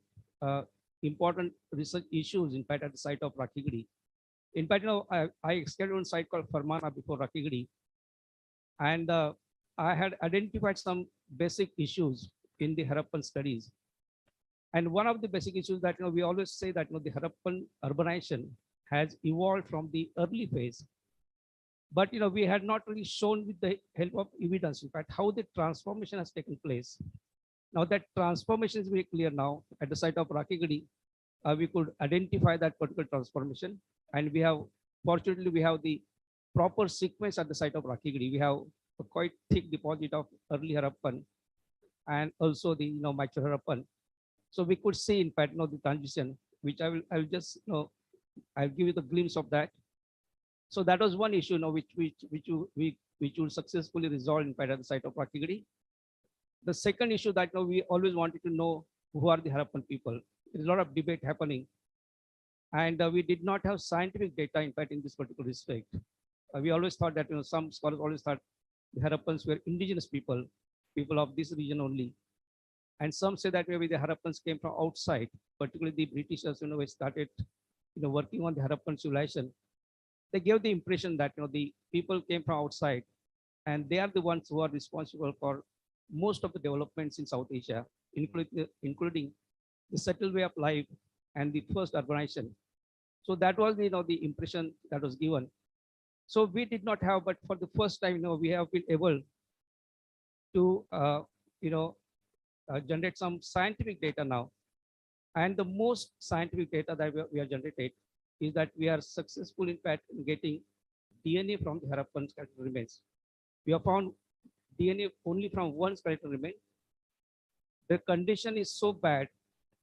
important research issues, in fact, at the site of Rakhigarhi. In fact, I excavated one site called Farmana before Rakhigarhi, and I had identified some basic issues in the Harappan studies. And one of the basic issues that we always say that the Harappan urbanization has evolved from the early phase, but we had not really shown with the help of evidence, in fact, how the transformation has taken place. Now that transformation is very clear now at the site of Rakhigarhi. We could identify that particular transformation, and fortunately we have the proper sequence at the site of Rakhigarhi. We have a quite thick deposit of early Harappan and also the mature Harappan. So we could see, in fact, the transition, which I will just I'll give you the glimpse of that. So that was one issue, which will successfully resolve, in fact, at the site of Rakhigarhi. The second issue that we always wanted to know who are the Harappan people. There's a lot of debate happening, and we did not have scientific data, in fact, in this particular respect. We always thought that some scholars always thought the Harappans were indigenous people of this region only. And some say that maybe the Harappans came from outside, particularly the Britishers, who started, working on the Harappan civilization. They gave the impression that, the people came from outside, and they are the ones who are responsible for most of the developments in South Asia, including the settled way of life and the first urbanization. So that was the impression that was given. So we did not have, but for the first time, we have been able to, generate some scientific data now. And the most scientific data that we have generated is that we are successful in fact in getting DNA from the Harappan skeletal remains. We have found DNA only from one skeletal remain. The condition is so bad,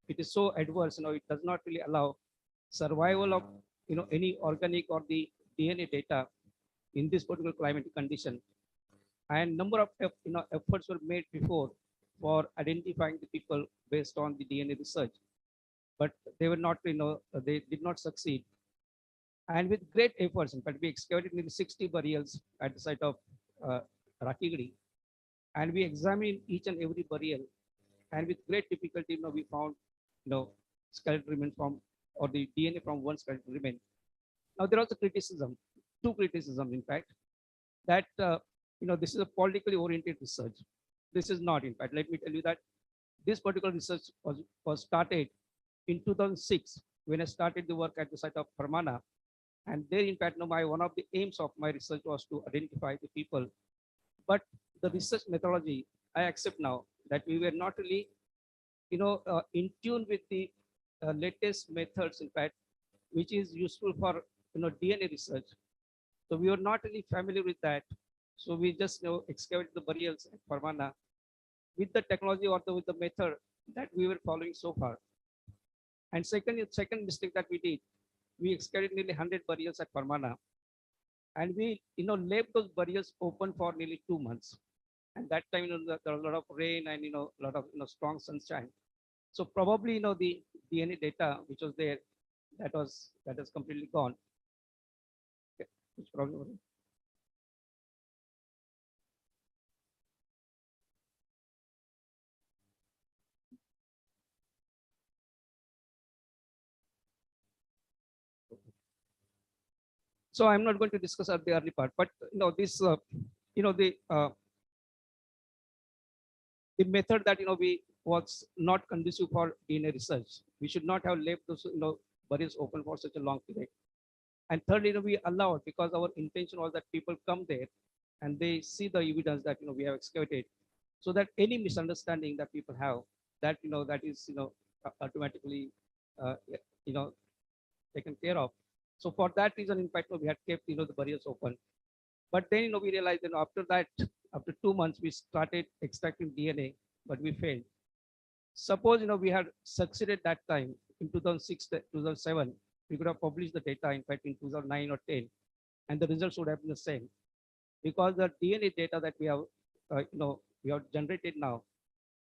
it is so adverse, it does not really allow survival of any organic or the DNA data in this particular climatic condition. And number of efforts were made before for identifying the people based on the DNA research, but they were not, they did not succeed. And with great efforts, in fact, we excavated nearly 60 burials at the site of Rakigadi, and we examined each and every burial. And with great difficulty, we found, skeletal remains from, or the DNA from one skeletal remain. Now there was a criticism, two criticisms, in fact, that this is a politically oriented research. This is not, in fact. Let me tell you that this particular research was started in 2006 when I started the work at the site of Parmana. And there, in fact, one of the aims of my research was to identify the people. But the research methodology, I accept now that we were not really, in tune with the latest methods, in fact, which is useful for DNA research. So we were not really familiar with that. So we just excavated the burials at Parmana with the technology or with the method that we were following so far. And second mistake that we did, we excavated nearly 100 burials at Parmana, and we left those burials open for nearly 2 months. And that time, there was a lot of rain and a lot of strong sunshine. So probably the DNA data which was there, that has completely gone. Okay. Which problem? So I'm not going to discuss at the early part, but this the method that we was not conducive for DNA research. We should not have left those burials open for such a long period. And thirdly, we allowed, because our intention was that people come there and they see the evidence that we have excavated, so that any misunderstanding that people have, that that is automatically taken care of. So for that reason, in fact, we had kept the burials open. But then we realized that after that, after 2 months, we started extracting DNA, but we failed. Suppose we had succeeded that time in 2006, 2007, we could have published the data, in fact, in 2009 or 10, and the results would have been the same, because the DNA data that we have we have generated now,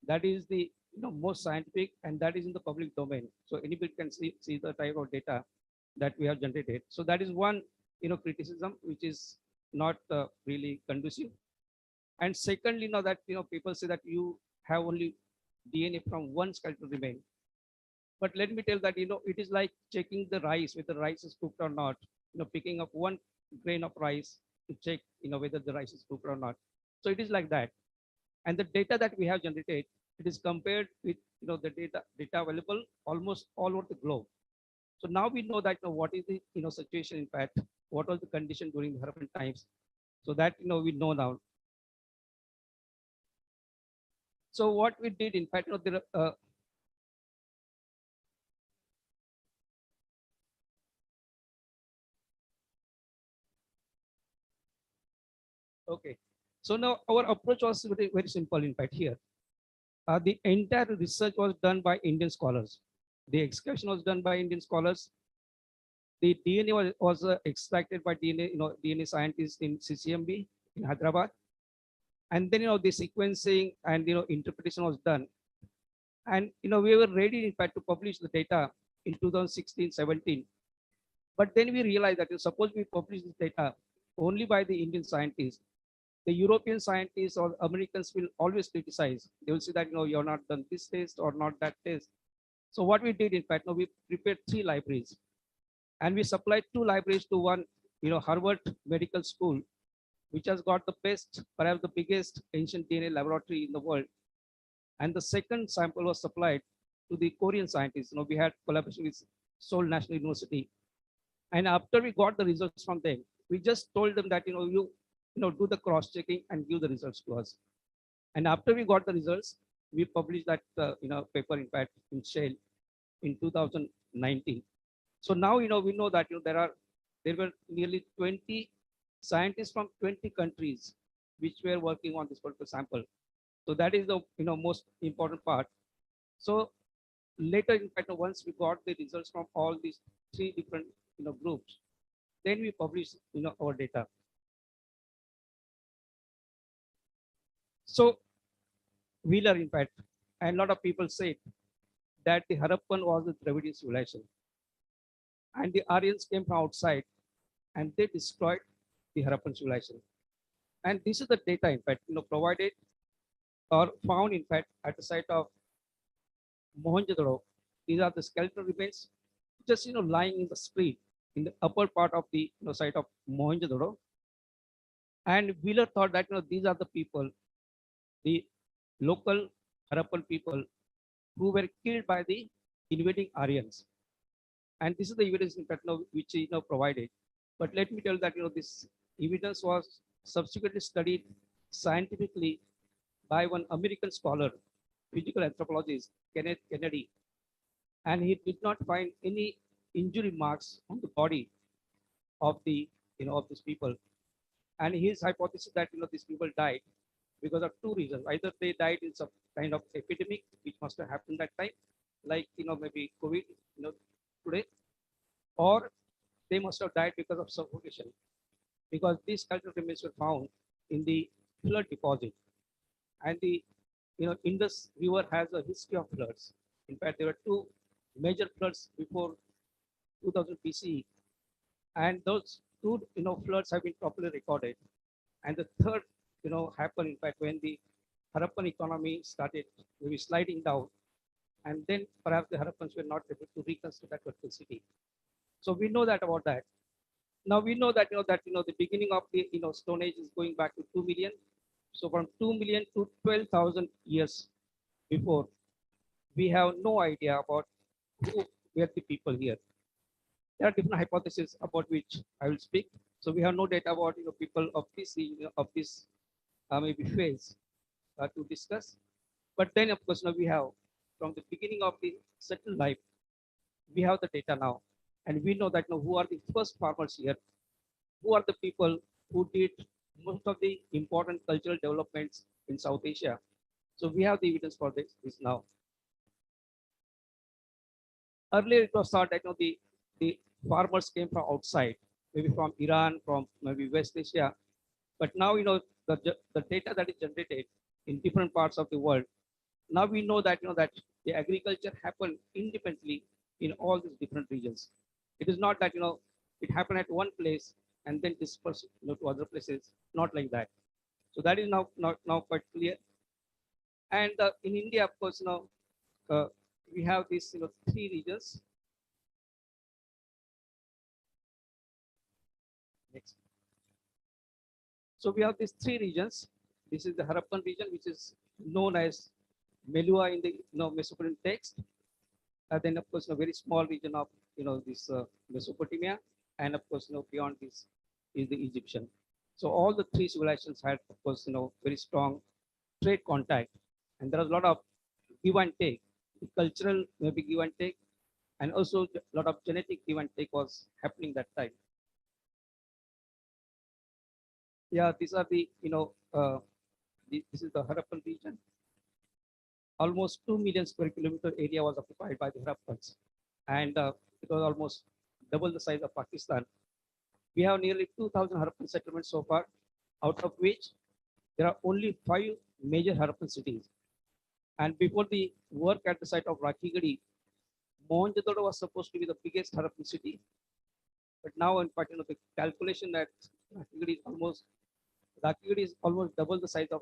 that is the most scientific, and that is in the public domain. So anybody can see the type of data that we have generated. So that is one criticism which is not really conducive. And secondly, that people say that you have only DNA from one skeletal remain. But let me tell that it is like checking the rice, whether the rice is cooked or not. Picking up one grain of rice to check whether the rice is cooked or not. So it is like that. And the data that we have generated, it is compared with the data available almost all over the globe. So now we know that what is the situation, in fact, what was the condition during the Harappan times. So that we know now. So what we did, in fact, there okay. So now our approach was very, very simple, in fact, here. The entire research was done by Indian scholars. The excavation was done by Indian scholars. The DNA was extracted by DNA scientists in CCMB in Hyderabad. And then the sequencing and interpretation was done. And we were ready, in fact, to publish the data in 2016-17. But then we realized that suppose we publish this data only by the Indian scientists, the European scientists or Americans will always criticize. They will say that you have not done this test or not that test. So what we did, in fact, we prepared 3 libraries, and we supplied 2 libraries to one, Harvard Medical School, which has got the best, perhaps the biggest ancient DNA laboratory in the world. And the second sample was supplied to the Korean scientists. We had collaboration with Seoul National University. And after we got the results from them, we just told them that, you do the cross-checking and give the results to us. And after we got the results, we published that paper, in fact, in Shale in 2019. So now, we know that, there were nearly 20 scientists from 20 countries which were working on this particular sample. So that is the, most important part. So later, in fact, once we got the results from all these three different, groups, then we published, our data. So Wheeler, in fact, and a lot of people said that the Harappan was the Dravidian civilization, and the Aryans came from outside, and they destroyed the Harappan civilization. And this is the data, in fact, provided or found, in fact, at the site of Mohenjo-daro. These are the skeletal remains, just lying in the street in the upper part of the site of Mohenjo-daro. And Wheeler thought that these are the people, the local Harappan people who were killed by the invading Aryans. And this is the evidence, in fact, which provided. But let me tell that this evidence was subsequently studied scientifically by one American scholar, physical anthropologist Kenneth Kennedy, and he did not find any injury marks on the body of the of these people. And his hypothesis that these people died because of two reasons: either they died in some kind of epidemic which must have happened that time, like maybe COVID today, or they must have died because of suffocation, because these cultural remains were found in the flood deposit. And the Indus River has a history of floods. In fact, there were two major floods before 2000 BCE, and those two floods have been properly recorded. And the third happened, in fact, when the Harappan economy started maybe sliding down, and then perhaps the Harappans were not able to reconstruct that particular city. So we know that about that. Now we know that the beginning of the Stone Age is going back to 2 million. So from 2 million to 12,000 years before, we have no idea about who were the people here. There are different hypotheses about which I will speak. So we have no data about people of this maybe phase to discuss. But then, of course, we have from the beginning of the settled life, we have the data now, and we know that who are the first farmers here, who are the people who did most of the important cultural developments in South Asia. So we have the evidence for this now. Earlier, it was thought that the farmers came from outside, maybe from Iran, from maybe West Asia. But now the data that is generated in different parts of the world. Now we know that that the agriculture happened independently in all these different regions. It is not that it happened at one place and then dispersed to other places. Not like that. So that is now quite clear. And in India, of course, we have these three regions. Next. So we have these three regions. This is the Harappan region, which is known as Melua in the Mesopotamian text. Then of course a very small region of this Mesopotamia, and of course beyond this is the Egyptian. So all the three civilizations had, of course, very strong trade contact, and there was a lot of give and take, cultural maybe give and take, and also a lot of genetic give and take was happening that time. Yeah, these are the this is the Harappan region. Almost 2 million square kilometer area was occupied by the Harappans, and it was almost double the size of Pakistan. We have nearly 2,000 Harappan settlements so far, out of which there are only 5 major Harappan cities. And before the work at the site of Rakhigarhi, Mohenjo-daro was supposed to be the biggest Harappan city. But now, in fact, the calculation that Rakhigarhi is almost double the size of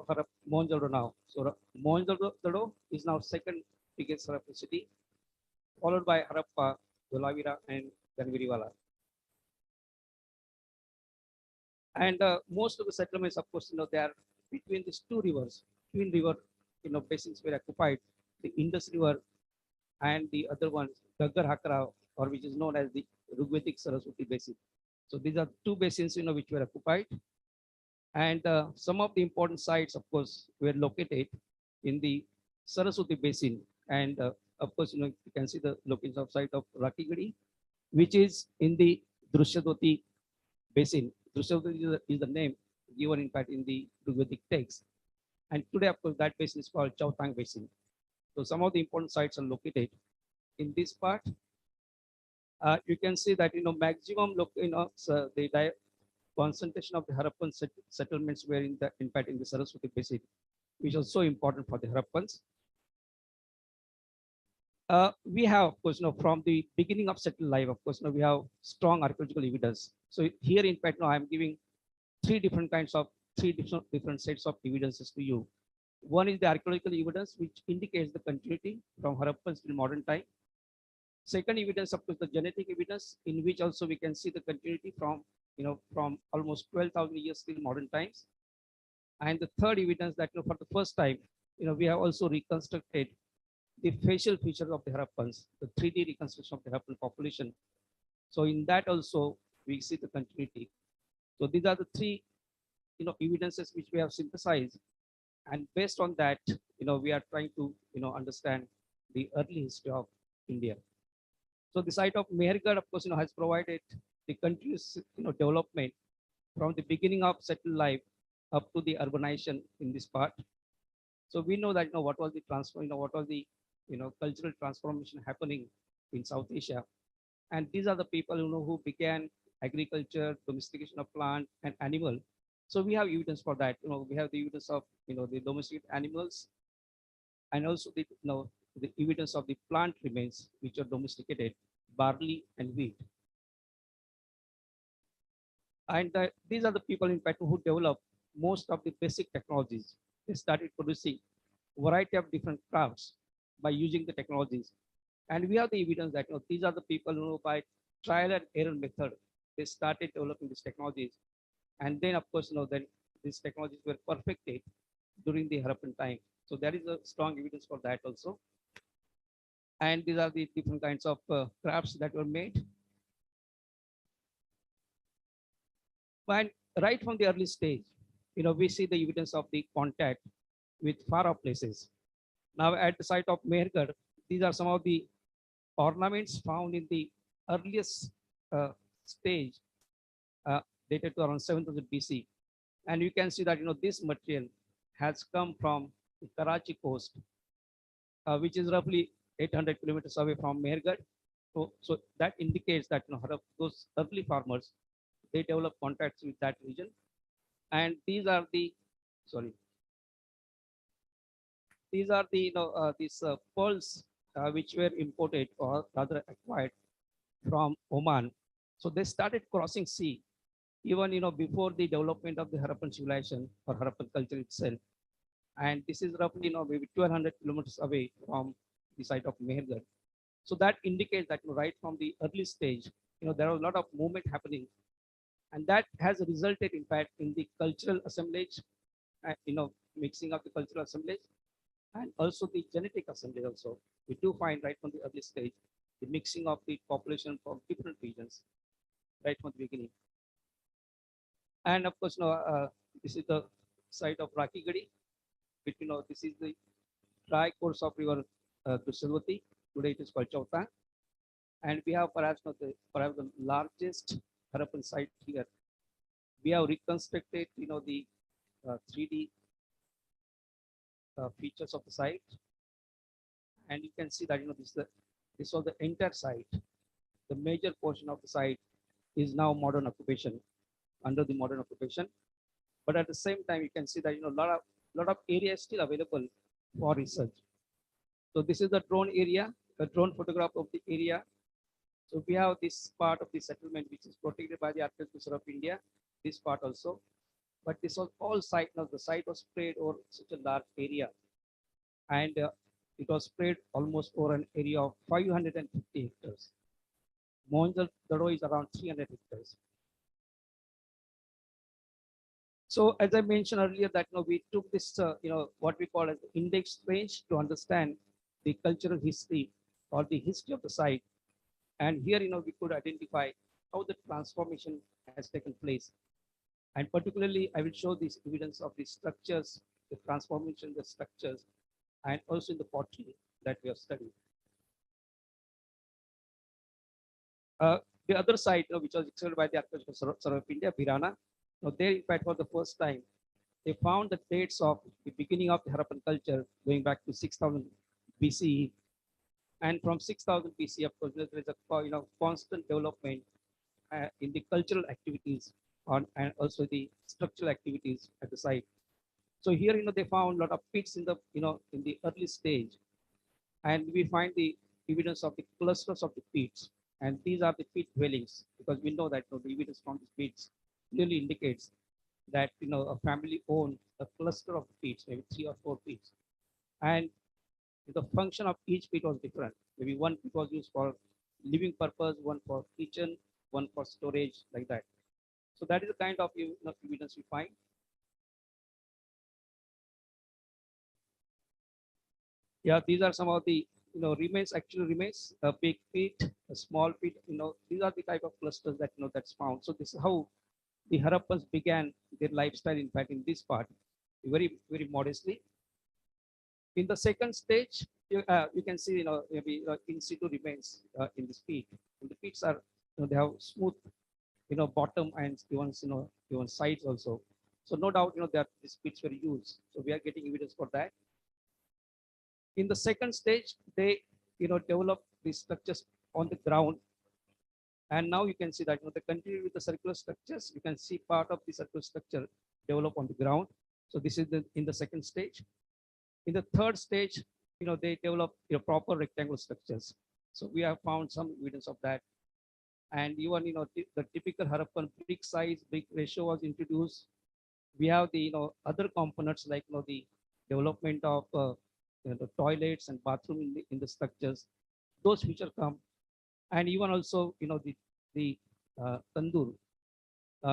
Mohenjo-daro now. So Mohenjo-daro is now second biggest Harappan city, followed by Harappa, Dholavira, and Ganviriwala. And most of the settlements, of course, they are between these two rivers, twin river, basins were occupied, the Indus River and the other one, Gaggar Hakra, or which is known as the Rigvedic Saraswati Basin. So these are two basins, which were occupied. And some of the important sites, of course, were located in the Saraswati Basin. And of course, you can see the location of site of Rakhigarhi
which is in the Drushyadwati basin. Drushyadwati is the name given in fact in the Rigvedic text. And today, of course, that basin is called Chautang Basin. So some of the important sites are located in this part. You can see that maximum so the concentration of the Harappan settlements were in fact in the Saraswati Basin, which was so important for the Harappans. We have, of course, from the beginning of settled life, of course, we have strong archaeological evidence. So here, in fact, I'm giving three different sets of evidences to you. One is the archaeological evidence, which indicates the continuity from Harappans till modern time. Second evidence, of course, the genetic evidence, in which also we can see the continuity from almost 12,000 years till modern times. And the third evidence that for the first time, we have also reconstructed the facial features of the Harappans, the 3D reconstruction of the Harappan population. So in that also we see the continuity. So these are the three evidences which we have synthesized, and based on that we are trying to understand the early history of India. So the site of Mehergarh, of course, has provided the continuous development from the beginning of settled life up to the urbanization in this part. So we know that what was the what was the cultural transformation happening in South Asia, and these are the people who began agriculture, domestication of plant and animal. So we have evidence for that. We have the evidence of the domesticated animals, and also the evidence of the plant remains which are domesticated, barley and wheat. And these are the people in fact who developed most of the basic technologies. They started producing variety of different crafts by using the technologies. And we have the evidence that these are the people who by trial and error method, they started developing these technologies. And then of course, then these technologies were perfected during the Harappan time. So there is a strong evidence for that also. And these are the different kinds of crafts that were made. And right from the early stage, we see the evidence of the contact with far off places. Now at the site of Mehergarh, these are some of the ornaments found in the earliest stage, dated to around 7000 BC. And you can see that this material has come from the Karachi coast, which is roughly 800 kilometers away from Mehergarh. So that indicates that those early farmers, they develop contacts with that region. And these are the these pearls which were imported or rather acquired from Oman. So they started crossing sea even before the development of the Harappan civilization or Harappan culture itself. And this is roughly maybe 1200 kilometers away from the site of Mehergarh. So that indicates that right from the early stage, there was a lot of movement happening, and that has resulted in fact in the cultural assemblage, mixing of the cultural assemblage, and also the genetic assembly also. We do find right from the early stage, the mixing of the population from different regions, right from the beginning. And of course, this is the site of Rakigadi. This is the dry course of river Drushyadwati. Today it is called Chautang. And we have perhaps the largest Harappan site here. We have reconstructed, the 3D features of the site, and you can see that this was the entire site. The major portion of the site is now modern occupation, under the modern occupation. But at the same time, you can see that lot of area is still available for research. So this is the drone area, the drone photograph of the area. So we have this part of the settlement which is protected by the Archaeological Survey of India, this part also. But this was all site. Now the site was spread over such a large area, and it was spread almost over an area of 550 hectares. Mohenjo-daro is around 300 hectares. So as I mentioned earlier, that we took this, what we call as the index range to understand the cultural history or the history of the site. And here, we could identify how the transformation has taken place. And particularly, I will show this evidence of the structures, the transformation, the structures, and also in the pottery that we have studied. The other site, which was excavated by the Archaeological Survey of India, Birana, there, in fact, for the first time, they found the dates of the beginning of the Harappan culture going back to 6000 BCE. And from 6000 BC, of course, there is a constant development in the cultural activities and also the structural activities at the site. So here, they found a lot of pits in the, in the early stage, and we find the evidence of the clusters of the pits, and these are the pit dwellings, because we know that the evidence from the pits clearly indicates that a family owned a cluster of pits, maybe 3 or 4 pits, and the function of each pit was different. Maybe one pit was used for living purpose, one for kitchen, one for storage, like that. So that is the kind of evidence we find. Yeah, these are some of the remains, actual remains, a big pit, a small pit. These are the type of clusters that that's found. So this is how the Harappans began their lifestyle. In fact, in this part, very modestly. In the second stage, you can see maybe in situ remains in this pit. And the pits are they have smooth bottom and even sides also. So no doubt that these pits were used. So we are getting evidence for that. In the second stage, they develop these structures on the ground, and now you can see that they continue with the circular structures. You can see part of the circular structure develop on the ground. So this is in the second stage. In the third stage, they develop proper rectangular structures. So we have found some evidence of that, and even the typical Harappan brick size, brick ratio was introduced. We have the other components like the development of the toilets and bathroom in the structures. Those features come, and even also the tandoor,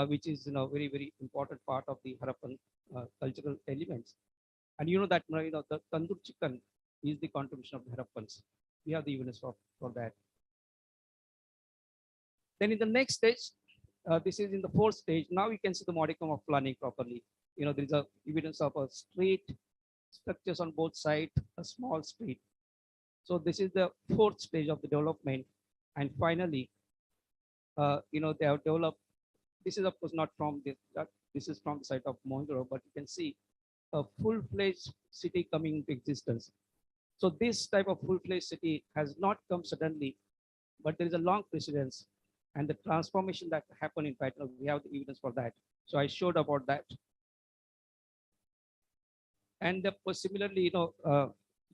which is very important part of the Harappan cultural elements. And that the tandoor chicken is the contribution of the Harappans. We have the evidence for that. Then in the next stage, this is in the fourth stage. Now you can see the modicum of planning properly. There is a evidence of a street, structures on both sides, a small street. So this is the fourth stage of the development. And finally, they have developed, this is of course not from this is from the site of Mohenjo-daro, but you can see a full-fledged city coming into existence. So this type of full-fledged city has not come suddenly, but there is a long precedence, and the transformation that happened, in fact, we have the evidence for that. So I showed about that. And similarly,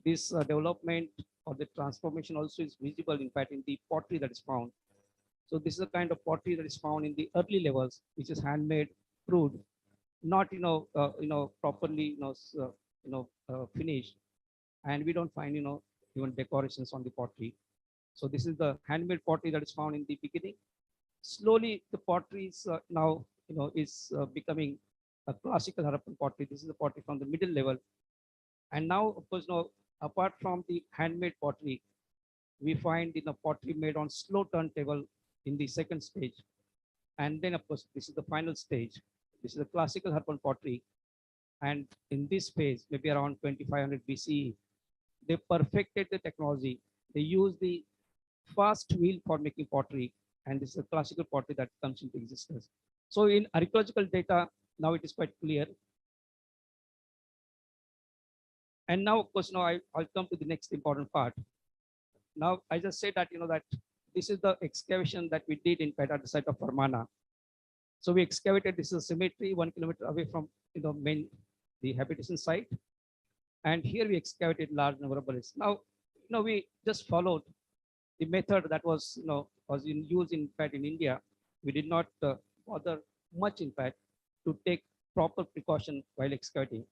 this development or the transformation also is visible, in fact, in the pottery that is found. So this is a kind of pottery that is found in the early levels, which is handmade, crude, not properly finished, and we don't find even decorations on the pottery. So this is the handmade pottery that is found in the beginning. Slowly, the pottery is now is becoming a classical Harappan pottery. This is the pottery from the middle level, and now of course apart from the handmade pottery, we find pottery made on slow turntable in the second stage, and then of course this is the final stage. This is the classical Harappan pottery, and in this phase, maybe around 2500 BCE, they perfected the technology. They used the fast wheel for making pottery, and this is a classical pottery that comes into existence. So in archaeological data, now it is quite clear. And now, of course, I'll come to the next important part. Now, I just said that, that this is the excavation that we did in fact at the site of Farmana. So we excavated, this is a cemetery 1 kilometer away from the habitation site. And here we excavated large number of burials. Now, we just followed the method that was, was in use in fact in India. We did not bother much, in fact, to take proper precaution while excavating.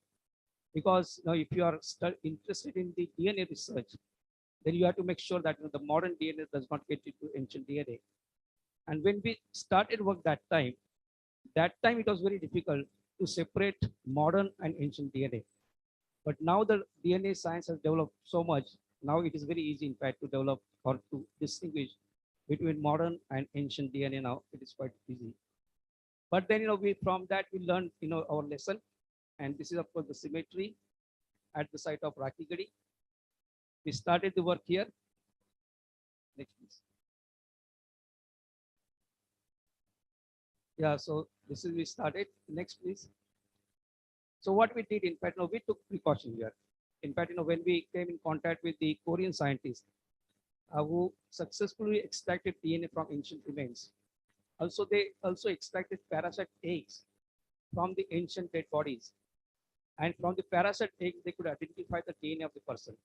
Because if you are interested in the DNA research, then you have to make sure that the modern DNA does not get into ancient DNA. And when we started work that time it was very difficult to separate modern and ancient DNA. But now the DNA science has developed so much, now it is very easy, in fact, to develop or to distinguish between modern and ancient DNA. Now it is quite easy. But then, from that we learned, our lesson. And this is, of course, the cemetery at the site of Rakigadi. We started the work here. Next, please. Yeah, so this is we started. Next, please. So what we did, in fact, we took precaution here. In fact, when we came in contact with the Korean scientists who successfully extracted DNA from ancient remains. Also, they also extracted parasite eggs from the ancient dead bodies. And from the parasite eggs, they could identify the DNA of the person.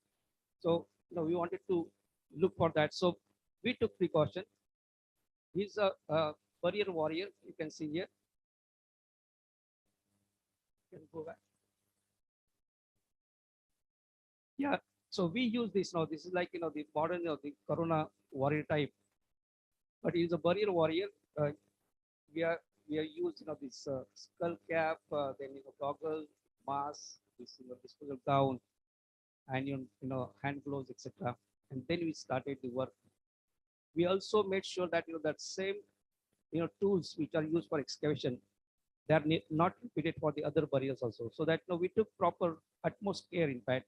So, we wanted to look for that. So we took precaution. He's a barrier warrior, you can see here. Can go back. Yeah, so we use this now. This is like, the modern, the Corona warrior type, but he's a barrier warrior. We are used, this skull cap, then, goggle, mask, this, disposable gown, and, hand gloves, etc. And then we started the work. We also made sure that, that same, tools which are used for excavation, they are not repeated for the other barriers also. So that, we took proper utmost care, in fact,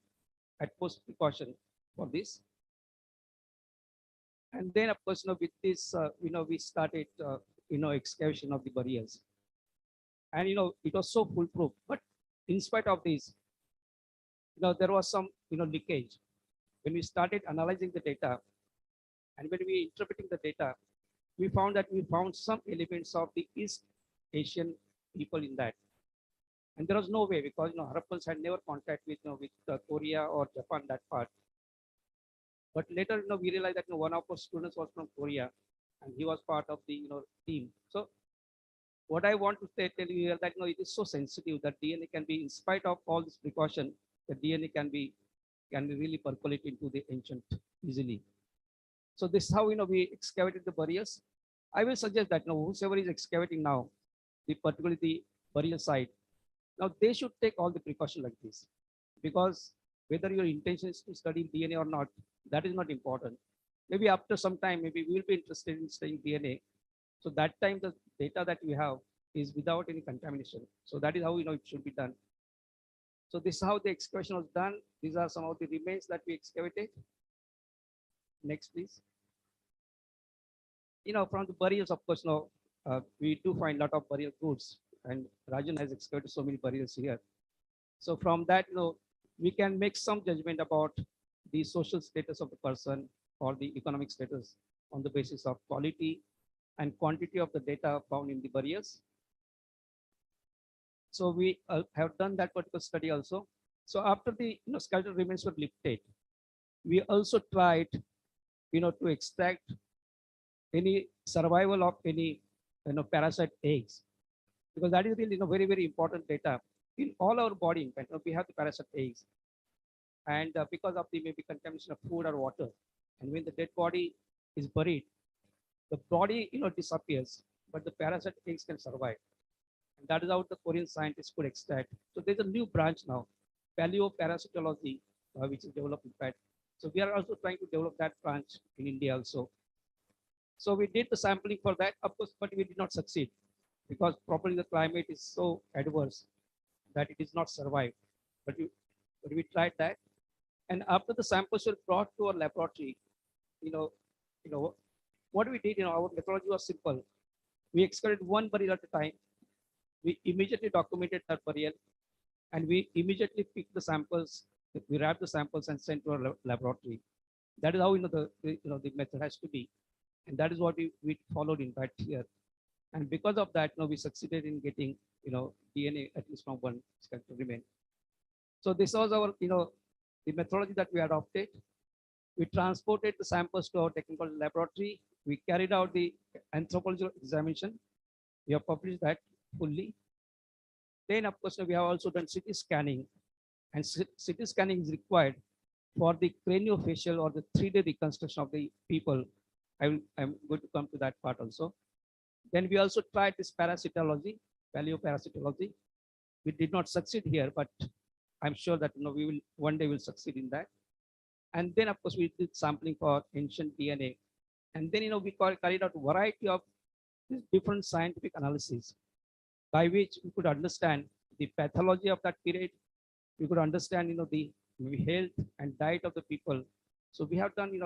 utmost precaution for this. And then, of course, with this, we started, excavation of the barriers. And, it was so foolproof. But in spite of this, there was some, leakage. When we started analyzing the data and when we interpreting the data, we found some elements of the East Asian people in that. And there was no way, because, Harappans had never contact with, with Korea or Japan, that part. But later, we realized that one of our students was from Korea and he was part of the, team. So what I want to tell you here that, it is so sensitive that DNA can be, in spite of all this precaution, the DNA can be really percolate into the ancient easily. So this is how, we excavated the barriers. I will suggest that, whoever is excavating now, particularly the barrier site, now they should take all the precaution like this, because whether your intention is to study DNA or not, that is not important. Maybe after some time, maybe we will be interested in studying DNA. So that time, the data that we have is without any contamination. So that is how, it should be done. So this is how the excavation was done. These are some of the remains that we excavated. Next, please. From the burials, of course, we do find a lot of burial goods, and Rajan has excavated so many burials here. So from that, we can make some judgment about the social status of the person or the economic status on the basis of quality and quantity of the data found in the burials. So we have done that particular study also. So after the skeletal remains were lifted, we also tried, to extract any survival of any, parasite eggs, because that is really, very, very important data in all our body. In fact, we have the parasite eggs, and because of the maybe contamination of food or water, and when the dead body is buried, the body, disappears, but the parasite eggs can survive. And that is how the Korean scientists could extract. So there's a new branch now, paleoparasitology, which is developed in fact. So we are also trying to develop that branch in India also. So we did the sampling for that, of course, but we did not succeed because probably the climate is so adverse that it is not survived. But we tried that. And after the samples were brought to our laboratory, what we did, our methodology was simple. We excavated one burial at a time. We immediately documented that burial, and we immediately picked the samples. We wrapped the samples and sent to our laboratory. That is how the method has to be, and that is what we followed in fact here. And because of that, we succeeded in getting DNA at least from one skeletal remain. So this was our the methodology that we adopted. We transported the samples to our technical laboratory. We carried out the anthropological examination. We have published that fully. Then, of course, we have also done CT scanning, and CT scanning is required for the craniofacial or the 3D reconstruction of the people. I'm going to come to that part also. Then we also tried this parasitology, paleoparasitology. We did not succeed here, but I'm sure that we will one day will succeed in that. And then, of course, we did sampling for ancient DNA. And then, we carried out a variety of different scientific analyses by which we could understand the pathology of that period. We could understand, the health and diet of the people. So we have done,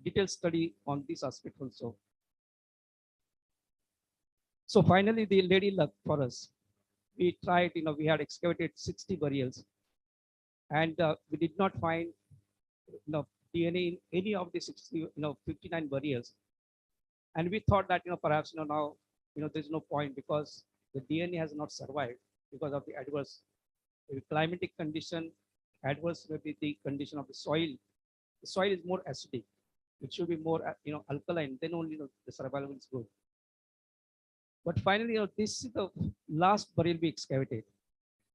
detailed study on this aspect also. So finally, the lady luck for us. We tried, we had excavated 60 burials, and we did not find, DNA in any of the 60, 59 burials. And we thought that, perhaps, now, there's no point because the DNA has not survived because of the adverse maybe climatic condition, adverse maybe the condition of the soil. The soil is more acidic. It should be more, alkaline. Then only, the survival is good. But finally, this is the last burial we excavated,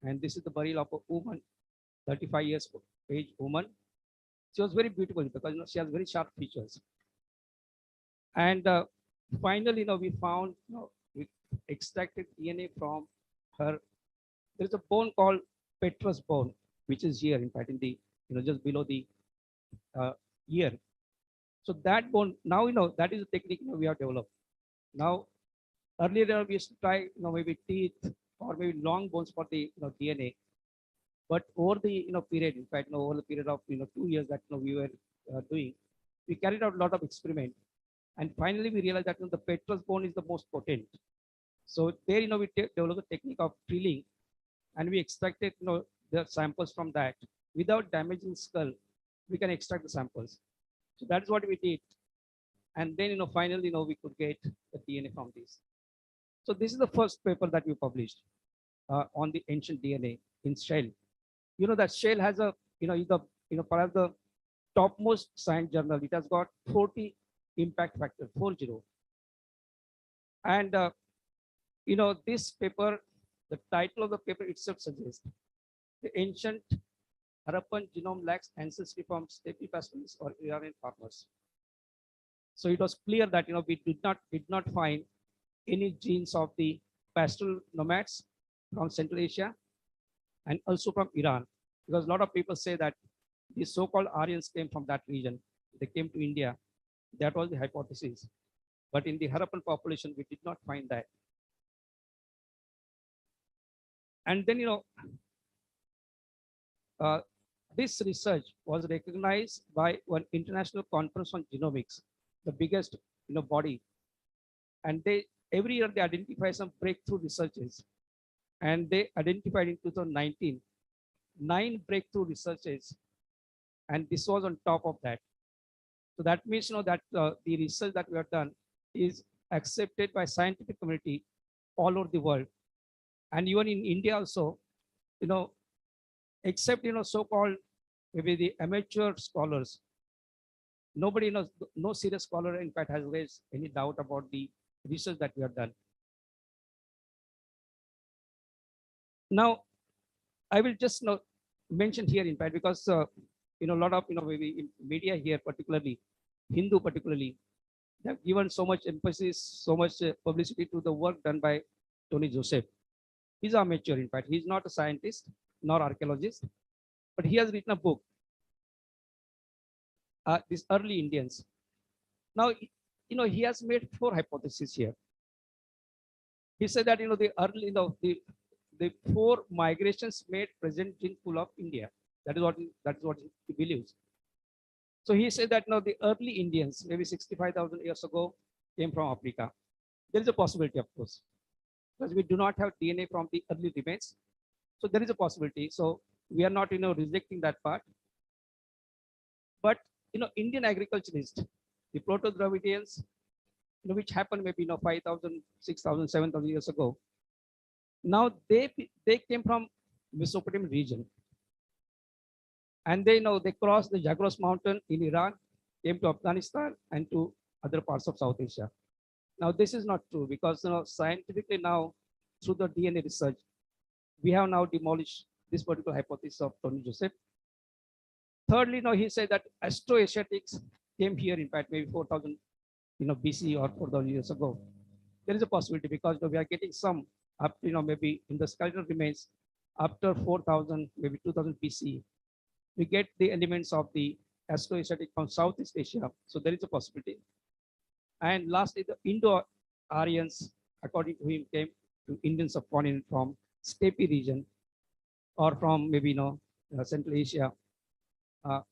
and this is the burial of a woman, 35 years age woman. She was very beautiful because she has very sharp features. And finally, we found, we extracted DNA from her. There is a bone called petrous bone, which is here, in fact, in the, just below the ear. So that bone, now, that is a technique we have developed. Now, earlier we used to try, maybe teeth or maybe long bones for the DNA. But over the period, in fact, over the period of 2 years that we were doing, we carried out a lot of experiment, and finally we realized that the petrous bone is the most potent. So there, we developed a technique of drilling, and we extracted the samples from that without damaging skull. We can extract the samples. So that's what we did, and then finally we could get the DNA from this. So this is the first paper that we published on the ancient DNA in shell. That shell has a, is the, perhaps the topmost science journal. It has got 40 impact factor, 40. And, this paper, the title of the paper itself suggests the ancient Harappan genome lacks ancestry from steppe pastoralists or Iranian farmers. So it was clear that, we did not find any genes of the pastoral nomads from Central Asia and also from Iran, because a lot of people say that the so-called Aryans came from that region. They came to India. That was the hypothesis. But in the Harappan population, we did not find that. And then, this research was recognized by one international conference on genomics, the biggest, body. And every year they identify some breakthrough researches. And they identified in 2019, 9 breakthrough researches. And this was on top of that. So that means, that the research that we have done is accepted by scientific community all over the world. And even in India also, except, so-called maybe the amateur scholars, nobody knows, no serious scholar, in fact, has raised any doubt about the research that we have done. Now, I will just mention here, in fact, because a lot of maybe in media here, particularly Hindu, particularly, they have given so much emphasis, so much publicity to the work done by Tony Joseph. He's amateur, in fact. He's not a scientist nor archaeologist, but he has written a book, These Early Indians. Now, he has made 4 hypotheses here. He said that the early, the 4 migrations made present gene pool of India. That is what he believes. So he said that the early Indians, maybe 65,000 years ago, came from Africa. There is a possibility, of course, because we do not have DNA from the early remains. So there is a possibility. So we are not rejecting that part. But Indian agriculturists, the Proto-Dravidians, which happened maybe 5,000, 6,000, 7,000 years ago. Now they came from Mesopotamian region, and they crossed the Zagros mountain in Iran, came to Afghanistan and to other parts of South Asia. Now this is not true because scientifically now through the DNA research, we have now demolished this particular hypothesis of Tony Joseph. Thirdly, he said that Austroasiatics came here, in fact, maybe 4,000 BC or 4,000 years ago. There is a possibility because we are getting some up maybe in the skeletal remains after 4,000, maybe 2,000 BC. We get the elements of the Austroasiatic from Southeast Asia. So there is a possibility. And lastly, the Indo-Aryans, according to him, came to Indian subcontinent from steppe region or from maybe Central Asia,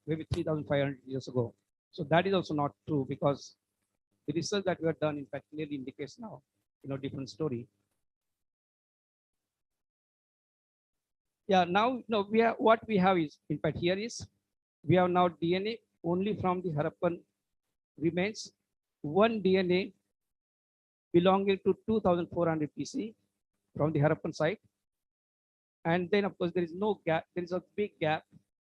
maybe 3,500 years ago. So that is also not true because the research that we have done, in fact, clearly indicates now different story. Yeah, now we have what we have is in fact here is we have now DNA only from the Harappan remains, one DNA belonging to 2400 BC from the Harappan site. And then of course there is no gap, there is a big gap.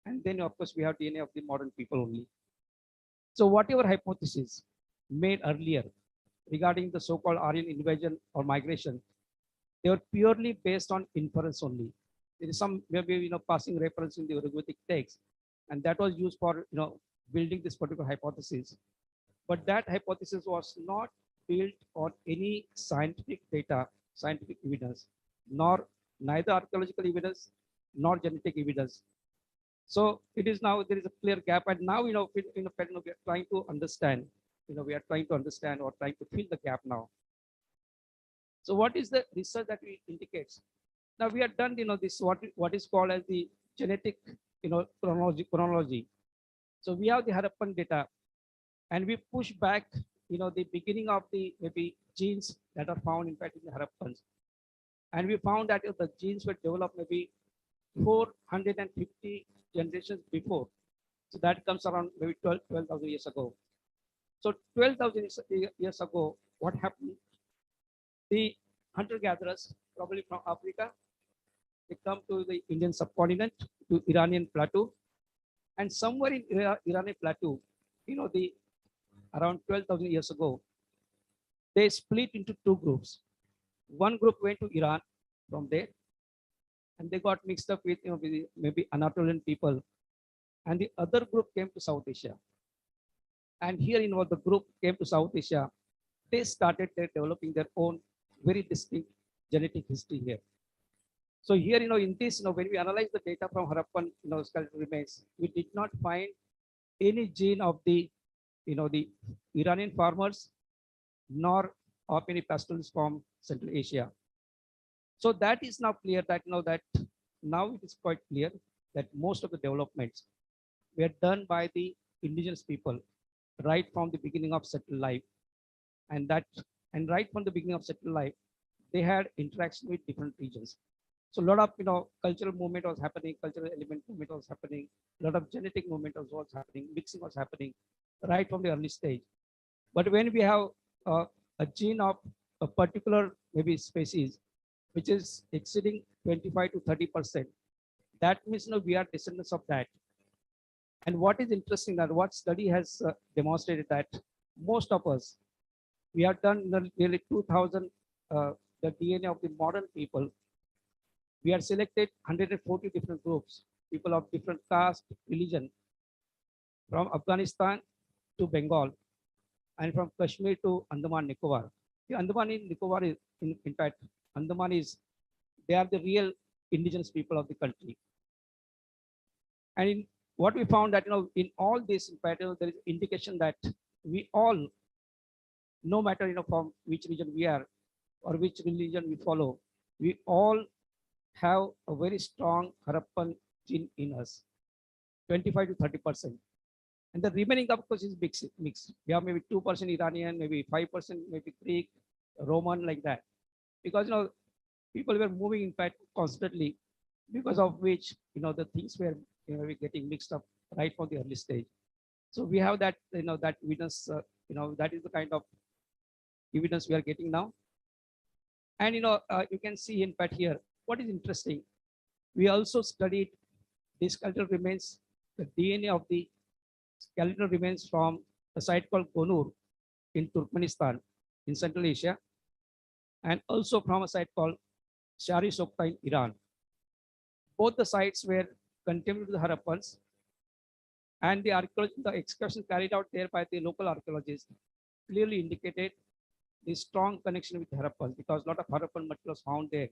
And then of course we have DNA of the modern people only. So whatever hypothesis made earlier regarding the so-called Aryan invasion or migration, they were purely based on inference only. There is some maybe passing reference in the Rigvedic text, and that was used for building this particular hypothesis. But that hypothesis was not built on any scientific data, scientific evidence, neither archaeological evidence nor genetic evidence. So it is now there is a clear gap, and now we are trying to understand. We are trying to understand or trying to fill the gap now. So what is the research that we indicates? Now we have done this what is called as the genetic chronology. So we have the Harappan data, and we push back the beginning of the maybe genes that are found in fact in the Harappans, and we found that the genes were developed maybe 450 generations before. So that comes around maybe 12,000 years ago. So 12,000 years ago, what happened? The hunter-gatherers, probably from Africa, they come to the Indian subcontinent, to Iranian plateau, and somewhere in Iranian plateau, around 12,000 years ago, they split into two groups. One group went to Iran from there, and they got mixed up with maybe Anatolian people, and the other group came to South Asia. And here the group came to South Asia, they started developing their own very distinct genetic history here. So here, in this, when we analyze the data from Harappan, skeletal remains, we did not find any gene of the, the Iranian farmers, nor of any pastoralists from Central Asia. So that is now clear that that now it is quite clear that most of the developments were done by the indigenous people right from the beginning of settled life, and right from the beginning of settled life, they had interaction with different regions. So a lot of cultural movement was happening, cultural element movement was happening, a lot of genetic movement was happening, mixing was happening right from the early stage. But when we have a gene of a particular maybe species which is exceeding 25 to 30%, that means we are descendants of that. And what is interesting that what study has demonstrated that most of us, we have done nearly 2,000 the DNA of the modern people. We are selected 140 different groups, people of different caste, religion, from Afghanistan to Bengal, and from Kashmir to Andaman Nicobar. The Andaman and Nicobar is, in fact, Andaman is, they are the real indigenous people of the country. And what we found that, in all this, in fact, there is indication that we all, no matter, from which region we are or which religion we follow, we all have a very strong Harappan gene in us, 25 to 30%. And the remaining, of course, is mixed. We have maybe 2% Iranian, maybe 5%, maybe Greek, Roman, like that. Because, people were moving, in fact, constantly, because of which, the things were getting mixed up right from the early stage. So we have that, that evidence, that is the kind of evidence we are getting now. And, you can see, in fact, here, what is interesting, we also studied the skeletal remains, the DNA of the skeletal remains from a site called Gonur in Turkmenistan in Central Asia, and also from a site called Shari Sokta in Iran. Both the sites were contemporary to the Harappans, and the excavation carried out there by the local archaeologists clearly indicated the strong connection with the Harappans, because a lot of Harappan material was found there.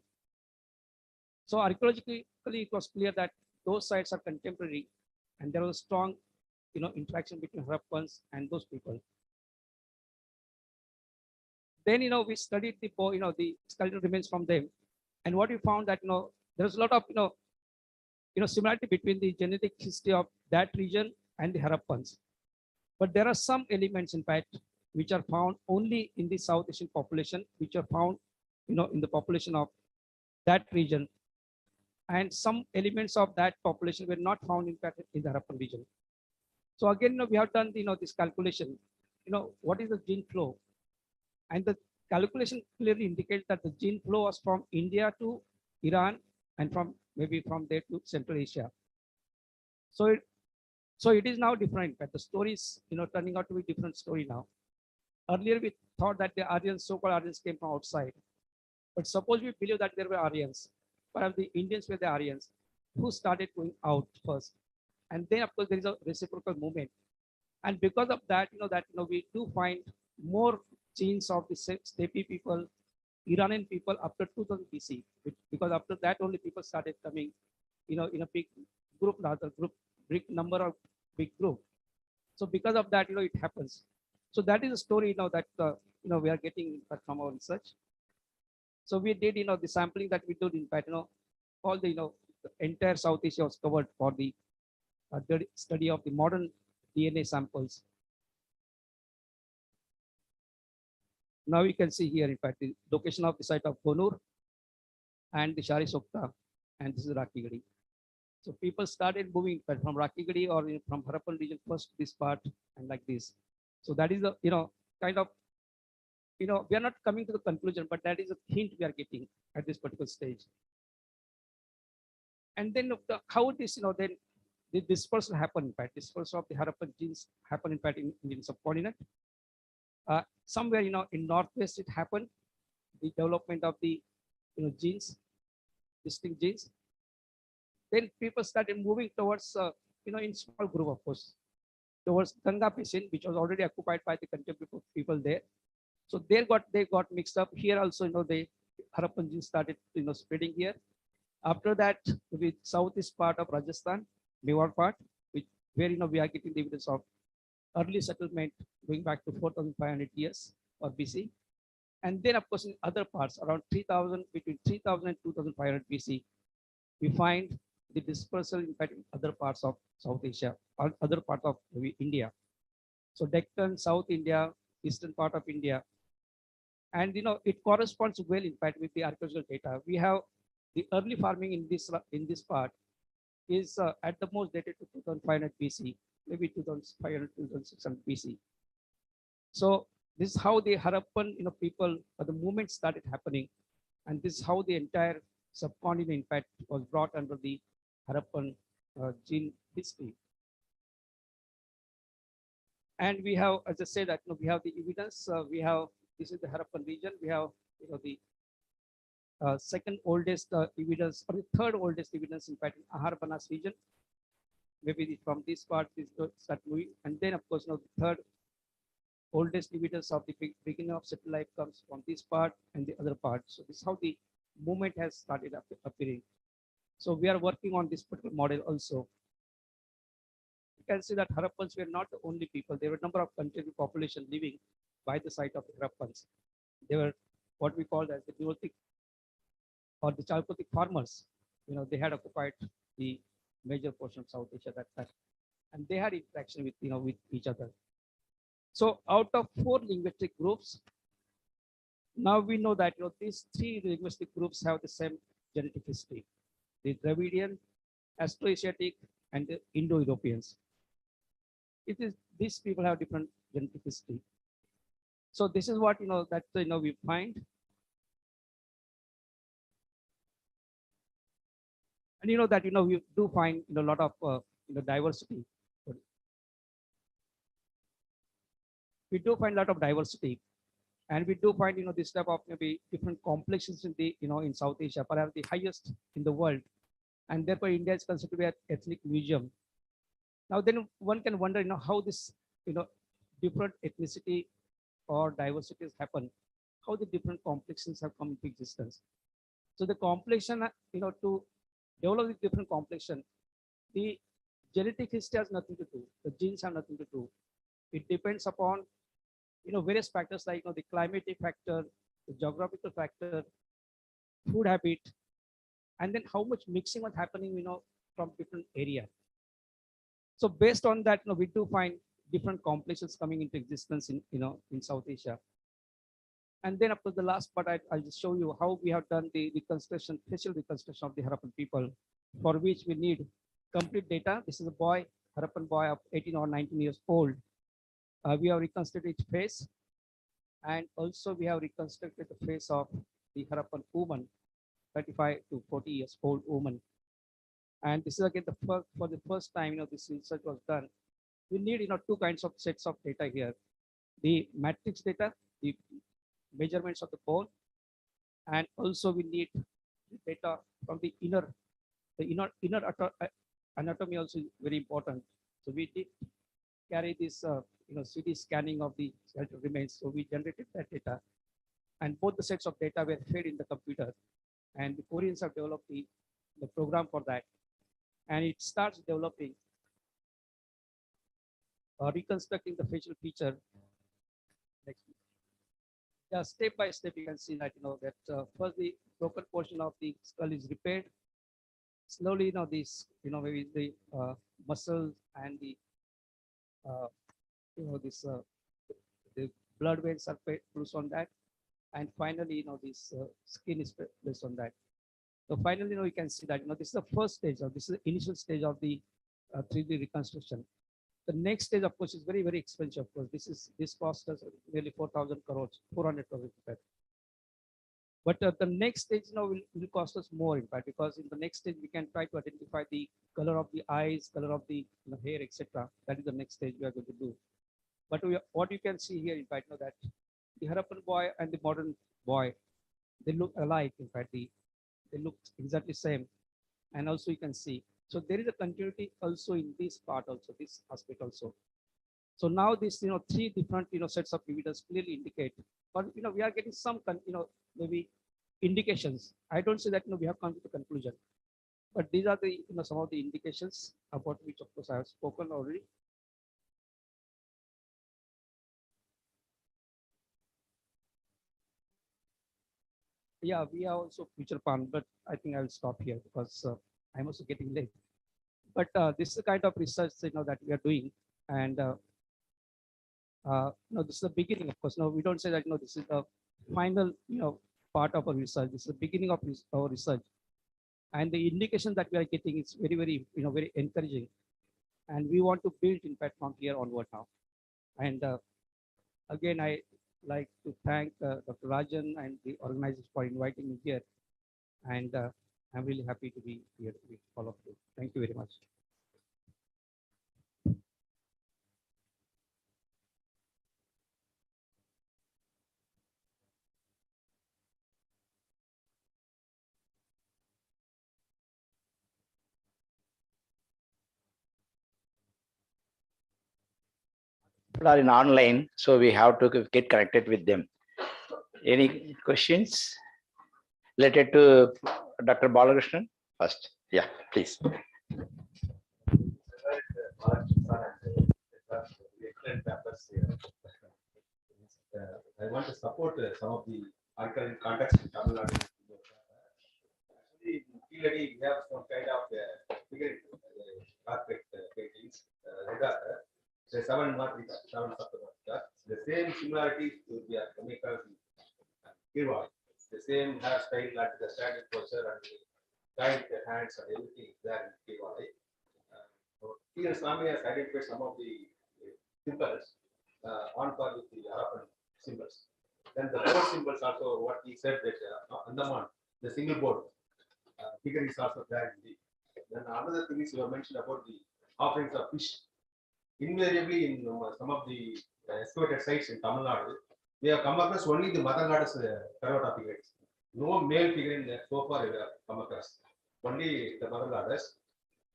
So archaeologically, it was clear that those sites are contemporary, and there was a strong, interaction between Harappans and those people. Then, we studied the, the skeletal remains from them, and what we found that, there's a lot of, similarity between the genetic history of that region and the Harappans. But there are some elements, in fact, which are found only in the South Asian population, which are found, in the population of that region. And some elements of that population were not found in fact in the Harappan region. So again, we have done, this calculation, what is the gene flow? And the calculation clearly indicates that the gene flow was from India to Iran and maybe from there to Central Asia. So it is now different, but the story is, turning out to be different story now. Earlier, we thought that the Aryans, so-called Aryans, came from outside. But suppose we believe that there were Aryans, perhaps the Indians were the Aryans who started going out first. And then, of course, there is a reciprocal movement. And because of that, we do find more genes of the steppe people, Iranian people after 2000 BC, because after that only people started coming, in a big group, big number of big group. So because of that, it happens. So that is a story that we are getting from our research. So we did the sampling that we did in fact, all the the entire South Asia was covered for the study of the modern DNA samples. Now you can see here in fact the location of the site of Konur and the Shari Sokta, and this is Rakhigarhi. So people started moving from Rakhigarhi or from Harappan region first to this part and like this. So that is a kind of we are not coming to the conclusion, but that is a hint we are getting at this particular stage. And then how this then the dispersal happened. In fact, dispersal of the Harappan genes happened in fact in Indian subcontinent. Somewhere in northwest it happened, the development of the genes, distinct genes. Then people started moving towards in small group, of course, towards Ganga basin, which was already occupied by the contemporary people there. So they got mixed up here also. The Harappan genes started spreading here. After that, with southeast part of Rajasthan, Mewar part, where we are getting the evidence of early settlement going back to 4,500 years or BC. And then, of course, in other parts, around 3,000, between 3,000 and 2,500 BC, we find the dispersal, in fact, in other parts of South Asia, or other part of maybe India. So Deccan, South India, eastern part of India. And, it corresponds well, in fact, with the archaeological data. We have the early farming in this part is at the most dated to 2,500 BC, maybe 2,500, 2,600 BC. So this is how the Harappan, people, the movement started happening. And this is how the entire subcontinent, in fact, was brought under the Harappan gene history. And we have, as I said, that we have the evidence. We have, this is the Harappan region. We have, the second oldest evidence, or the third oldest evidence, in fact, in Aharbanas region. Maybe from this part is start moving, and then of course, the third oldest evidence of the beginning of settled life comes from this part and the other part. So this is how the movement has started appearing. So we are working on this particular model also. You can see that Harappans were not the only people. There were a number of contemporary population living by the site of Harappans. They were what we call as the Neolithic or the Chalcolithic farmers. They had occupied the major portion of South Asia that time, and they had interaction with with each other. So out of 4 linguistic groups, now we know that these 3 linguistic groups have the same genetic history: the Dravidian, Austroasiatic, and the Indo-Europeans. It is these people have different genetic history. So this is what that we find. And that we do find a lot of diversity. We do find a lot of diversity, and we do find this type of maybe different complexions in the in South Asia, perhaps the highest in the world, and therefore India is considered to be an ethnic museum. Now then one can wonder how this different ethnicity or diversities happen, how the different complexions have come into existence. So the complexion to develop the different complexion, the genetic history has nothing to do. The genes have nothing to do. It depends upon various factors like the climatic factor, the geographical factor, food habit, and then how much mixing was happening from different area. So based on that, we do find different complexes coming into existence in, in South Asia. And then of course, the last part, I'll just show you how we have done the reconstruction, facial reconstruction of the Harappan people, for which we need complete data. This is a boy, Harappan boy of 18 or 19 years old. We have reconstructed its face, and also we have reconstructed the face of the Harappan woman, 35 to 40 years old woman. And this is again for the first time, this research was done. We need, two kinds of sets of data here: the matrix data, the measurements of the bone, and also we need data from the inner anatomy also is very important. So we did carry this CT scanning of the skeletal remains. So we generated that data, and both the sets of data were fed in the computer, and the Koreans have developed the program for that, and it starts developing reconstructing the facial feature. Next. Yeah, step by step, you can see that that first the broken portion of the skull is repaired. Slowly, this maybe the muscles and the this the blood veins are placed on that, and finally this skin is placed on that. So finally, you can see that this is the first stage, or this is the initial stage of the 3D reconstruction. The next stage, of course, is very, very expensive. Of course, this cost us nearly 4,000 crores, 400 crores. But the next stage now will cost us more, in fact, because in the next stage we can try to identify the color of the eyes, color of the hair, etc. That is the next stage we are going to do. But what you can see here, in fact, that the Harappan boy and the modern boy, they look alike. In fact, they look exactly same, and also you can see. So there is a continuity also in this part, also this aspect also. So now this, three different, sets of evidence clearly indicate, but we are getting some, maybe indications. I don't say that we have come to the conclusion, but these are the, some of the indications about which, of course, I have spoken already. Yeah, we are also future plan, but I think I'll stop here because I'm also getting late. But this is the kind of research that we are doing, and this is the beginning. Of course, no, we don't say that this is the final part of our research. This is the beginning of our research, and the indication that we are getting is very, very very encouraging, and we want to build in fact from here onward now. And again, I like to thank Dr. Rajan and the organizers for inviting me here, and I'm really happy to be here with all of you. Thank you very much.
People are in online, so we have to get connected with them. Any questions related to Dr. Balakrishnan first? Yeah, please.
I want to support some of the archaeological contacts in Tamil Nadu. Actually, in Keeladi, we have some kind of figure carpet paintings. The seven Matrika, the same similarities would be coming across in Kirwal. The same hairstyle, like the standing posture and the tight hands and everything is there in Kirwal. Here, Swami has identified some of the symbols on par with the Harappan symbols. Then the board symbols also, what he said that Andaman, the single board figure is also there indeed. Then another thing is you have mentioned about the offerings of fish. Invariably in some of the excavated sites in Tamil Nadu, we have come across only the mother goddess terracotta figures. No male figurine so far we have come across. Only the mother goddess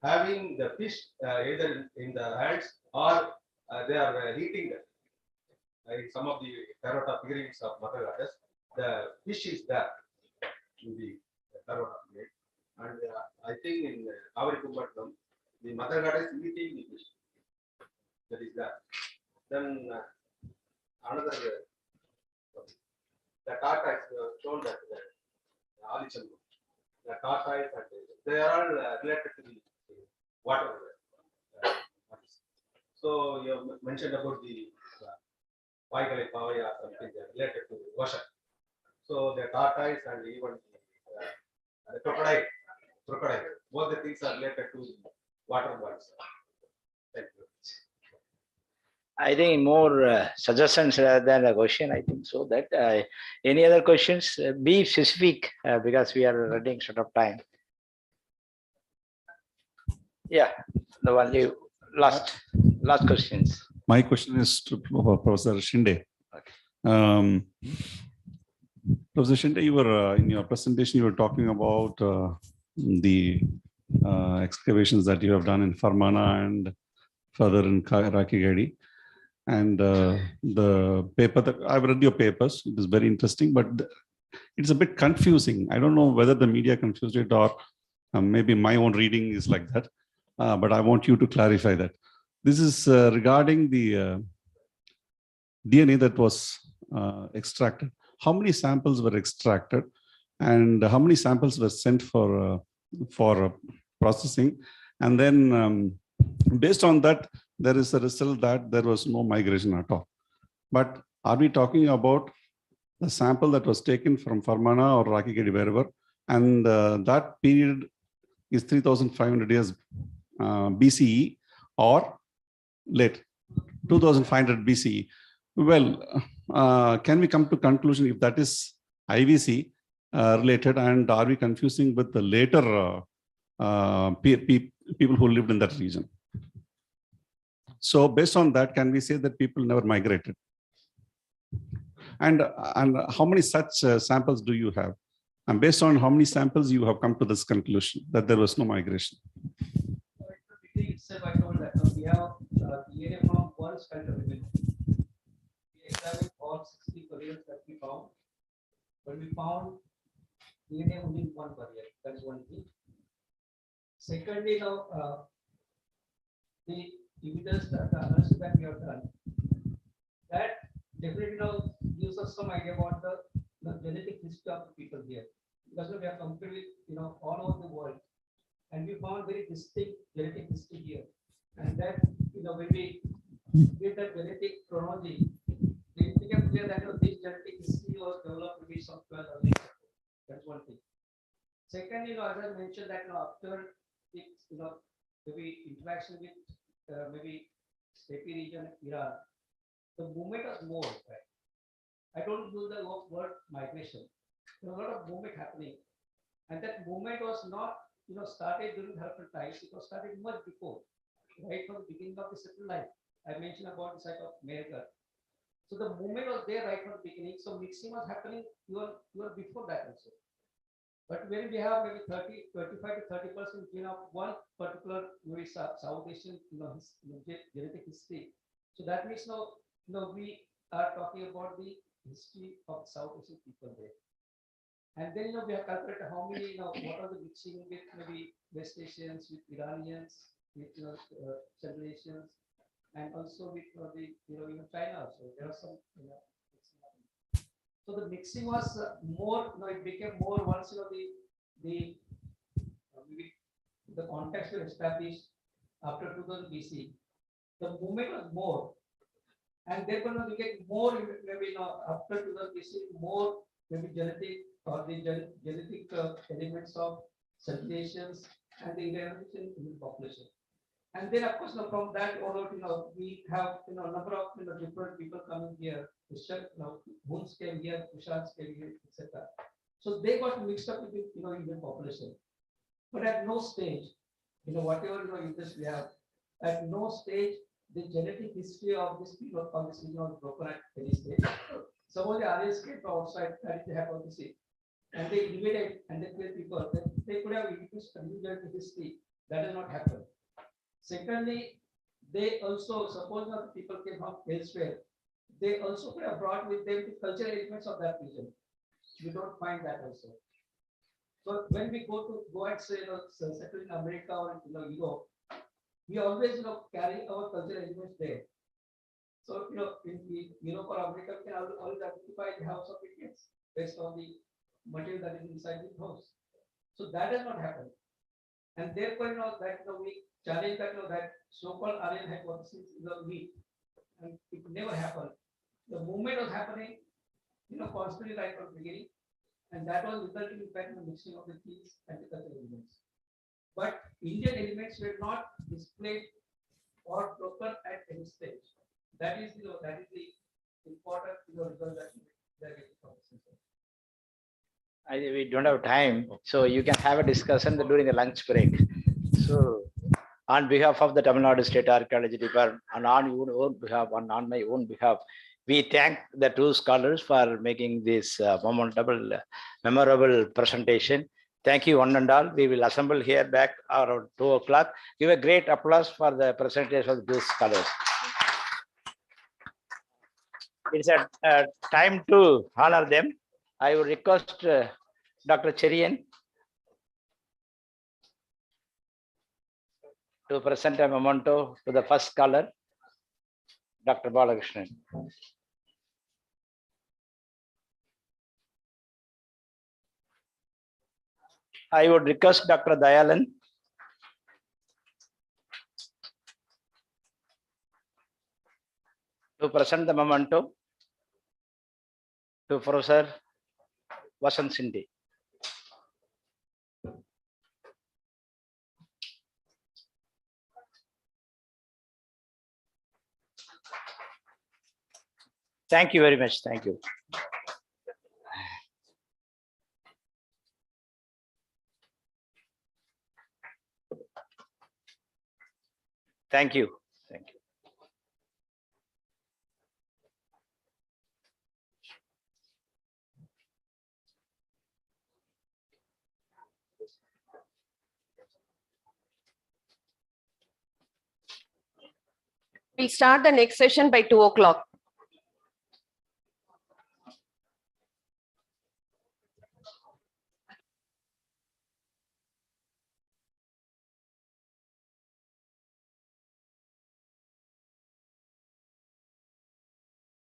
having the fish either in the hands or they are eating in some of the terracotta figurines of mother goddess. The fish is there in the terracotta figure, and I think in Kaveri Kumbattam, the mother goddess eating the fish. That is that. Then another the tortoise shown that the Alichandu, the tortoise and they are all related to the water. So you have mentioned about the Vaikalai Pavai or something related to the ocean. So the tortoise and even the crocodile, both the things are related to water bodies. Thank you.
I think more suggestions rather than a question. I think so that any other questions, be specific because we are running short of time. Yeah, the one you last questions.
My question is to Professor Shinde. Professor Shinde, you were in your presentation, you were talking about the excavations that you have done in Farmana and further in Rakhigarhi. And the paper that I've read your papers, it is very interesting, but it's a bit confusing. I don't know whether the media confused it or maybe my own reading is like that. But I want you to clarify that. This is regarding the DNA that was extracted. How many samples were extracted and how many samples were sent for processing? And then based on that, there is a result that there was no migration at all. But are we talking about the sample that was taken from Farmana or Rakhigarhi, wherever, and that period is 3,500 years BCE or late, 2,500 BCE? Well, can we come to conclusion if that is IVC related, and are we confusing with the later people who lived in that region? So based on that, can we say that people never migrated? And how many such samples do you have? And based on how many samples you have come to this conclusion that there was no migration?
Itself, I told that we have DNA from one sculpture remains. We examined all 60 burials that we found, but we found DNA only in one burial. That is one thing. Secondly, now the evidence that the analysis that we have done, that definitely now gives us some idea about the genetic history of the people here. Because we have compared with all over the world, and we found very distinct genetic history here. And that when we did that genetic chronology, it became clear that this genetic history was developed maybe some 12 or later. That's one thing. Second, as I mentioned that after maybe interaction with maybe steppe region, Iran, the movement was more. Right? I don't use the word migration. There was a lot of movement happening, and that movement was not started during Harappan times. It was started much before, right from the beginning of the settled life. I mentioned about the site of Mehergarh. So the movement was there right from the beginning. So mixing was happening even before that also. But when we have maybe 25 to 30% of one particular maybe South Asian genetic history. So that means we are talking about the history of South Asian people there. And then we have calculated how many what are the mixing with maybe West Asians, with Iranians, with Central Asians, and also with the even China. So there are some so the mixing was more. It became more once the context was established after 2000 BC. The movement was more, and therefore we get more maybe after 2000 BC more maybe genetic or the genetic elements of Central Asians and the Indian population. And then of course from that onward, we have a number of different people coming here. Huns came here, Kushans came here, etc. So they got mixed up with the Indian population. But at no stage, whatever interest we have, at no stage the genetic history of this people of this region was broken at any stage. Some of the Aryans came from outside, that is the hypothesis, and they invaded and they killed people. They could have introduced a new genetic history. That did not happen. Secondly, they also, suppose that people came from elsewhere, they also could have brought with them the cultural elements of that region. We don't find that also. So when we go and say settle in America or Europe, we always carry our cultural elements there. So in Europe or America, we can always identify the house of Indians based on the material that is inside the house. So that has not happened. And therefore, that we challenge that so-called alien hypothesis is a myth, and it never happened. The movement was happening, constantly right from the beginning, and that was resulting in fact in the mixing of the keys and the cultural elements. But Indian elements were not displayed or broken at any stage. That is the important result that we get from the system.
We don't have time, so you can have a discussion during the lunch break. So, on behalf of the Tamil Nadu State Archaeology Department, and on your own behalf, and on my own behalf, we thank the two scholars for making this memorable presentation. Thank you, one and all. We will assemble here back around 2 o'clock. Give a great applause for the presentation of these scholars. It's a time to honor them. I would request Dr. Cherian to present a memento to the first scholar, Dr. Balakrishnan. I would request Dr. Dayalan to present the memento to Professor Vasant Sindhi. Thank you very much. Thank you. Thank you. Thank you.
We'll start the next session by 2 o'clock.